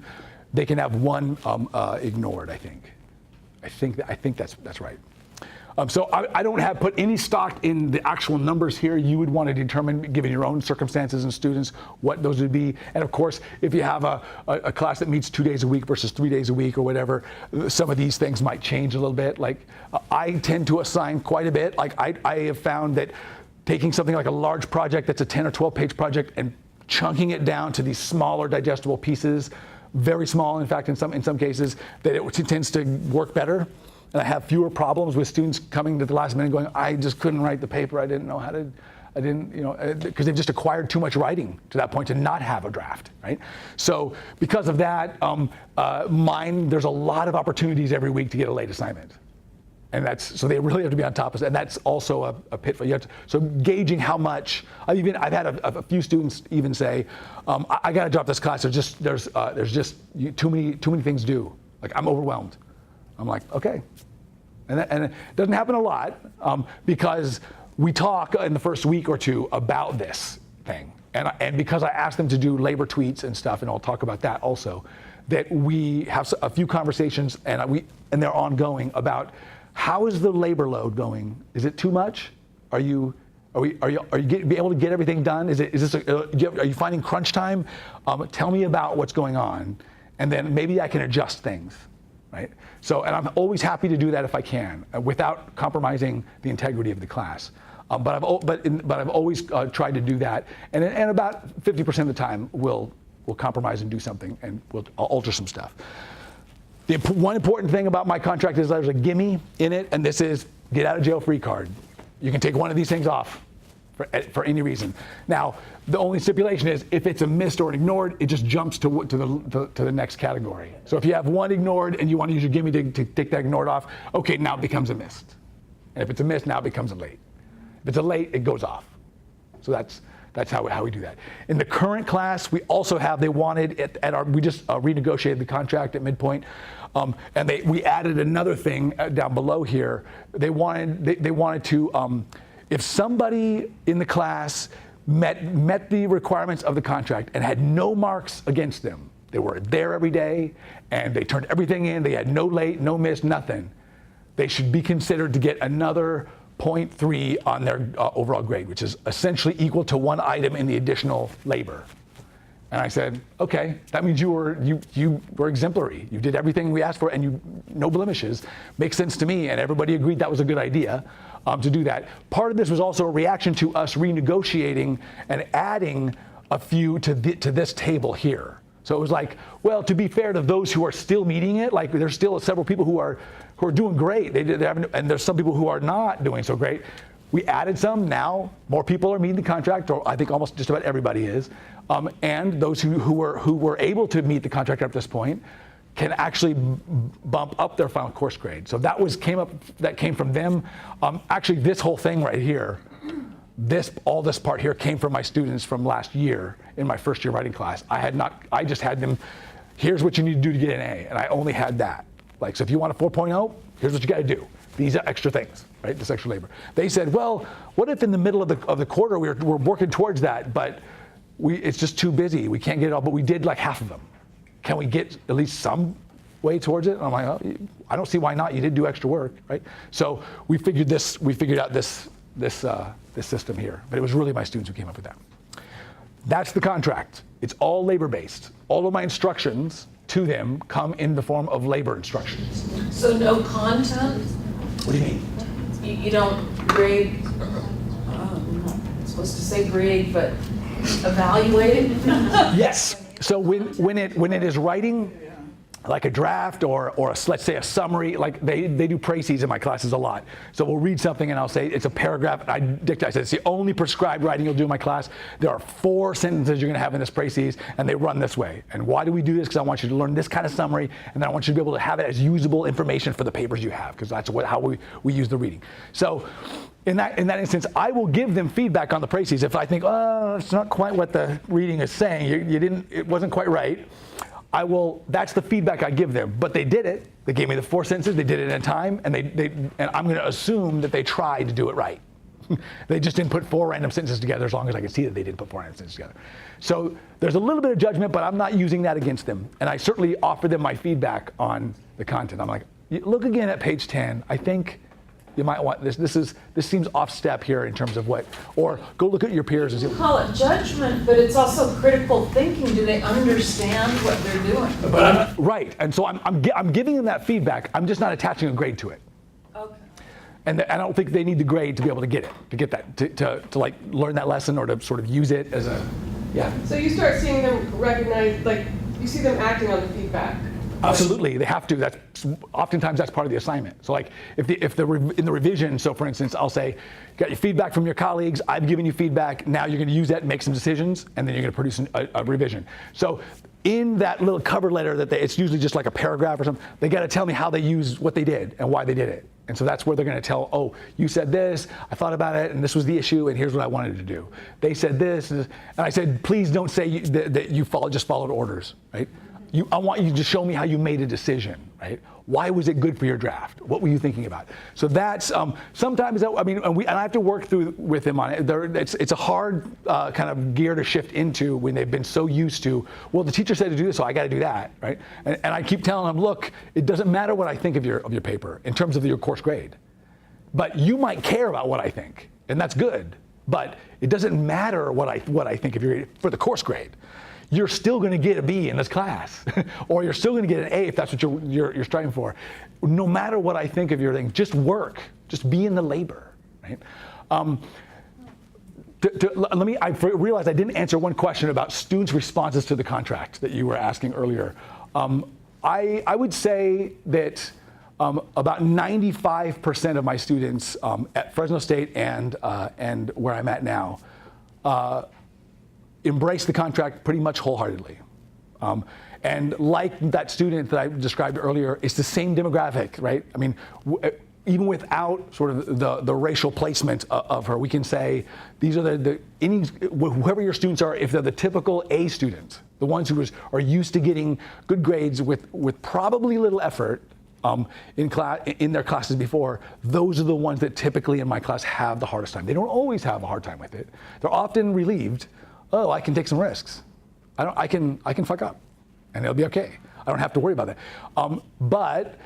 they can have 1 ignored. I think that's right. So I don't put any stock in the actual numbers here. You would want to determine, given your own circumstances and students, what those would be. And of course, if you have a class that meets 2 days a week versus 3 days a week or whatever, some of these things might change a little bit. Like I tend to assign quite a bit. Like I have found that taking something like a large project that's a 10 or 12 page project and chunking it down to these smaller digestible pieces, very small, in fact, in some cases, that it tends to work better. And I have fewer problems with students coming to the last minute going, I just couldn't write the paper. I didn't know how to, because they've just acquired too much writing to that point to not have a draft, right? So because of that, there's a lot of opportunities every week to get a late assignment. And so they really have to be on top of it. And that's also a pitfall. So gauging how much, I've had a few students even say, I got to drop this class. There's just too many things due. Like I'm overwhelmed. I'm like, okay. And it doesn't happen a lot because we talk in the first week or 2 about this thing. And because I asked them to do labor tweets and stuff, and I'll talk about that also, that we have a few conversations and they're ongoing about how is the labor load going? Is it too much? Are you be able to get everything done? Are you finding crunch time? Tell me about what's going on, and then maybe I can adjust things. Right? So, and I'm always happy to do that if I can, without compromising the integrity of the class. But I've always tried to do that, and about 50% of the time we'll compromise and do something, and I'll alter some stuff. The one important thing about my contract is there's a gimme in it, and this is get out of jail free card. You can take one of these things off for any reason. Now, the only stipulation is if it's a missed or an ignored, it just jumps to the next category. So if you have 1 ignored and you want to use your gimme to take that ignored off, okay, now it becomes a missed. And if it's a missed, now it becomes a late. If it's a late, it goes off. So that's how we do that. In the current class, we also have, we just renegotiated the contract at midpoint, and we added another thing down below here. They wanted to, if somebody in the class met the requirements of the contract and had no marks against them, they were there every day and they turned everything in, they had no late, no miss, nothing, they should be considered to get another 0.3 on their overall grade, which is essentially equal to 1 item in the additional labor. And I said, okay, that means you were exemplary. You did everything we asked for and no blemishes. Makes sense to me, and everybody agreed that was a good idea to do that. Part of this was also a reaction to us renegotiating and adding a few to this table here. So it was like, well, to be fair to those who are still meeting it, like there's still several people who are doing great. And there's some people who are not doing so great. We added some. Now more people are meeting the contract, or I think almost just about everybody is. And those who were able to meet the contract up to this point can actually bump up their final course grade. So that came from them. Actually, this whole thing right here, all this part here came from my students from last year in my first year writing class. I just had them, here's what you need to do to get an A, and I only had that. Like, so if you want a 4.0, here's what you gotta do. These are extra things, right? This extra labor. They said, well, what if in the middle of the quarter we're working towards that, but it's just too busy. We can't get it all, but we did like half of them. Can we get at least some way towards it? And I'm like, oh, I don't see why not. You did do extra work, right? So we figured out this system here, but it was really my students who came up with that. That's the contract. It's all labor-based. All of my instructions to them come in the form of labor instructions. So no content? What do you mean? You don't grade, I'm supposed to say grade, but evaluate? Yes. So when it is writing like a draft or let's say a summary, like they do précis in my classes a lot. So we'll read something and I'll say it's a paragraph. I said it's the only prescribed writing you'll do in my class. There are 4 sentences you're going to have in this précis, and they run this way. And why do we do this? Because I want you to learn this kind of summary, and then I want you to be able to have it as usable information for the papers you have, because that's how we use the reading. So in that instance, I will give them feedback on the précis if I think, oh, it's not quite what the reading is saying. It wasn't quite right. That's the feedback I give them. But they did it. They gave me the 4 sentences. They did it in a time, and I'm going to assume that they tried to do it right. They just didn't put 4 random sentences together, as long as I can see that they did put 4 random sentences together. So there's a little bit of judgment, but I'm not using that against them. And I certainly offer them my feedback on the content. I'm like, look again at page 10. I think you might want this. This seems off step here in terms of what, or go look at your peers and see. Call it judgment, but it's also critical thinking. Do they understand what they're doing? But right, and so I'm giving them that feedback. I'm just not attaching a grade to it. Okay. And I don't think they need the grade to be able to get that, to like learn that lesson or to sort of use it as a, yeah. So you start seeing them recognize, like, you see them acting on the feedback. Absolutely, they have to. Oftentimes that's part of the assignment. So like in the revision, so for instance, I'll say, got your feedback from your colleagues, I've given you feedback, now you're gonna use that and make some decisions, and then you're gonna produce a revision. So in that little cover letter it's usually just like a paragraph or something, they gotta tell me how they used what they did and why they did it. And so that's where they're gonna tell, oh, you said this, I thought about it, and this was the issue, and here's what I wanted to do. They said this, and I said, please don't say that you just followed orders, right? I want you to show me how you made a decision, right? Why was it good for your draft? What were you thinking about? So that's sometimes and I have to work through with them on it. It's a hard kind of gear to shift into when they've been so used to, well, the teacher said to do this, so I got to do that, right? And I keep telling them, look, it doesn't matter what I think of your paper in terms of your course grade, but you might care about what I think, and that's good. But it doesn't matter what I think of your for the course grade. You're still going to get a B in this class, or you're still going to get an A if that's what you're striving for. No matter what I think of your thing, just work, just be in the labor, right? I realized I didn't answer one question about students' responses to the contract that you were asking earlier. I would say that about 95% of my students at Fresno State and where I'm at now embrace the contract pretty much wholeheartedly. And like that student that I described earlier, it's the same demographic, right? I mean, even without sort of the racial placement of her, we can say these are whoever your students are, if they're the typical A student, the ones who are used to getting good grades with probably little effort, in their classes before, those are the ones that typically in my class have the hardest time. They don't always have a hard time with it. They're often relieved. Oh, I can take some risks. I can fuck up, and it'll be okay. I don't have to worry about that. But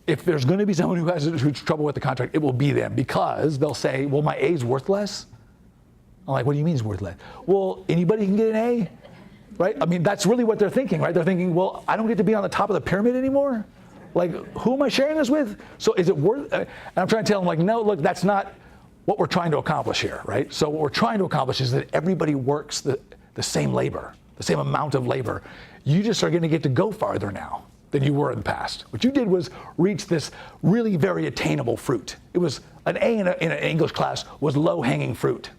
if there's going to be someone who's trouble with the contract, it will be them, because they'll say, well, my A's worth less. I'm like, what do you mean it's worth less? Well, anybody can get an A, right? I mean, that's really what they're thinking, right? They're thinking, well, I don't get to be on the top of the pyramid anymore. Like, who am I sharing this with? So is it worth? And I'm trying to tell them, like, no, look, that's not what we're trying to accomplish here, right? So what we're trying to accomplish is that everybody works the same labor, the same amount of labor. You just are going to get to go farther now than you were in the past. What you did was reach this really very attainable fruit. It was an A in an English class was low-hanging fruit.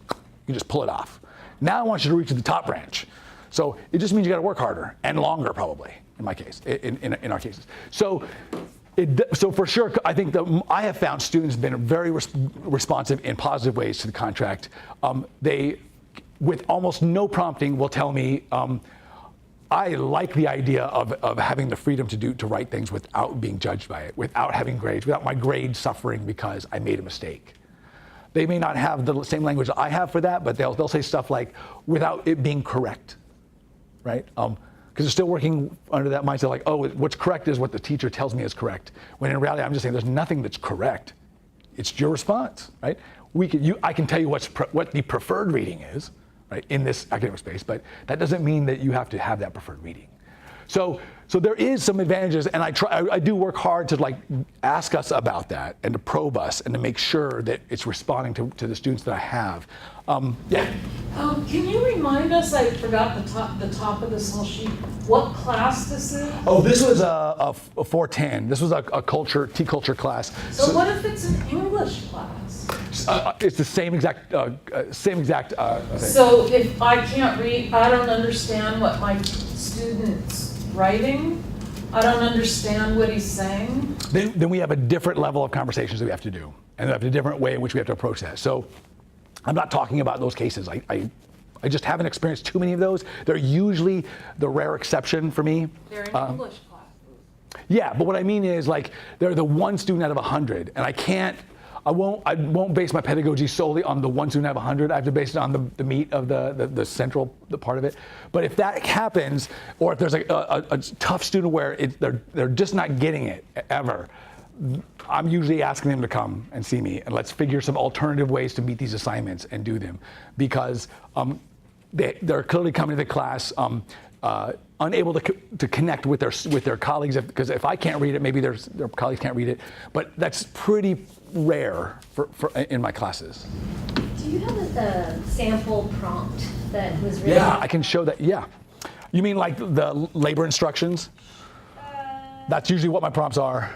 You just pull it off. Now I want you to reach the top branch. So it just means you got to work harder and longer, probably, in my case, in our cases. So for sure, I think that I have found students have been very responsive in positive ways to the contract. They, with almost no prompting, will tell me, I like the idea of having the freedom to write things without being judged by it, without having grades, without my grade suffering because I made a mistake. They may not have the same language I have for that, but they'll say stuff like, without it being correct, right? Because they're still working under that mindset, like, oh, what's correct is what the teacher tells me is correct. When in reality, I'm just saying there's nothing that's correct. It's your response, right? I can tell you what the preferred reading is, right, in this academic space, but that doesn't mean that you have to have that preferred reading. So there is some advantages, and I do work hard to like ask us about that and to probe us and to make sure that it's responding to the students that I have. Yeah. Can you remind us? I forgot the top of this whole sheet. What class this is? Oh, this was a 410. This was a T-culture class. So what if it's an English class? It's the same exact thing. So if I can't read, I don't understand what my student's writing, I don't understand what he's saying. Then we have a different level of conversations that we have to do, and we have a different way in which we have to approach that. So I'm not talking about those cases. I just haven't experienced too many of those. They're usually the rare exception for me. They're in English class. Yeah, but what I mean is, like, they're the one student out of 100, and I won't base my pedagogy solely on the one student out of 100. I have to base it on the meat of the central part of it. But if that happens, or if there's a tough student where they're just not getting it ever, I'm usually asking them to come and see me, and let's figure some alternative ways to meet these assignments and do them, because they're clearly coming to the class unable to connect with their colleagues, because if I can't read it, maybe their colleagues can't read it. But that's pretty rare in my classes. Do you have the sample prompt that was written? Yeah, I can show that. Yeah, you mean like the labor instructions? That's usually what my prompts are.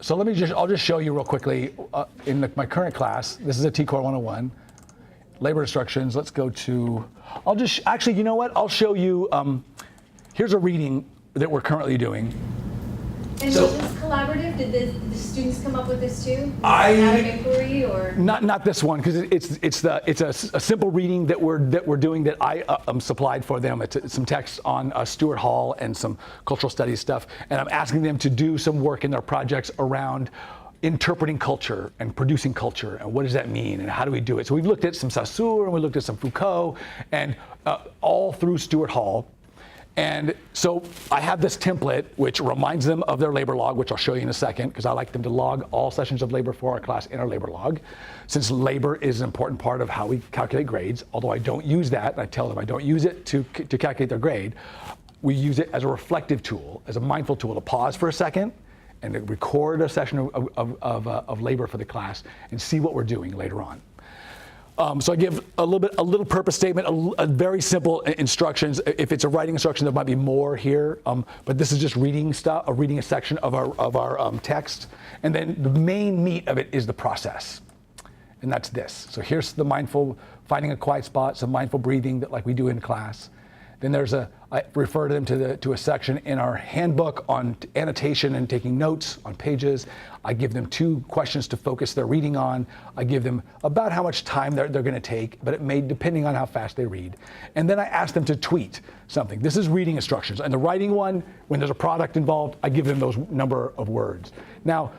So I'll just show you real quickly in my current class. This is a T-Core 101. Labor instructions. Let's go to. Actually, you know what? I'll show you. Here's a reading that we're currently doing. And was this collaborative? Did the students come up with this too? Out of inquiry, or not this one, because it's a simple reading that we're doing that I supplied for them. It's some text on Stuart Hall and some cultural studies stuff, and I'm asking them to do some work in their projects around interpreting culture and producing culture, and what does that mean, and how do we do it? So we've looked at some Saussure, and we looked at some Foucault, and all through Stuart Hall. And so I have this template which reminds them of their labor log, which I'll show you in a second, because I like them to log all sessions of labor for our class in our labor log, since labor is an important part of how we calculate grades. Although I don't use that, and I tell them I don't use it to calculate their grade. We use it as a reflective tool, as a mindful tool, to pause for a second and to record a session of labor for the class and see what we're doing later on. So I give a little purpose statement, a very simple instructions. If it's a writing instruction, there might be more here, but this is just reading stuff, reading a section of our text, and then the main meat of it is the process, and that's this. So here's the mindful, finding a quiet spot, some mindful breathing that like we do in class, Then I refer them to a section in our handbook on annotation and taking notes on pages. I give them 2 questions to focus their reading on. I give them about how much time they're going to take, but it may depending on how fast they read. And then I ask them to tweet something. This is reading instructions. And the writing one, when there's a product involved, I give them those number of words. Now,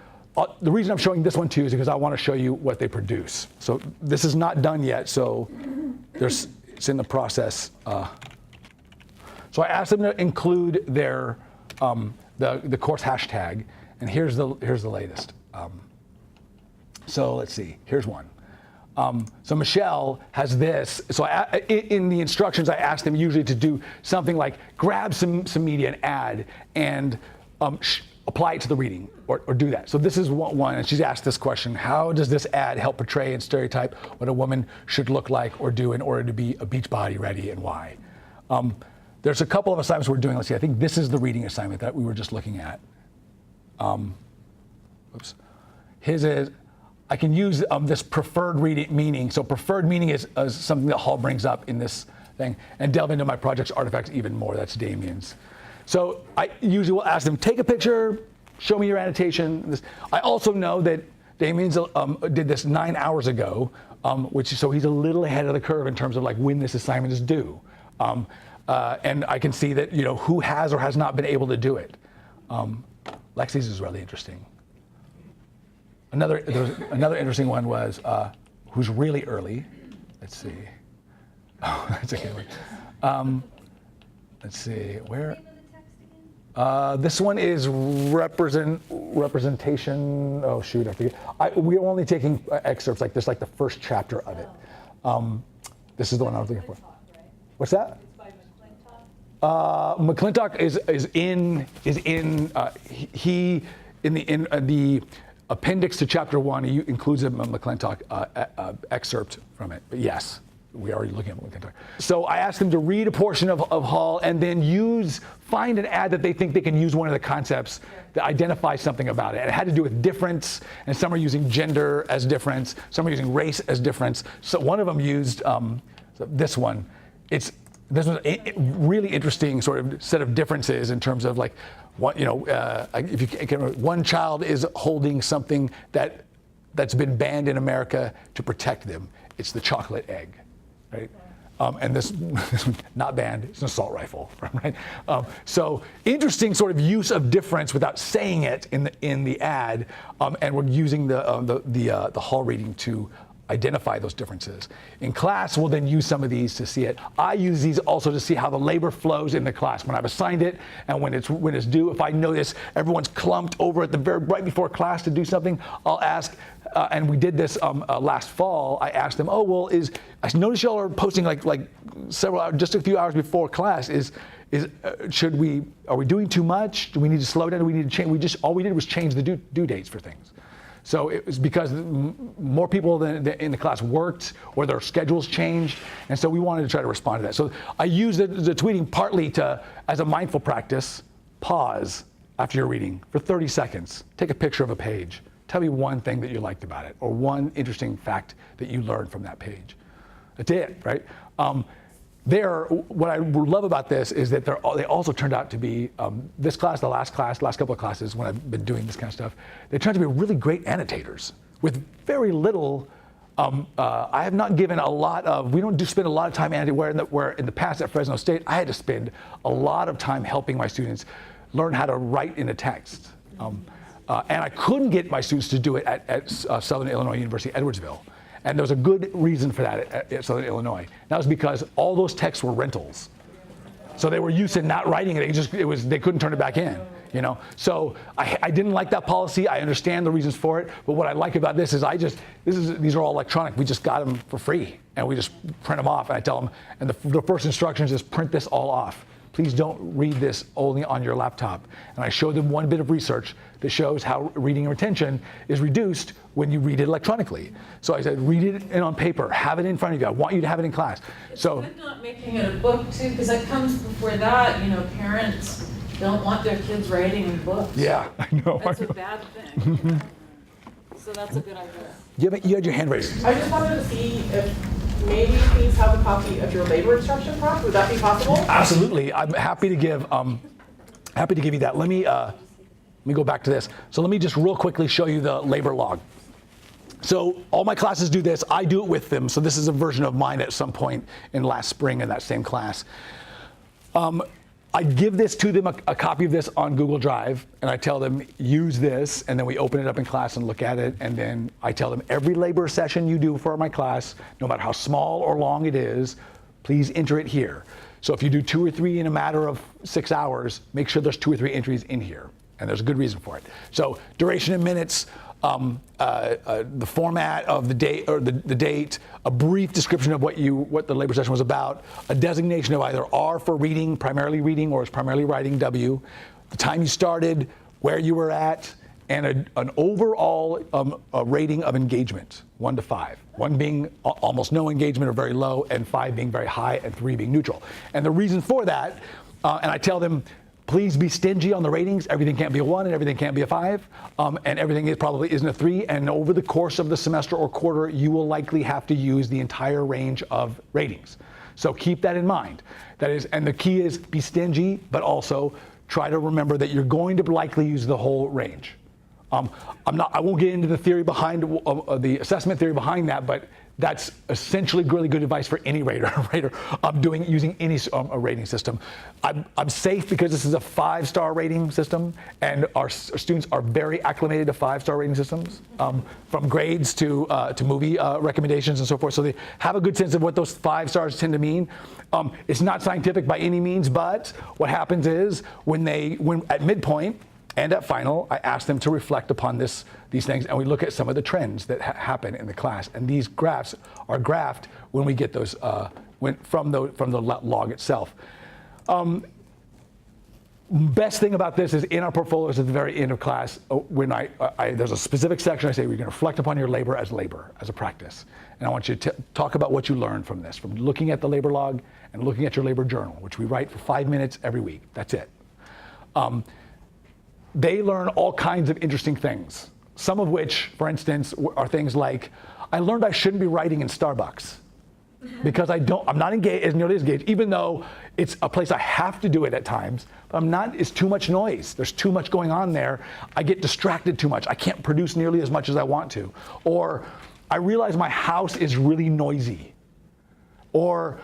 the reason I'm showing this one to you is because I want to show you what they produce. So this is not done yet, so it's in the process. So I asked them to include their the course hashtag, and here's the latest. So let's see. Here's one. So Michelle has this. So in the instructions, I asked them usually to do something like grab some media, an ad, and apply it to the reading, or do that. So this is one, and she's asked this question: how does this ad help portray and stereotype what a woman should look like or do in order to be a beach body ready, and why? There's a couple of assignments we're doing. Let's see, I think this is the reading assignment that we were just looking at. His is, I can use this preferred reading meaning. So preferred meaning is something that Hall brings up in this thing, and delve into my project's artifacts even more. That's Damien's. So I usually will ask them, take a picture, show me your annotation. I also know that Damien's did this 9 hours ago, so he's a little ahead of the curve in terms of like when this assignment is due. And I can see that, who has or has not been able to do it. Lexi's is really interesting. Another interesting one was who's really early. Let's see. Oh, that's a good one. Let's see, where? This one is representation. Oh shoot, I forget. We're only taking excerpts like this, like the first chapter of it. This is the one I was looking for. What's that? McClintock is in the appendix to chapter 1. He includes a McClintock excerpt from it. But yes, we are already looking at McClintock. So I asked them to read a portion of Hall and then find an ad that they think they can use one of the concepts that identifies something about it. And it had to do with difference, and some are using gender as difference, some are using race as difference. So one of them used this one. This was a really interesting sort of set of differences in terms of like, if you can, one child is holding something that's been banned in America to protect them. It's the chocolate egg, right? And this not banned. It's an assault rifle, right? So interesting sort of use of difference without saying it in the ad, and we're using the Hall reading to identify those differences. In class, we'll then use some of these to see it. I use these also to see how the labor flows in the class. When I've assigned it and when it's due, if I notice everyone's clumped over at right before class to do something, I'll ask, and we did this last fall, I asked them, I notice y'all are posting like several hours, just a few hours before class. Are we doing too much? Do we need to slow down? Do we need to change? All we did was change the due dates for things. So it was because more people in the class worked or their schedules changed, and so we wanted to try to respond to that. So I use the tweeting partly as a mindful practice. Pause after you're reading for 30 seconds. Take a picture of a page. Tell me one thing that you liked about it, or one interesting fact that you learned from that page. That's it, right? What I love about this is that they also turned out to be, this class, the last couple of classes when I've been doing this kind of stuff, they turned out to be really great annotators with very little, I have not given a lot of, we don't spend a lot of time annotating, where in the past at Fresno State, I had to spend a lot of time helping my students learn how to write in a text. And I couldn't get my students to do it at Southern Illinois University, Edwardsville. And there was a good reason for that at Southern Illinois. That was because all those texts were rentals. So they were used to not writing it. They couldn't turn it back in, So I didn't like that policy. I understand the reasons for it. But what I like about this is these are all electronic. We just got them for free. And we just print them off. And I tell them, and the first instructions is print this all off. Please don't read this only on your laptop. And I show them one bit of research that shows how reading retention is reduced when you read it electronically. So I said, read it on paper, have it in front of you. I want you to have it in class. It's good not making it a book too, because that comes before that, parents don't want their kids writing in books. Yeah, I know. That's a bad thing. So that's a good idea. You had your hand raised. I just wanted to see if maybe please have a copy of your labor instruction prompt? Would that be possible? Absolutely. I'm happy to give you that. Let me go back to this. So let me just real quickly show you the labor log. So all my classes do this. I do it with them. So this is a version of mine at some point in last spring in that same class. I give this to them, a copy of this on Google Drive, and I tell them, use this, and then we open it up in class and look at it, and then I tell them, every labor session you do for my class, no matter how small or long it is, please enter it here. So if you do 2 or 3 in a matter of 6 hours, make sure there's 2 or 3 entries in here, and there's a good reason for it. So duration in minutes, the format of the date, or the date, a brief description of what the labor session was about, a designation of either R for reading, primarily reading, or is primarily writing, W, the time you started, where you were at, and an overall rating of engagement, 1 to 5. 1 being almost no engagement or very low, and 5 being very high, and 3 being neutral. And the reason for that, and I tell them, please be stingy on the ratings. Everything can't be a 1 and everything can't be a 5. And everything probably isn't a 3. And over the course of the semester or quarter, you will likely have to use the entire range of ratings. So keep that in mind. That is, and the key is be stingy, but also try to remember that you're going to likely use the whole range. I won't get into the theory behind the assessment theory behind that, but that's essentially really good advice for any rater using any rating system. I'm safe because this is a 5-star rating system, and our students are very acclimated to 5-star rating systems, from grades to movie recommendations and so forth. So they have a good sense of what those 5 stars tend to mean. It's not scientific by any means, but what happens is when at midpoint and at final, I ask them to reflect upon these things, and we look at some of the trends that happen in the class. And these graphs are graphed when we get those from the log itself. Best thing about this is in our portfolios at the very end of class, when there's a specific section, I say we're going to reflect upon your labor as a practice. And I want you to talk about what you learned from this, from looking at the labor log and looking at your labor journal, which we write for 5 minutes every week. That's it. They learn all kinds of interesting things, some of which, for instance, are things like, I learned I shouldn't be writing in Starbucks because I'm not nearly as engaged, even though it's a place I have to do it at times, but it's too much noise. There's too much going on there. I get distracted too much. I can't produce nearly as much as I want to. Or I realize my house is really noisy. Or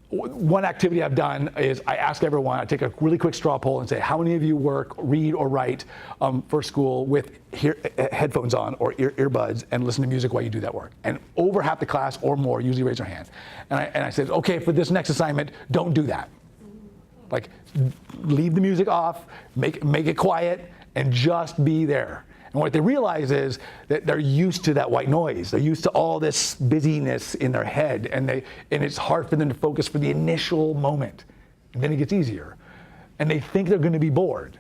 one activity I've done is I ask everyone, I take a really quick straw poll and say, how many of you read or write for school with headphones on or earbuds and listen to music while you do that work? And over half the class or more usually raise their hand. And I said, okay, for this next assignment, don't do that. Like, leave the music off, make it quiet, and just be there. And what they realize is that they're used to that white noise. They're used to all this busyness in their head, and it's hard for them to focus for the initial moment. And then it gets easier. And they think they're going to be bored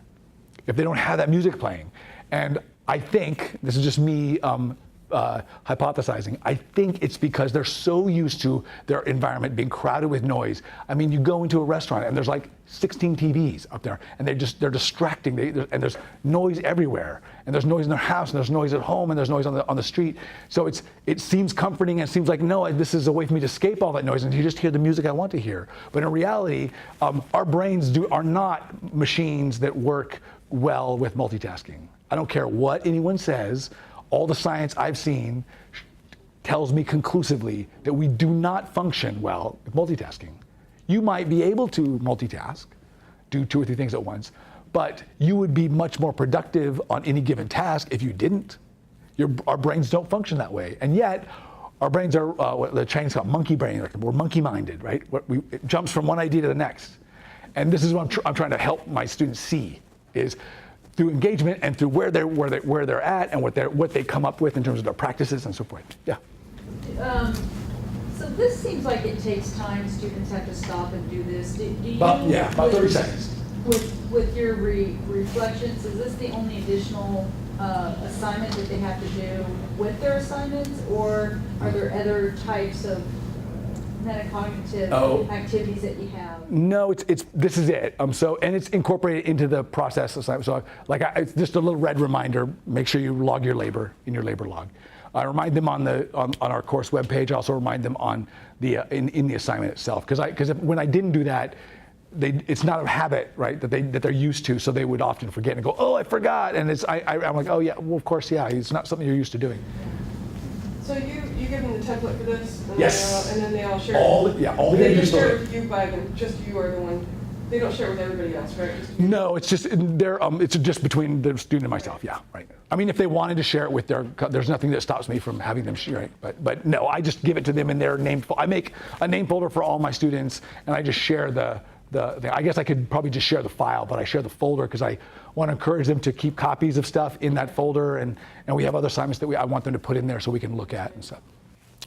if they don't have that music playing. And I think, this is just me hypothesizing, I think it's because they're so used to their environment being crowded with noise. I mean, you go into a restaurant and there's like 16 TVs up there, and they're distracting, and there's noise everywhere, and there's noise in their house, and there's noise at home, and there's noise on the street. So it seems comforting, and it seems like, no, this is a way for me to escape all that noise and to just hear the music I want to hear. But in reality, our brains are not machines that work well with multitasking. I don't care what anyone says. All the science I've seen tells me conclusively that we do not function well with multitasking. You might be able to multitask, do 2 or 3 things at once, but you would be much more productive on any given task if you didn't. Our brains don't function that way. And yet, our brains are what the Chinese call monkey brain. We're monkey-minded, right? It jumps from one idea to the next. And this is what I'm trying to help my students see, is through engagement and through where they're at and what they come up with in terms of their practices and so forth. Yeah. So this seems like it takes time. Students have to stop and do this. Do you? About 30 seconds. With your reflections, is this the only additional assignment that they have to do with their assignments, or are there other types of metacognitive activities that you have? No, this is it. And it's incorporated into the process assignment. So it's just a little red reminder. Make sure you log your labor in your labor log. I remind them on our course webpage. I also remind them on the in the assignment itself, because when I didn't do that, it's not a habit, right, that they're used to, so they would often forget and go, oh, I forgot, and I'm like, oh yeah, well of course, yeah, it's not something you're used to doing. So you give them the template for this, and Yes. and then they all share. All the they just just share it with you by them. Just you are the one. They don't share it with everybody else, right? Just you. No, it's just it's just between the student and myself. Yeah, right. I mean, if they wanted to share it with there's nothing that stops me from having them share it. But no, I just give it to them in their name. I make a name folder for all my students, and I just share the I guess I could probably just share the file, but I share the folder because I want to encourage them to keep copies of stuff in that folder, and we have other assignments that I want them to put in there so we can look at and stuff.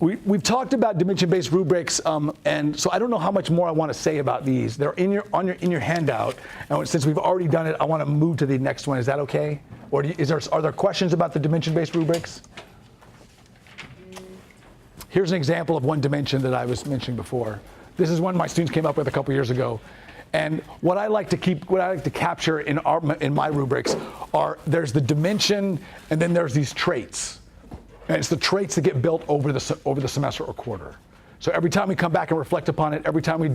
We've talked about dimension-based rubrics, and so I don't know how much more I want to say about these. They're in your handout, and since we've already done it, I want to move to the next one. Is that okay? Or are there questions about the dimension-based rubrics? Here's an example of one dimension that I was mentioning before. This is one my students came up with a couple years ago, and what I like to capture in my rubrics there's the dimension, and then there's these traits. And it's the traits that get built over the semester or quarter. So every time we come back and reflect upon it, every time we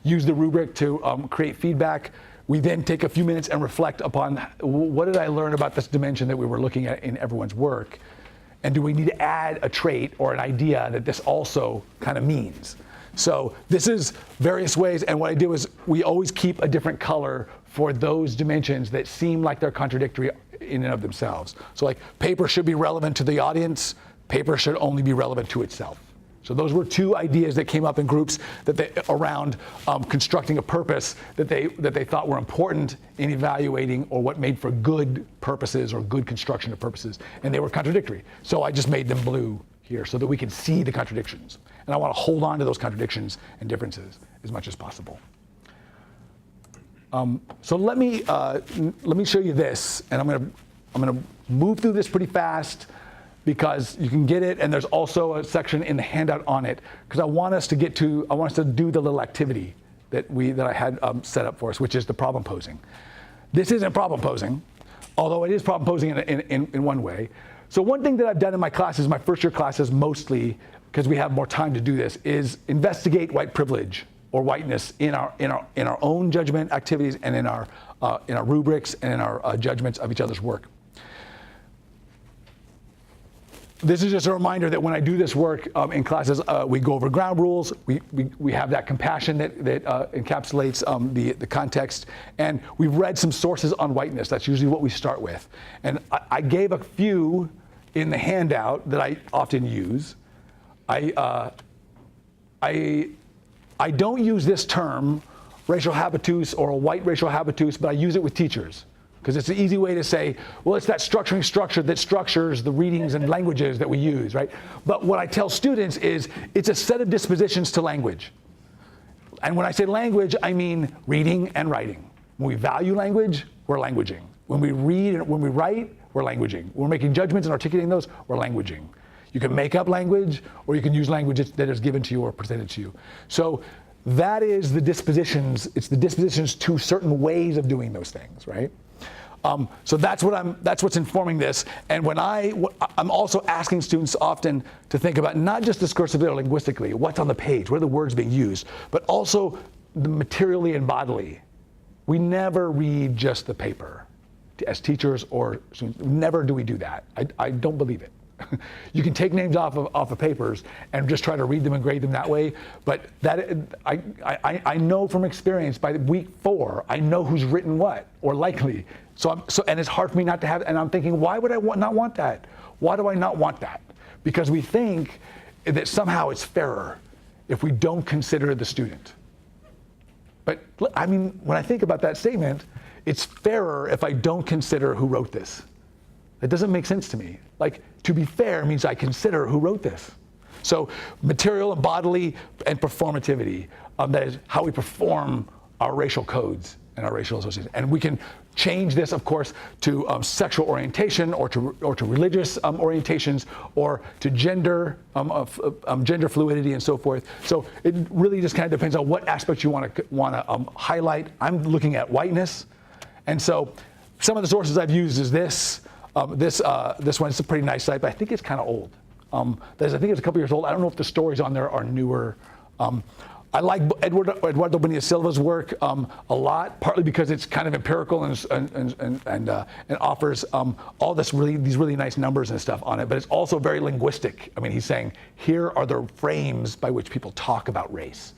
use the rubric to create feedback, we then take a few minutes and reflect upon what did I learn about this dimension that we were looking at in everyone's work, and do we need to add a trait or an idea that this also kind of means? So this is various ways, and what I do is we always keep a different color for those dimensions that seem like they're contradictory in and of themselves. So like paper should be relevant to the audience, paper should only be relevant to itself. So those were two ideas that came up in groups around constructing a purpose that they thought were important in evaluating, or what made for good purposes or good construction of purposes, and they were contradictory. So I just made them blue here so that we can see the contradictions. And I want to hold on to those contradictions and differences as much as possible. So let me show you this, and I'm gonna move through this pretty fast because you can get it, and there's also a section in the handout on it, because I want us to do the little activity that I had set up for us, which is the problem posing. This isn't problem posing, although it is problem posing in one way. So one thing that I've done in my classes, my first year classes mostly, because we have more time to do this, is investigate white privilege or whiteness in our own judgment activities, and in our rubrics, and in our judgments of each other's work. This is just a reminder that when I do this work in classes, we go over ground rules. We have that compassion that encapsulates the context, and we've read some sources on whiteness. That's usually what we start with. And I gave a few in the handout that I often use. I don't use this term, racial habitus or a white racial habitus, but I use it with teachers, because it's an easy way to say, well, it's that structuring structure that structures the readings and languages that we use, right? But what I tell students is it's a set of dispositions to language. And when I say language, I mean reading and writing. When we value language, we're languaging. When we read and when we write, we're languaging. When we're making judgments and articulating those, we're languaging. You can make up language, or you can use language that is given to you or presented to you. So that is the dispositions. It's the dispositions to certain ways of doing those things, right? So that's what's informing this. And when I'm also asking students often to think about not just discursively or linguistically, what's on the page, what are the words being used, but also the materially and bodily. We never read just the paper as teachers or students. Never do we do that. I don't believe it. You can take names off of papers and just try to read them and grade them that way, but I know from experience by week 4, I know who's written what, or likely. And it's hard for me not to have, and I'm thinking, why would I not want that? Why do I not want that? Because we think that somehow it's fairer if we don't consider the student. But I mean, when I think about that statement, it's fairer if I don't consider who wrote this. That doesn't make sense to me. Like, to be fair means I consider who wrote this. So material and bodily and performativity, that is how we perform our racial codes and our racial associations. And we can change this, of course, to sexual orientation, or to religious orientations, or to gender, gender fluidity and so forth. So it really just kind of depends on what aspects you want to highlight. I'm looking at whiteness. And so some of the sources I've used is this. This one is a pretty nice site, but I think it's kind of old. I think it's a couple years old. I don't know if the stories on there are newer. I like Eduardo Bonilla Silva's work a lot, partly because it's kind of empirical and offers all these really nice numbers and stuff on it. But it's also very linguistic. I mean, he's saying here are the frames by which people talk about race.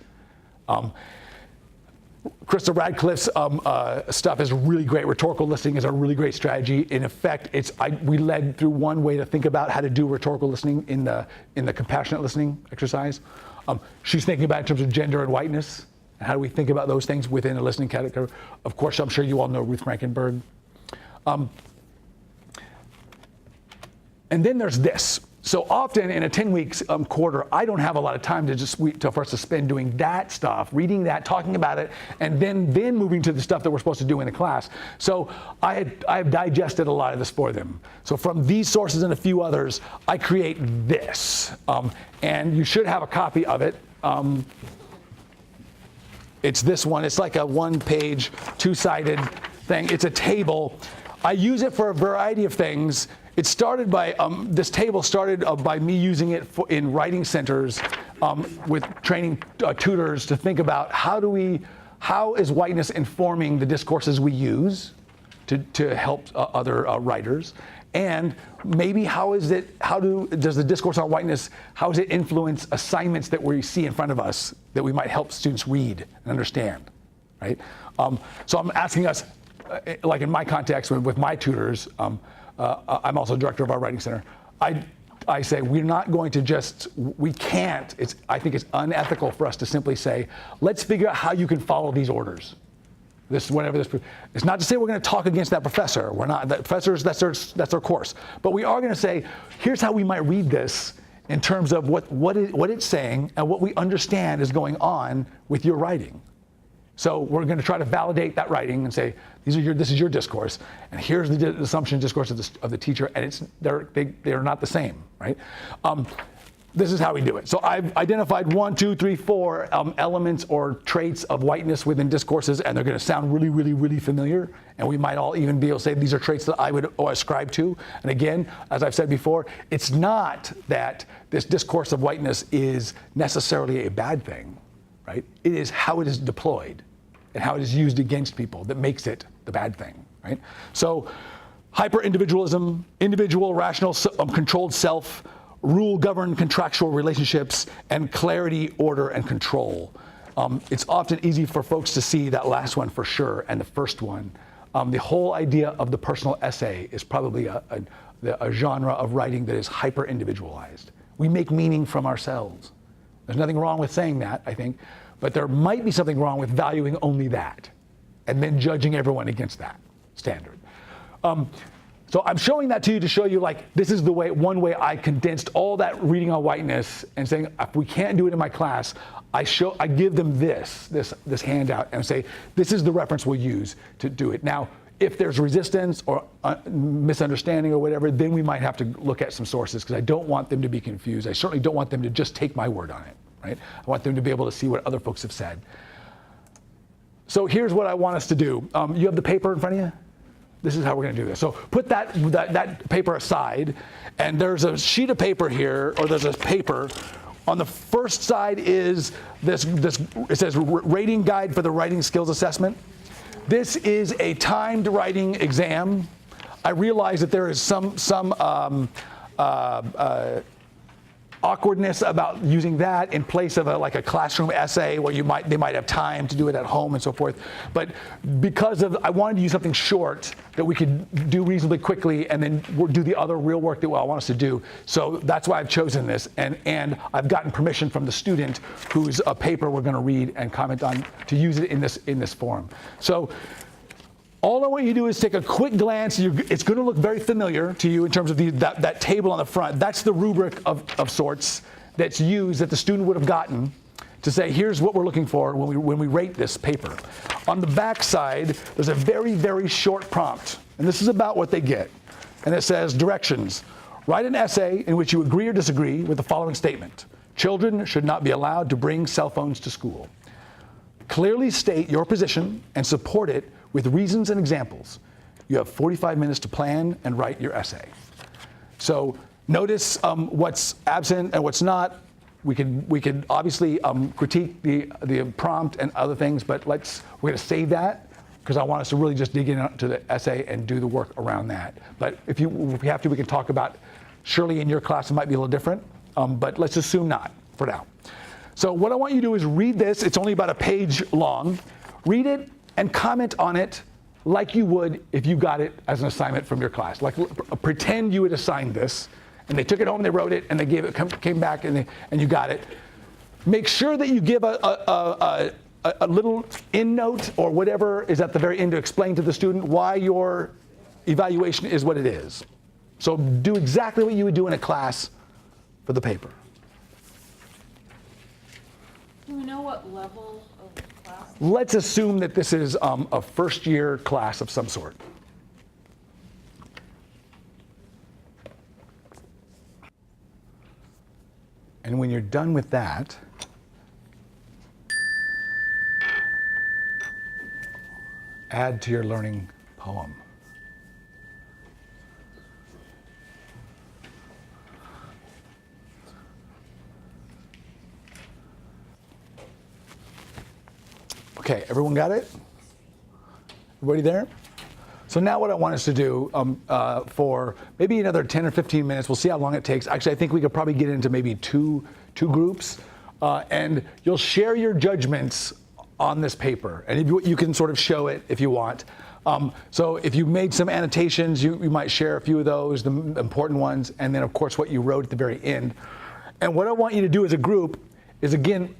Krista Radcliffe's stuff is really great. Rhetorical listening is a really great strategy. In effect, we led through one way to think about how to do rhetorical listening in the compassionate listening exercise. She's thinking about it in terms of gender and whiteness, and how do we think about those things within a listening category. Of course, I'm sure you all know Ruth Frankenberg. And then there's this. So often in a 10-week quarter, I don't have a lot of time for us to spend doing that stuff, reading that, talking about it, and then moving to the stuff that we're supposed to do in the class. So I've digested a lot of this for them. So from these sources and a few others, I create this. And you should have a copy of it. It's this one. It's like a one-page, two-sided thing. It's a table. I use it for a variety of things. It started by, this table started by me using it in writing centers with training tutors to think about how is whiteness informing the discourses we use to help other writers, and maybe does the discourse on whiteness, how does it influence assignments that we see in front of us that we might help students read and understand, right? So I'm asking us, like in my context with my tutors, I'm also director of our writing center. I say we're not going to we can't, I think it's unethical for us to simply say, let's figure out how you can follow these orders. It's not to say we're going to talk against that professor. We're not, that professors, that's their course. But we are going to say, here's how we might read this in terms of what it's saying and what we understand is going on with your writing. So we're going to try to validate that writing and say, this is your discourse, and here's the assumption discourse of the teacher, and they're not the same, right? This is how we do it. So I've identified 1, 2, 3, 4 elements or traits of whiteness within discourses, and they're going to sound really, really, really familiar, and we might all even be able to say these are traits that I would ascribe to. And again, as I've said before, it's not that this discourse of whiteness is necessarily a bad thing, right? It is how it is deployed and how it is used against people that makes it the bad thing, right? So hyper-individualism, individual, rational, controlled self, rule-governed contractual relationships, and clarity, order, and control. It's often easy for folks to see that last one for sure, and the first one. The whole idea of the personal essay is probably a genre of writing that is hyper-individualized. We make meaning from ourselves. There's nothing wrong with saying that, I think, but there might be something wrong with valuing only that and then judging everyone against that standard. So I'm showing that to you to show you, like, this is one way I condensed all that reading on whiteness and saying, if we can't do it in my class, I give them this handout and say, this is the reference we'll use to do it. Now, if there's resistance or misunderstanding or whatever, then we might have to look at some sources, because I don't want them to be confused. I certainly don't want them to just take my word on it, right? I want them to be able to see what other folks have said. So here's what I want us to do. You have the paper in front of you? This is how we're going to do this. So put that paper aside, and there's a sheet of paper here, or there's a paper. On the first side is this it says Rating Guide for the Writing Skills Assessment. This is a timed writing exam. I realize that there is some awkwardness about using that in place of a classroom essay where they might have time to do it at home and so forth. But because I wanted to use something short that we could do reasonably quickly and then do the other real work that I want us to do. So that's why I've chosen this. And I've gotten permission from the student whose paper we're going to read and comment on to use it in this forum. So all I want you to do is take a quick glance. It's going to look very familiar to you in terms of that table on the front. That's the rubric of sorts that's used that the student would have gotten to say, here's what we're looking for when we rate this paper. On the back side, there's a very, very short prompt. And this is about what they get. And it says, directions. Write an essay in which you agree or disagree with the following statement. Children should not be allowed to bring cell phones to school. Clearly state your position and support it with reasons and examples. You have 45 minutes to plan and write your essay. So notice what's absent and what's not. We could obviously critique the prompt and other things, but we're going to save that because I want us to really just dig into the essay and do the work around that. But if we have to, we can talk about, surely in your class it might be a little different, but let's assume not for now. So what I want you to do is read this. It's only about a page long. Read it and comment on it like you would if you got it as an assignment from your class. Like pretend you had assigned this, and they took it home, they wrote it, and they came back, and you got it. Make sure that you give a little end note or whatever is at the very end to explain to the student why your evaluation is what it is. So do exactly what you would do in a class for the paper. Do we know what level of class? Let's assume that this is a first-year class of some sort. And when you're done with that, add to your learning poem. Okay, everyone got it? Everybody there? So now what I want us to do for maybe another 10 or 15 minutes, we'll see how long it takes. Actually, I think we could probably get into maybe two groups, and you'll share your judgments on this paper. And you can sort of show it if you want. So if you made some annotations, you might share a few of those, the important ones, and then of course what you wrote at the very end. And what I want you to do as a group is, again,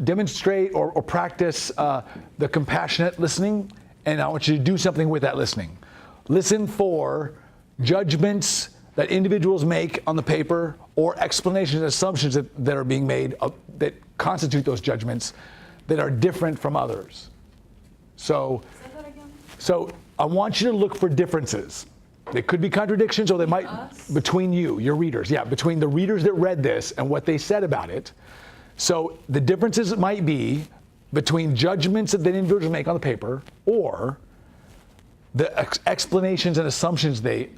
demonstrate or practice the compassionate listening, and I want you to do something with that listening. Listen for judgments that individuals make on the paper or explanations and assumptions that are being made that constitute those judgments that are different from others. So I want you to look for differences. They could be contradictions, or they might, between you, your readers. Yeah, between the readers that read this and what they said about it. So the differences might be between judgments that individuals make on the paper or the explanations and assumptions they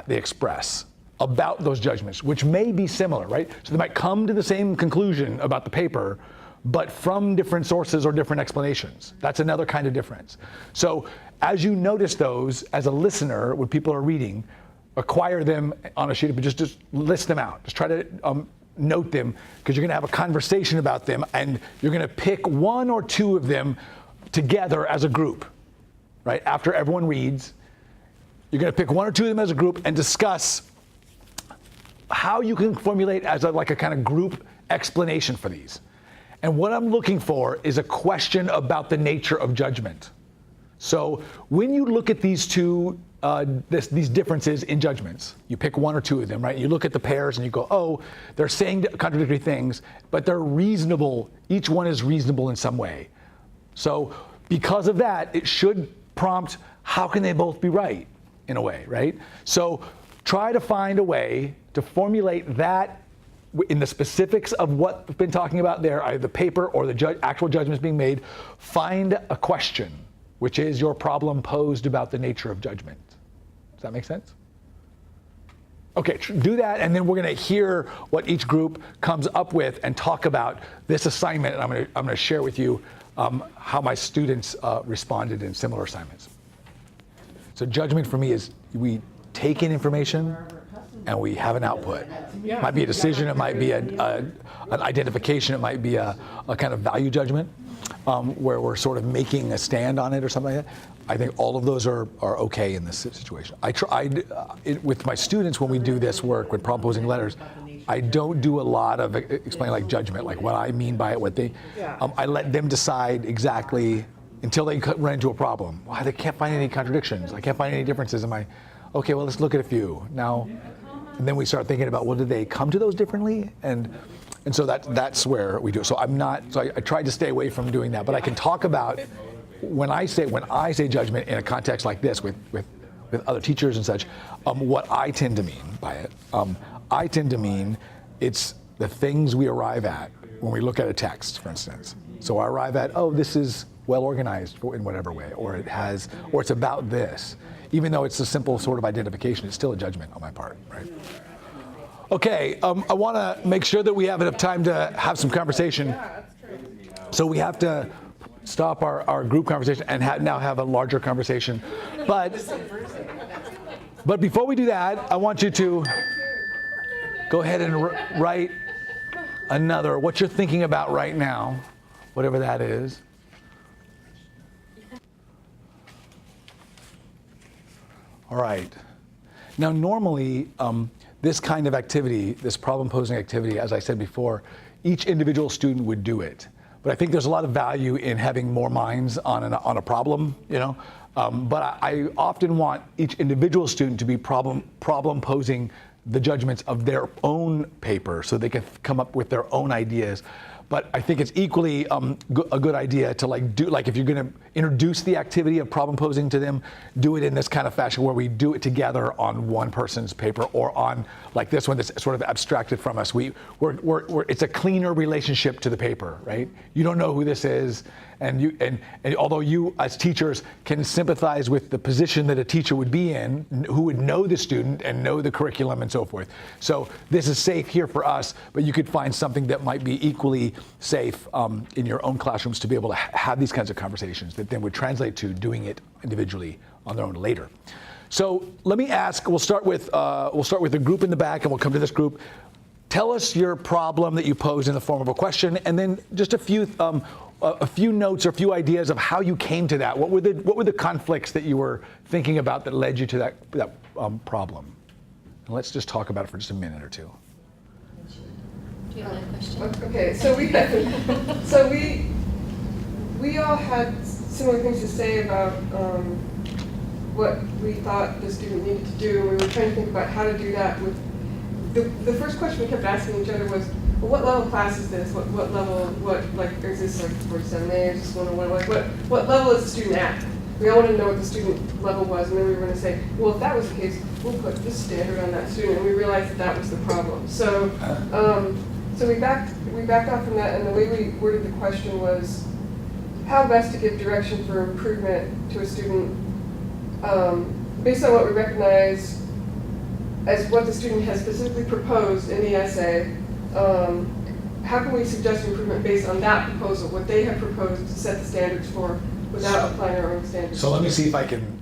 express about those judgments, which may be similar, right? So they might come to the same conclusion about the paper, but from different sources or different explanations. That's another kind of difference. So as you notice those as a listener, when people are reading, acquire them on a sheet of paper, just list them out. Just try to note them, because you're going to have a conversation about them, and you're going to pick one or two of them together as a group, right? After everyone reads, you're going to pick one or two of them as a group and discuss how you can formulate as like a kind of group explanation for these. And what I'm looking for is a question about the nature of judgment. So when you look at these two these differences in judgments, you pick one or two of them, right? You look at the pairs and you go, oh, they're saying contradictory things, but they're reasonable. Each one is reasonable in some way. So because of that, it should prompt, how can they both be right, in a way, right? So try to find a way to formulate that in the specifics of what we've been talking about there, either the paper or the actual judgments being made. Find a question, which is your problem posed about the nature of judgment. Does that make sense? Okay, do that, and then we're going to hear what each group comes up with and talk about this assignment, and I'm going to share with you how my students responded in similar assignments. So judgment for me is we take in information and we have an output. It might be a decision, it might be an identification, it might be a kind of value judgment where we're sort of making a stand on it or something like that. I think all of those are okay in this situation. I tried with my students when we do this work with proposing letters. I don't do a lot of explaining like judgment, like what I mean by it, what they. I let them decide exactly until they run into a problem. Why they can't find any contradictions? I can't find any differences. Am I? Okay, well let's look at a few now, and then we start thinking about, well, did they come to those differently? And so that's where we do it. So I'm not. So I tried to stay away from doing that, but I can talk about. When I say judgment in a context like this with other teachers and such, what I tend to mean by it, I tend to mean it's the things we arrive at when we look at a text, for instance. So I arrive at, oh, this is well organized in whatever way, or it's about this. even though it's a simple sort of identification, it's still a judgment on my part, right? Okay, I want to make sure that we have enough time to have some conversation. So we have to stop our group conversation and now have a larger conversation. But before we do that, I want you to go ahead and write another, what you're thinking about right now, whatever that is. All right. Now, normally, this kind of activity, this problem-posing activity, as I said before, each individual student would do it. But I think there's a lot of value in having more minds on a problem, you know. But I often want each individual student to be problem-posing the judgments of their own paper so they can come up with their own ideas. But I think it's equally a good idea to if you're going to introduce the activity of problem posing to them, do it in this kind of fashion where we do it together on one person's paper or on like this one that's sort of abstracted from us. It's a cleaner relationship to the paper, right? You don't know who this is, and although you as teachers can sympathize with the position that a teacher would be in, who would know the student and know the curriculum and so forth. So this is safe here for us, but you could find something that might be equally safe in your own classrooms to be able to have these kinds of conversations that then would translate to doing it individually on their own later. So let me ask. We'll start with the group in the back, and we'll come to this group. Tell us your problem that you pose in the form of a question, and then just a few notes or a few ideas of how you came to that. What were the conflicts that you were thinking about that led you to that problem? And let's just talk about it for just a minute or two. Do you have another question? Okay, so we all had similar things to say about what we thought the student needed to do, and we were trying to think about how to do that. With the first question we kept asking each other was, well, what level class is this? What level? Is this like 47A? Is this 101? What level is the student at? We all wanted to know what the student level was, and then we were going to say, well, if that was the case, we'll put this standard on that student, and we realized that was the problem. So. So we backed off from that, and the way we worded the question was how best to give direction for improvement to a student based on what we recognize as what the student has specifically proposed in the essay. How can we suggest improvement based on that proposal, what they have proposed to set the standards for, without applying our own standards? So let me see if I can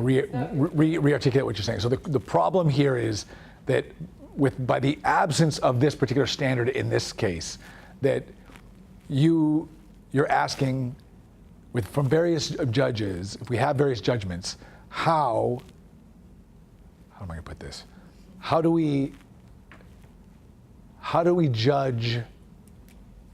re-articulate what you're saying. So the problem here is that by the absence of this particular standard in this case, that you're asking from various judges, if we have various judgments, how am I going to put this? How do we judge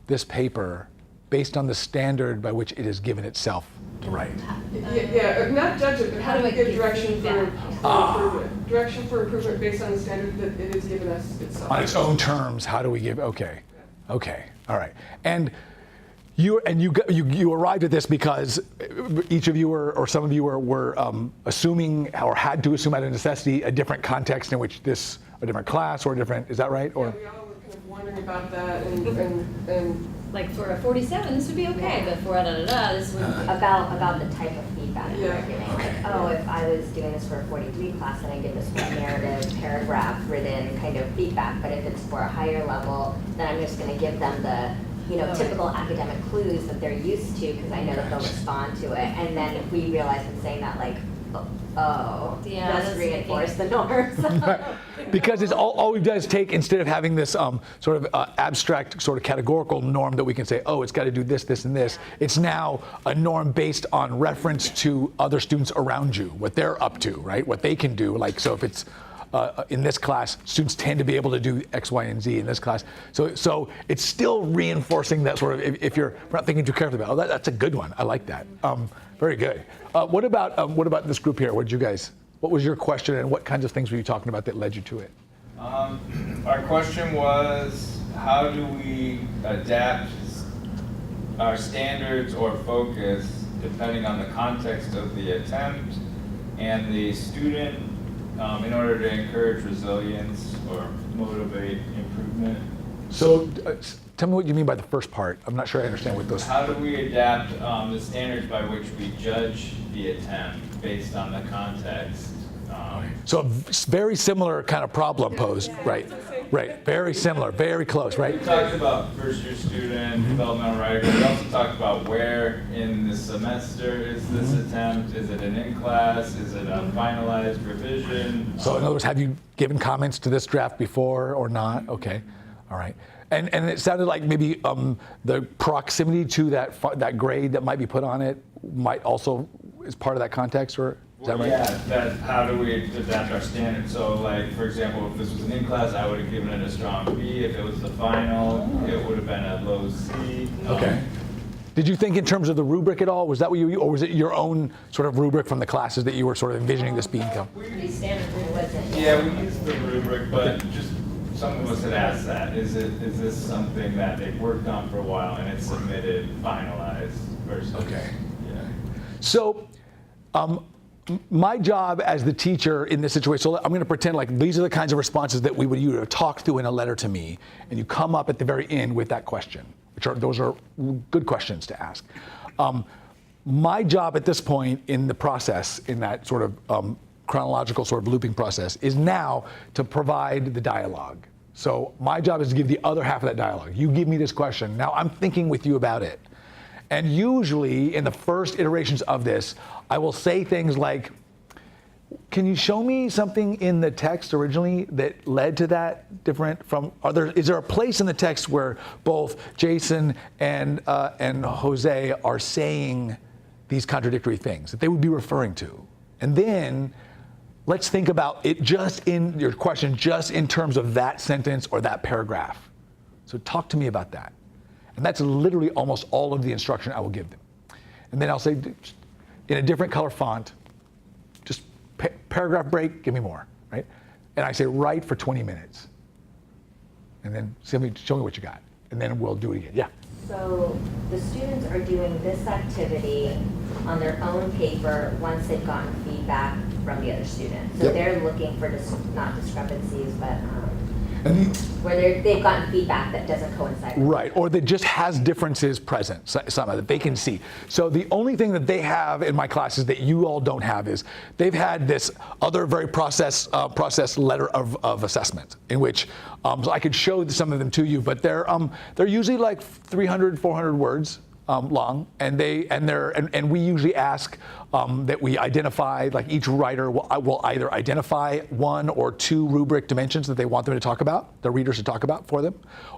this paper based on the standard by which it has given itself to write? Yeah, not judge it, but how do we give direction for improvement? Direction for improvement based on the standard that it has given us itself. On its own terms, how do we give? Okay, all right. And you arrived at this because each of you or some of you were assuming or had to assume out of necessity a different context in which a different class or a different. Is that right? Or yeah, we all were kind of wondering about that and. Like for a 47, this would be okay, but for this would be about the type of feedback Yeah. we're giving. Like, oh, if I was doing this for a 43 class and I give this one narrative, paragraph written kind of feedback, but if it's for a higher level, then I'm just going to give them the typical academic clues that they're used to because I know that they'll respond to it. And then if we realize in saying that, like, let's reinforce the norms. Because it's all we've done is take, instead of having this sort of abstract, sort of categorical norm that we can say, oh, it's got to do this, this, and this. It's now a norm based on reference to other students around you, what they're up to, right? What they can do. Like, so if it's in this class, students tend to be able to do X, Y, and Z in this class. So it's still reinforcing that sort of, if you're not thinking too carefully about, oh, that's a good one. I like that. Very good. What about this group here? What was your question, and what kinds of things were you talking about that led you to it? Our question was, how do we adapt our standards or focus depending on the context of the attempt and the student in order to encourage resilience or motivate improvement? So tell me what you mean by the first part. I'm not sure I understand what those. How do we adapt the standards by which we judge the attempt based on the context. So a very similar kind of problem posed, right? Right, very similar, very close, right? We talked about first-year student, developmental writer. We also talked about where in the semester is this attempt? Is it an in-class? Is it a finalized revision? So in other words, have you given comments to this draft before or not? Okay, all right. And it sounded like maybe the proximity to that grade that might be put on it might also is part of that context, or is that right? Yeah, how do we adapt our standards? So, like, for example, if this was an in-class, I would have given it a strong B. If it was the final, it would have been a low C. Okay. Did you think in terms of the rubric at all? Was that what you, or was it your own sort of rubric from the classes that you were sort of envisioning this being? Pretty standard, wasn't it? Yeah, we used the rubric, but just some of us had asked that. Is this something that they've worked on for a while and it's submitted, finalized versus? Okay. Yeah. So, my job as the teacher in this situation, so I'm going to pretend like these are the kinds of responses that you would talk through in a letter to me, and you come up at the very end with that question, those are good questions to ask. My job at this point in the process, in that sort of chronological sort of looping process, is now to provide the dialogue. So my job is to give the other half of that dialogue. You give me this question, now I'm thinking with you about it. And usually in the first iterations of this, I will say things like, can you show me something in the text originally that led to that different from, is there a place in the text where both Jason and Jose are saying these contradictory things that they would be referring to? And then let's think about it just in your question, just in terms of that sentence or that paragraph. So talk to me about that. And that's literally almost all of the instruction I will give them. And then I'll say, in a different color font, just paragraph break, give me more, right? And I say, write for 20 minutes. And then show me what you got. And then we'll do it again. Yeah? So the students are doing this activity on their own paper once they've gotten feedback from the other students. So they're looking for, not discrepancies, but where they've gotten feedback that doesn't coincide. Right, or that just has differences present, some that they can see. So the only thing that they have in my classes that you all don't have is they've had this other very processed letter of assessment, in which, so I could show some of them to you, but they're usually like 300, 400 words. Long, and we usually ask that we identify, like each writer will either identify one or two rubric dimensions that they want them to talk about, the readers to talk about for them,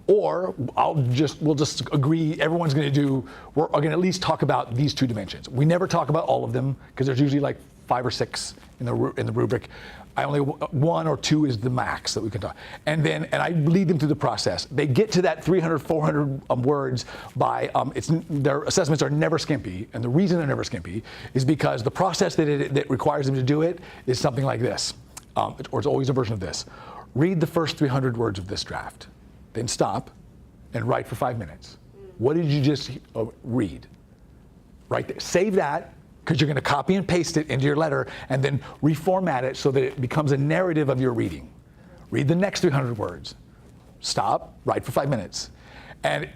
or we'll just agree everyone's going to we're going to at least talk about these two dimensions. We never talk about all of them because there's usually like 5 or 6 in the rubric. Only 1 or 2 is the max that we can talk. And I lead them through the process. They get to that 300, 400 words by, their assessments are never skimpy. And the reason they're never skimpy is because the process that requires them to do it is something like this, or it's always a version of this. Read the first 300 words of this draft, then stop and write for 5 minutes. What did you just read? Right there. Save that, because you're going to copy and paste it into your letter and then reformat it so that it becomes a narrative of your reading. Read the next 300 words. Stop, write for 5 minutes. And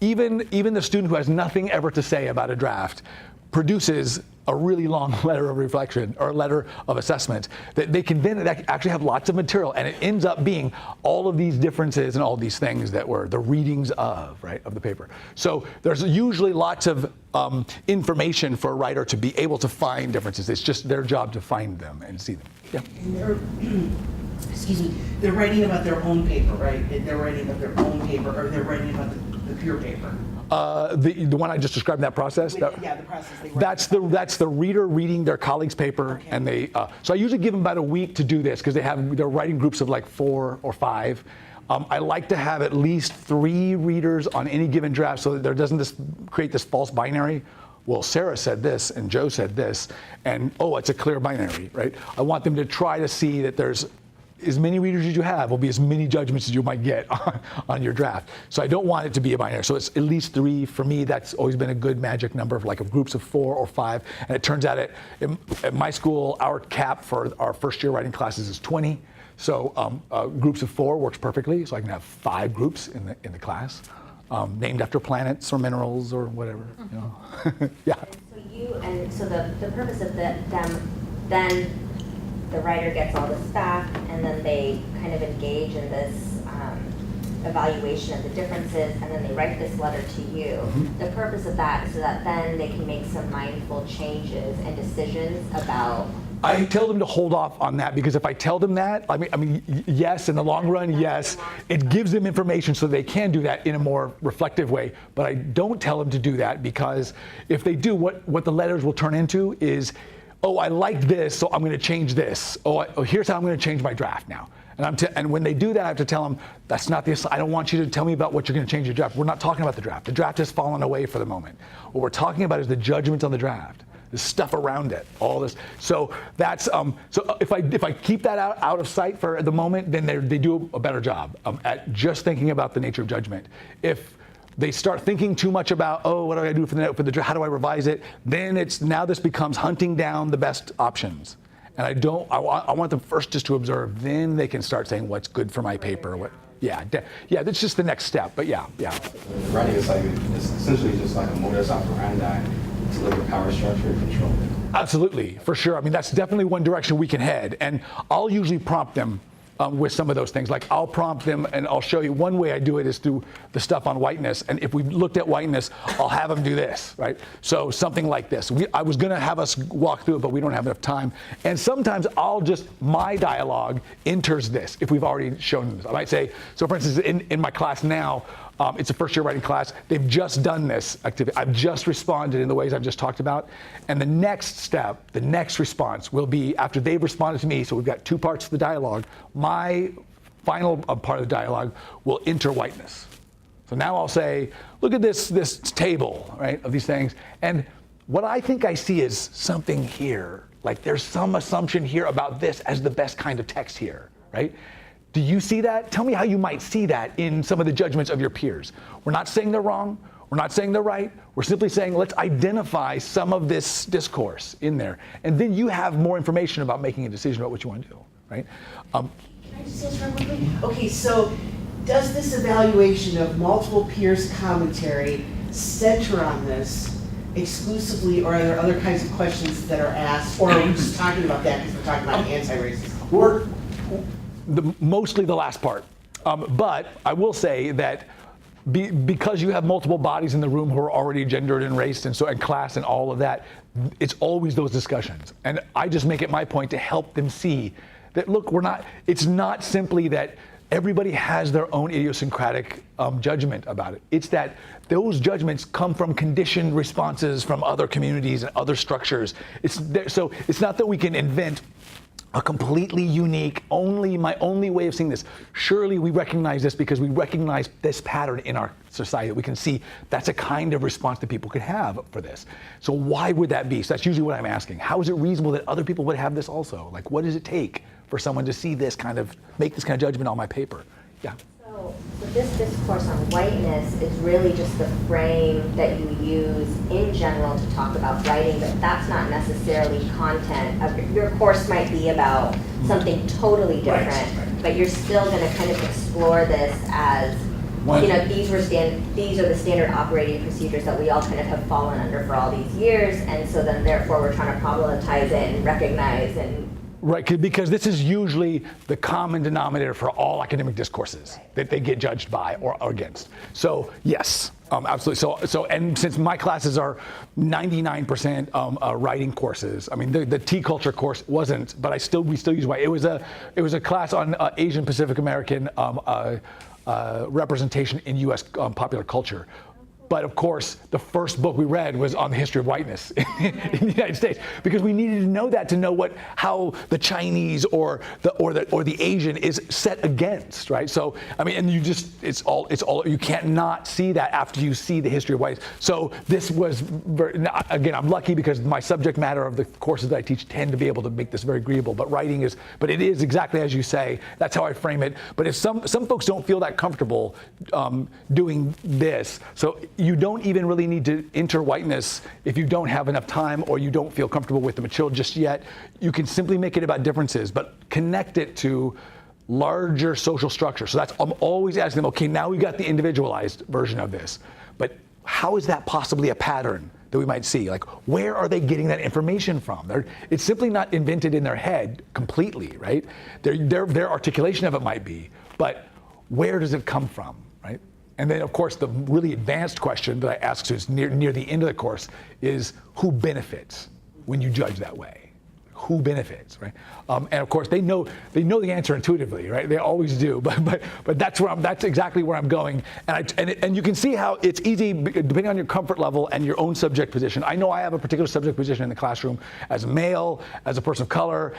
even the student who has nothing ever to say about a draft produces a really long letter of reflection or letter of assessment that they can then actually have lots of material, and it ends up being all of these differences and all these things that were the readings of the paper. So there's usually lots of information for a writer to be able to find differences. It's just their job to find them and see them. Yeah. Excuse me, they're writing about their own paper, right? They're writing about their own paper, or they're writing about the peer paper. The one I just described in that process. The process they write. That's the reader reading their colleague's paper, okay. And so I usually give them about a week to do this because they're writing groups of like 4 or 5. I like to have at least 3 readers on any given draft so that there doesn't create this false binary. Well, Sarah said this and Joe said this, and it's a clear binary, right? I want them to try to see that there's as many readers as you have will be as many judgments as you might get on your draft. So I don't want it to be a binary. So it's at least 3. For me, that's always been a good magic number of groups of 4 or 5. And it turns out at my school, our cap for our first year writing classes is 20. So groups of 4 works perfectly. So I can have 5 groups in the class, named after planets or minerals or whatever. You know? Yeah. So you and so the purpose of them, then the writer gets all this back, and then they kind of engage in this evaluation of the differences, and then they write this letter to you. The purpose of that is so that then they can make some mindful changes and decisions about. I tell them to hold off on that, because if I tell them that, I mean, yes, in the long run, yes, it gives them information so they can do that in a more reflective way. But I don't tell them to do that, because if they do, what the letters will turn into is, oh, I like this, so I'm going to change this. Oh, here's how I'm going to change my draft now. And when they do that, I have to tell them, that's not the, I don't want you to tell me about what you're going to change your draft. We're not talking about the draft. The draft has fallen away for the moment. What we're talking about is the judgment on the draft, the stuff around it, all this. So that's, so if I keep that out of sight for the moment, then they do a better job at just thinking about the nature of judgment. If they start thinking too much about, oh, what do I do for the draft? How do I revise it? Then now this becomes hunting down the best options. And I want them first just to observe, then they can start saying what's good for my paper. Yeah, that's just the next step, but yeah. Writing is it's essentially just like a modus operandi to look at power structure and control. Absolutely, for sure. I mean, that's definitely one direction we can head. And I'll usually prompt them with some of those things. Like I'll prompt them, and I'll show you one way I do it is through the stuff on whiteness. And if we looked at whiteness, I'll have them do this, right? So something like this. I was gonna have us walk through it, but we don't have enough time. And sometimes my dialogue enters this if we've already shown them this. I might say, so for instance, in my class now, it's a first year writing class. They've just done this activity. I've just responded in the ways I've just talked about. And the next step, the next response will be after they've responded to me, so we've got two parts of the dialogue, my final part of the dialogue will enter whiteness. So now I'll say, look at this table, right, of these things. And what I think I see is something here. Like there's some assumption here about this as the best kind of text here, right? Do you see that? Tell me how you might see that in some of the judgments of your peers. We're not saying they're wrong. We're not saying they're right. We're simply saying let's identify some of this discourse in there. And then you have more information about making a decision about what you want to do, right? Can I just ask real quickly? Okay, so does this evaluation of multiple peers' commentary center on this exclusively, or are there other kinds of questions that are asked? Or are we just talking about that because we're talking about anti-racism? Mostly the last part. But I will say that because you have multiple bodies in the room who are already gendered and raced and class and all of that, it's always those discussions. And I just make it my point to help them see that, look, it's not simply that everybody has their own idiosyncratic judgment about it. It's that those judgments come from conditioned responses from other communities and other structures. So it's not that we can invent a completely unique, my only way of seeing this. Surely we recognize this because we recognize this pattern in our society. We can see that's a kind of response that people could have for this. So why would that be? So that's usually what I'm asking. How is it reasonable that other people would have this also? Like, what does it take for someone to see this make this kind of judgment on my paper? Yeah. So this discourse on whiteness is really just the frame that you use in general to talk about writing, but that's not necessarily content. Your course might be about something totally different, but you're still going to kind of explore this as, these are the standard operating procedures that we all kind of have fallen under for all these years, and so then therefore we're trying to problematize it and recognize and Right, because this is usually the common denominator for all academic discourses that they get judged by or against. So yes, absolutely. So and since my classes are 99% writing courses, I mean the T culture course wasn't, but we still use white. It was a class on Asian Pacific American representation in U.S. Popular culture. But of course, the first book we read was on the history of whiteness in the United States, because we needed to know that to know how the Chinese or the Asian is set against, right? So I mean, and it's all you can't not see that after you see the history of whiteness. So this was again, I'm lucky because my subject matter of the courses that I teach tend to be able to make this very agreeable. But it is exactly as you say. That's how I frame it. But if some folks don't feel that comfortable doing this, so you don't even really need to enter whiteness if you don't have enough time or you don't feel comfortable with the material just yet. You can simply make it about differences, but connect it to larger social structure. So I'm always asking them, okay, now we've got the individualized version of this, but how is that possibly a pattern that we might see. Like, where are they getting that information from? It's simply not invented in their head completely, right? Their articulation of it might be, but where does it come from, right? And then, of course, the really advanced question that I ask students near the end of the course is, who benefits when you judge that way? Who benefits, right? And of course, they know the answer intuitively, right? They always do. But that's exactly where I'm going. And you can see how it's easy, depending on your comfort level and your own subject position. I know I have a particular subject position in the classroom as a male, as a person of color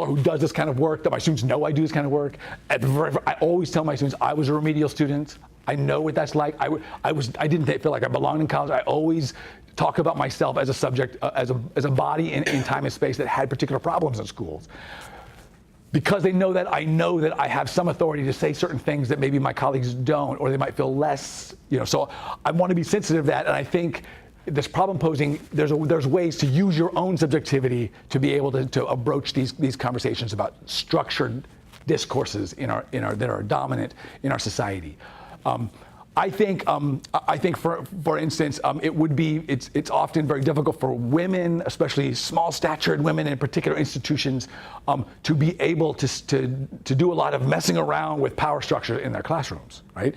who does this kind of work, that my students know I do this kind of work. I always tell my students I was a remedial student. I know what that's like. I didn't feel like I belonged in college. I always talk about myself as a subject, as a body in time and space that had particular problems in schools. Because they know that, I know that I have some authority to say certain things that maybe my colleagues don't, or they might feel less, so I want to be sensitive to that, and I think this problem posing, there's ways to use your own subjectivity to be able to broach these conversations about structured discourses that are dominant in our society. I think, for instance, it's often very difficult for women, especially small-statured women in particular institutions, to be able to do a lot of messing around with power structure in their classrooms, right?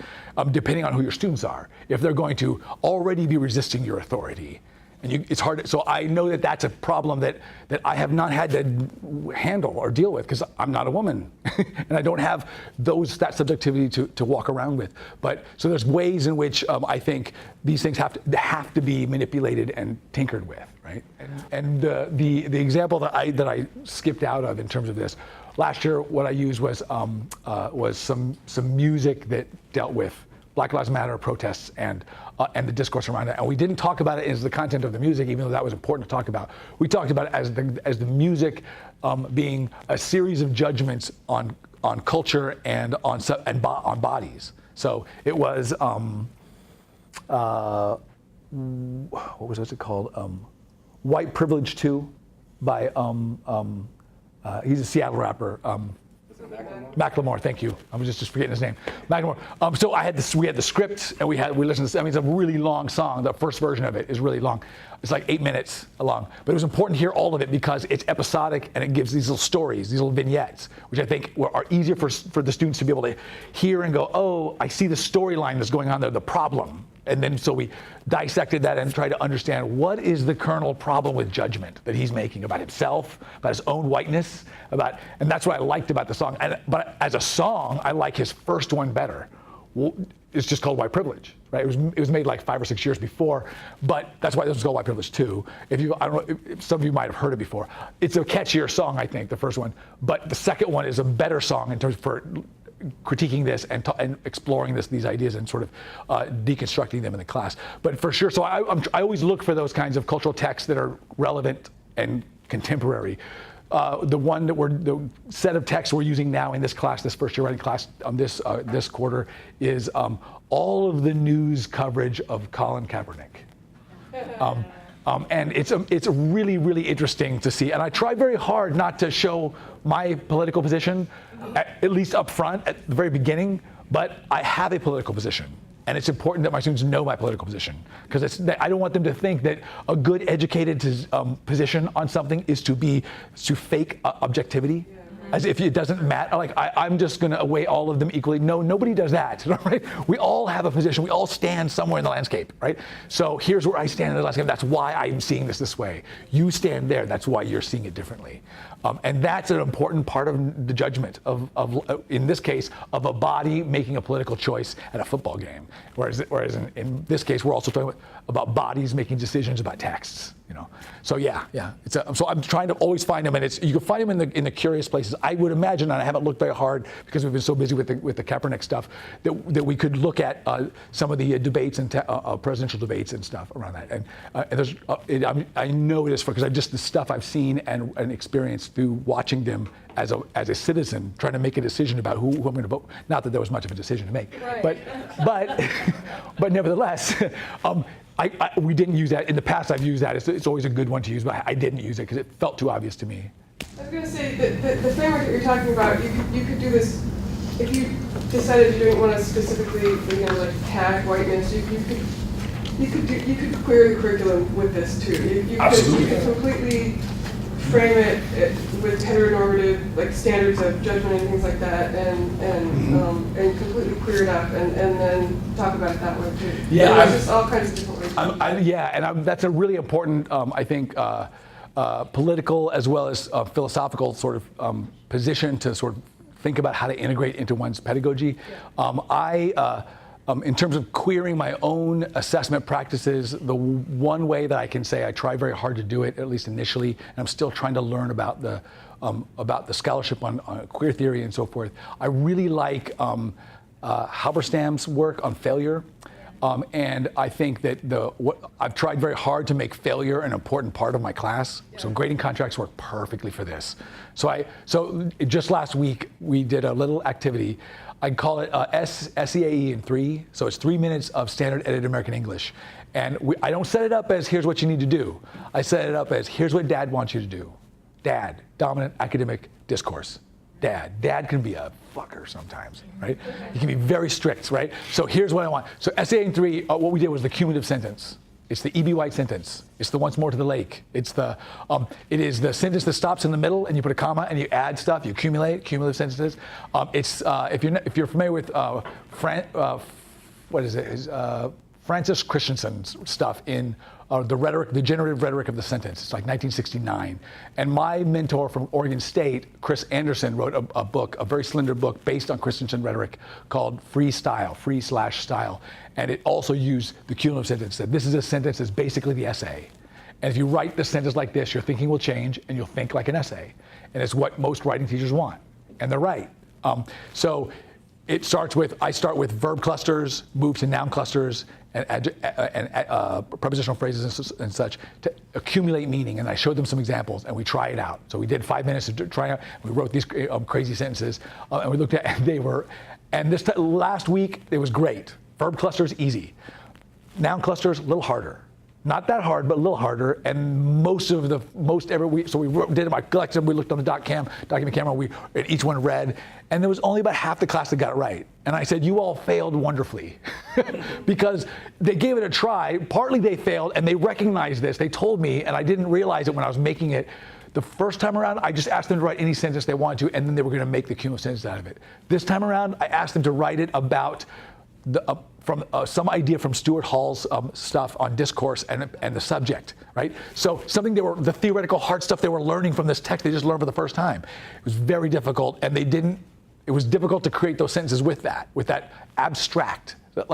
Depending on who your students are. If they're going to already be resisting your authority, and it's hard. So I know that that's a problem that I have not had to handle or deal with because I'm not a woman, and I don't have that subjectivity to walk around with. But so there's ways in which I think these things have to be manipulated and tinkered with, right? And the example that I skipped out of in terms of this last year, what I used was some music that dealt with Black Lives Matter protests and the discourse around it. And we didn't talk about it as the content of the music, even though that was important to talk about. We talked about it as the music being a series of judgments on culture and on bodies. So it was what was it called? White Privilege 2 by he's a Seattle rapper. Macklemore, thank you. I was just forgetting his name. Macklemore. So we had the script, and we listened to. I mean, it's a really long song. The first version of it is really long. It's like 8 minutes long. But it was important to hear all of it because it's episodic and it gives these little stories, these little vignettes, which I think are easier for the students to be able to hear and go, oh, I see the storyline that's going on there, the problem. And then so we dissected that and tried to understand what is the kernel problem with judgment that he's making about himself, about his own whiteness, and that's what I liked about the song. But as a song, I like his first one better. It's just called White Privilege, right? It was made like 5 or 6 years before, but that's why this was called White Privilege 2. I don't know, if some of you might have heard it before. It's a catchier song, I think, the first one, but the second one is a better song in terms for critiquing this and exploring these ideas and sort of deconstructing them in the class. But for sure, so I always look for those kinds of cultural texts that are relevant and contemporary. The set of texts we're using now in this class, this first year writing class, this quarter, is all of the news coverage of Colin Kaepernick. And it's really, really interesting to see. And I try very hard not to show my political position, at least up front, at the very beginning, but I have a political position. And it's important that my students know my political position, because I don't want them to think that a good educated position on something is to fake objectivity. As if it doesn't matter, like I'm just going to weigh all of them equally. No, nobody does that, right? We all have a position. We all stand somewhere in the landscape, right? So here's where I stand in the landscape. That's why I'm seeing this way. You stand there. That's why you're seeing it differently. And that's an important part of the judgment of in this case, of a body making a political choice at a football game. Whereas in this case, we're also talking about bodies making decisions about texts. So yeah. So I'm trying to always find them, and you can find them in the curious places. I would imagine, and I haven't looked very hard because we've been so busy with the Kaepernick stuff, that we could look at some of the debates and presidential debates and stuff around that. And there's I know it is because the stuff I've seen and experienced through watching them as a citizen, trying to make a decision about who I'm going to vote. Not that there was much of a decision to make, right. but nevertheless. We didn't use that. In the past, I've used that. It's always a good one to use, but I didn't use it because it felt too obvious to me. I was going to say, the framework that you're talking about, you could do this, if you decided you didn't want to specifically, like tag whiteness, you you could query the curriculum with this too. You could completely frame it with heteronormative like standards of judgment and things like that, and completely queer it up, and then talk about it that way too. Yeah, there's just all kinds of different ways. That's a really important, I think, political as well as philosophical sort of position to sort of think about how to integrate into one's pedagogy. In terms of querying my own assessment practices, the one way that I can say I try very hard to do it, at least initially, and I'm still trying to learn about the scholarship on queer theory and so forth. I really like Halberstam's work on failure. And I think that I've tried very hard to make failure an important part of my class. So grading contracts work perfectly for this. So just last week we did a little activity. I call it SEAE in 3. So it's 3 minutes of standard edited American English. And I don't set it up as here's what you need to do. I set it up as here's what Dad wants you to do. Dad, dominant academic discourse. Dad can be a fucker sometimes, right? He can be very strict, right? So here's what I want. So SEA in 3, what we did was the cumulative sentence. It's the E.B. White sentence. It's the once more to the lake. It is the sentence that stops in the middle and you put a comma and you add stuff, you accumulate cumulative sentences. If you're familiar with Francis Christensen's stuff in the generative rhetoric of the sentence. It's like 1969. And my mentor from Oregon State, Chris Anderson, wrote a book, a very slender book based on Christensen rhetoric called Free/Style. And it also used the cumulative sentence. That this is a sentence that's basically the essay. And if you write the sentence like this, your thinking will change and you'll think like an essay. And it's what most writing teachers want. And they're right. So I start with verb clusters, move to noun clusters, and prepositional phrases and such to accumulate meaning. And I showed them some examples, and we try it out. So we did 5 minutes to try out. We wrote these crazy sentences, and we looked at, and last week it was great. Verb clusters easy, noun clusters a little harder. Not that hard, but a little harder. And most every week, so we did my collection. We looked on the document camera. And each one read, and there was only about half the class that got it right. And I said, you all failed wonderfully, because they gave it a try. Partly they failed, and they recognized this. They told me, and I didn't realize it when I was making it. The first time around, I just asked them to write any sentence they wanted to, and then they were going to make the cumulative sentence out of it. This time around, I asked them to write it about from some idea from Stuart Hall's stuff on discourse and the subject, right? So something the theoretical hard stuff they were learning from this text, they just learned for the first time. It was very difficult, and it was difficult to create those sentences with that abstract. So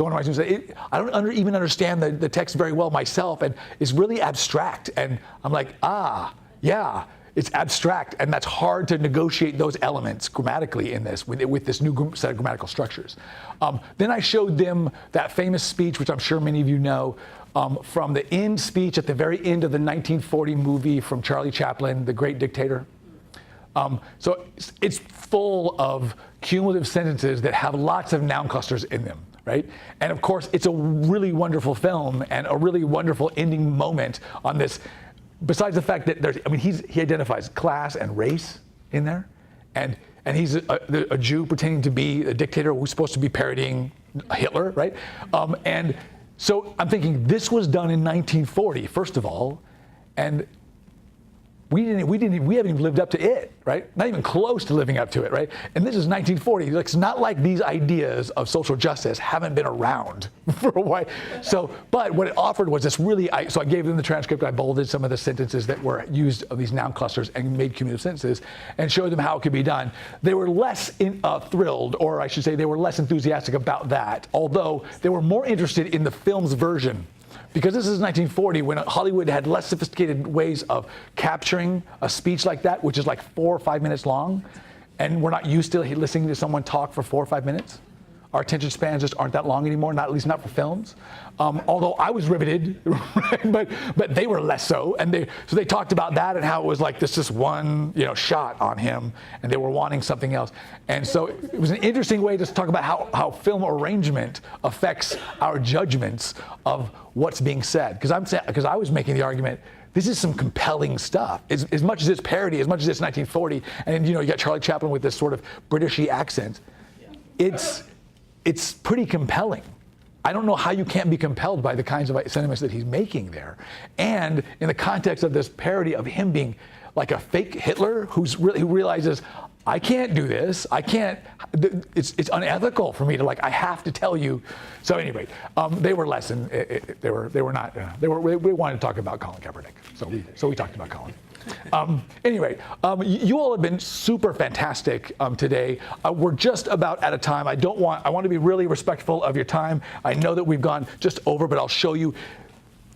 one of my students said, I don't even understand the text very well myself, and it's really abstract. And I'm like, yeah. It's abstract, and that's hard to negotiate those elements grammatically in this with this new set of grammatical structures. Then I showed them that famous speech, which I'm sure many of you know, from the end speech at the very end of the 1940 movie from Charlie Chaplin, The Great Dictator. So it's full of cumulative sentences that have lots of noun clusters in them, right? And of course, it's a really wonderful film and a really wonderful ending moment on this. Besides the fact that he identifies class and race in there, and he's a Jew pretending to be a dictator who's supposed to be parodying Hitler, right? And so I'm thinking this was done in 1940, first of all, and we haven't even lived up to it, right? Not even close to living up to it, right? And this is 1940. It's not like these ideas of social justice haven't been around for a while. So, but what it offered was this really, so I gave them the transcript, I bolded some of the sentences that were used of these noun clusters and made cumulative sentences and showed them how it could be done. They were less thrilled, or I should say they were less enthusiastic about that, although they were more interested in the film's version. Because this is 1940, when Hollywood had less sophisticated ways of capturing a speech like that, which is like 4 or 5 minutes long, and we're not used to listening to someone talk for 4 or 5 minutes. Our attention spans just aren't that long anymore, at least not for films. Although I was riveted, right? but they were less so. And so they talked about that and how it was like this one shot on him, and they were wanting something else. And so it was an interesting way to talk about how film arrangement affects our judgments of what's being said. Because I was making the argument, this is some compelling stuff. As much as it's parody, as much as it's 1940, and you got Charlie Chaplin with this sort of Britishy accent. It's pretty compelling. I don't know how you can't be compelled by the kinds of sentiments that he's making there. And in the context of this parody of him being like a fake Hitler who realizes, I can't do this. I can't. It's unethical for me to I have to tell you. So anyway, they were less than they were not. We wanted to talk about Colin Kaepernick. So we talked about Colin. Anyway, you all have been super fantastic today. We're just about out of time. I want to be really respectful of your time. I know that we've gone just over, but I'll show you.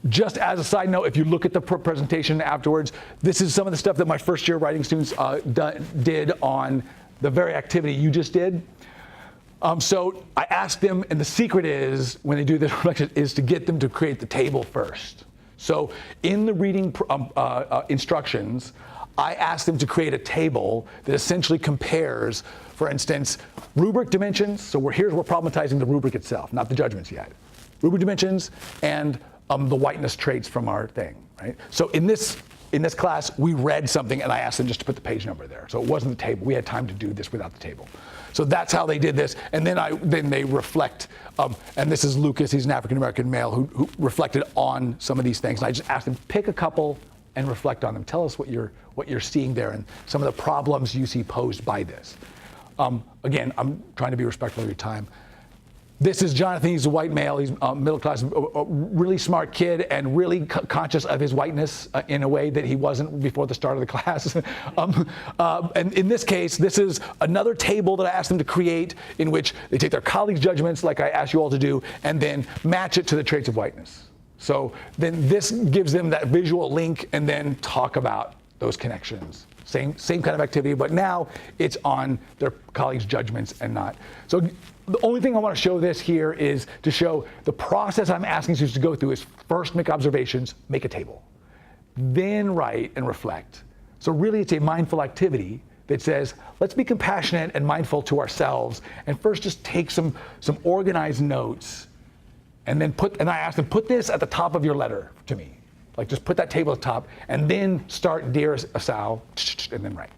Just as a side note, if you look at the presentation afterwards, this is some of the stuff that my first year writing students did on the very activity you just did. So I asked them, and the secret is, when they do this reflection, is to get them to create the table first. So in the reading instructions, I asked them to create a table that essentially compares, for instance, rubric dimensions. So we're problematizing the rubric itself, not the judgments yet. Rubric dimensions and the whiteness traits from our thing, right? So in this class, we read something, and I asked them just to put the page number there. So it wasn't the table. We had time to do this without the table. So that's how they did this. And then they reflect, and this is Lucas, he's an African-American male who reflected on some of these things. And I just asked him, pick a couple and reflect on them. Tell us what you're seeing there and some of the problems you see posed by this. Again, I'm trying to be respectful of your time. This is Jonathan. He's a white male. He's middle class, a really smart kid, and really conscious of his whiteness in a way that he wasn't before the start of the class. And in this case, this is another table that I asked them to create in which they take their colleagues' judgments, like I asked you all to do, and then match it to the traits of whiteness. So then this gives them that visual link, and then talk about those connections. Same kind of activity, but now it's on their colleagues' judgments and not. So the only thing I want to show this here is to show the process I'm asking students to go through is first make observations, make a table, then write and reflect. So really it's a mindful activity that says, let's be compassionate and mindful to ourselves, and first just take some organized notes, and then I asked them, put this at the top of your letter to me. Like just put that table at the top, and then start Dear Asao, and then write.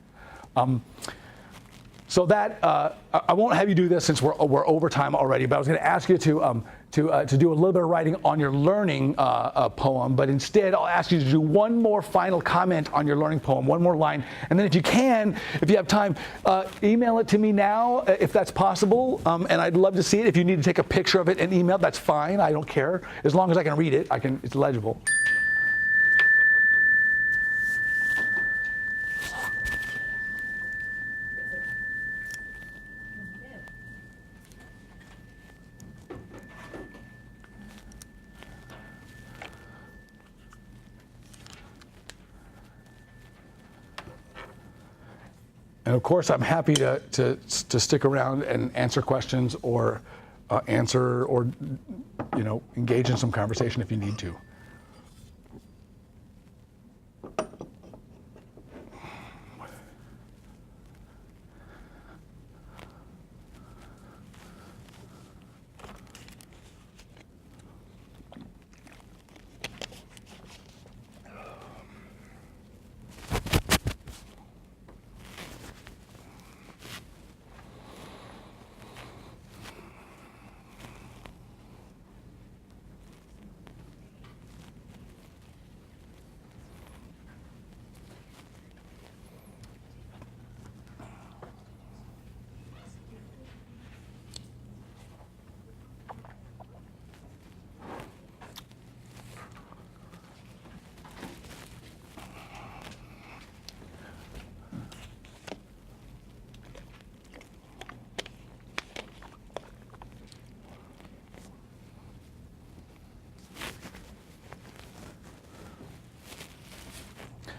So that, I won't have you do this since we're over time already, but I was going to ask you to do a little bit of writing on your learning poem, but instead I'll ask you to do one more final comment on your learning poem, one more line, and then if you have time, email it to me now if that's possible, and I'd love to see it. If you need to take a picture of it and email, that's fine, I don't care. As long as I can read it, it's legible. And of course, I'm happy to stick around and answer questions or engage in some conversation if you need to.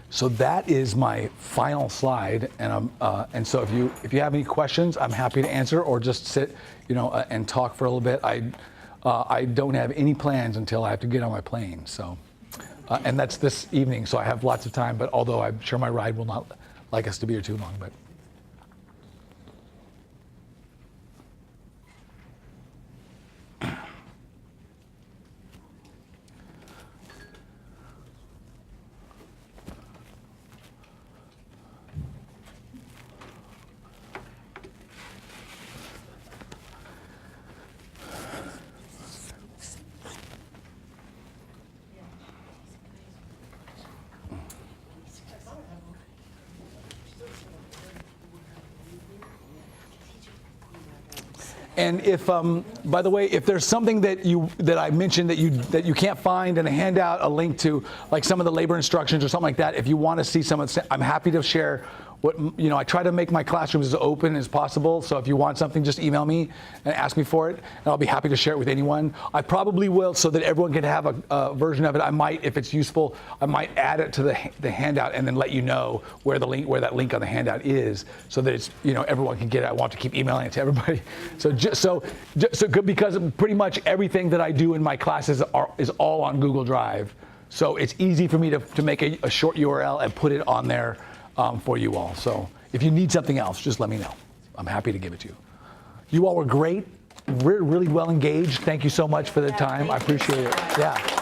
So that is my final slide, and so if you have any questions, I'm happy to answer, or just sit, and talk for a little bit. I don't have any plans until I have to get on my plane. So, and that's this evening, so I have lots of time. But although I'm sure my ride will not like us to be here too long, but. And if, by the way, if there's something that I mentioned that you can't find in a handout, a link to like some of the labor instructions or something like that, if you want to see some of the, I'm happy to share what, I try to make my classrooms as open as possible. So if you want something, just email me and ask me for it, and I'll be happy to share it with anyone. I probably will, so that everyone can have a version of it. I might, if it's useful, I might add it to the handout and then let you know where that link on the handout is, so that it's, everyone can get it. I want to keep emailing it to everybody. So good, because pretty much everything that I do in my classes is all on Google Drive. So it's easy for me to make a short URL and put it on there for you all. So if you need something else, just let me know. I'm happy to give it to you. You all were great, really well engaged. Thank you so much for the time. I appreciate it. Yeah.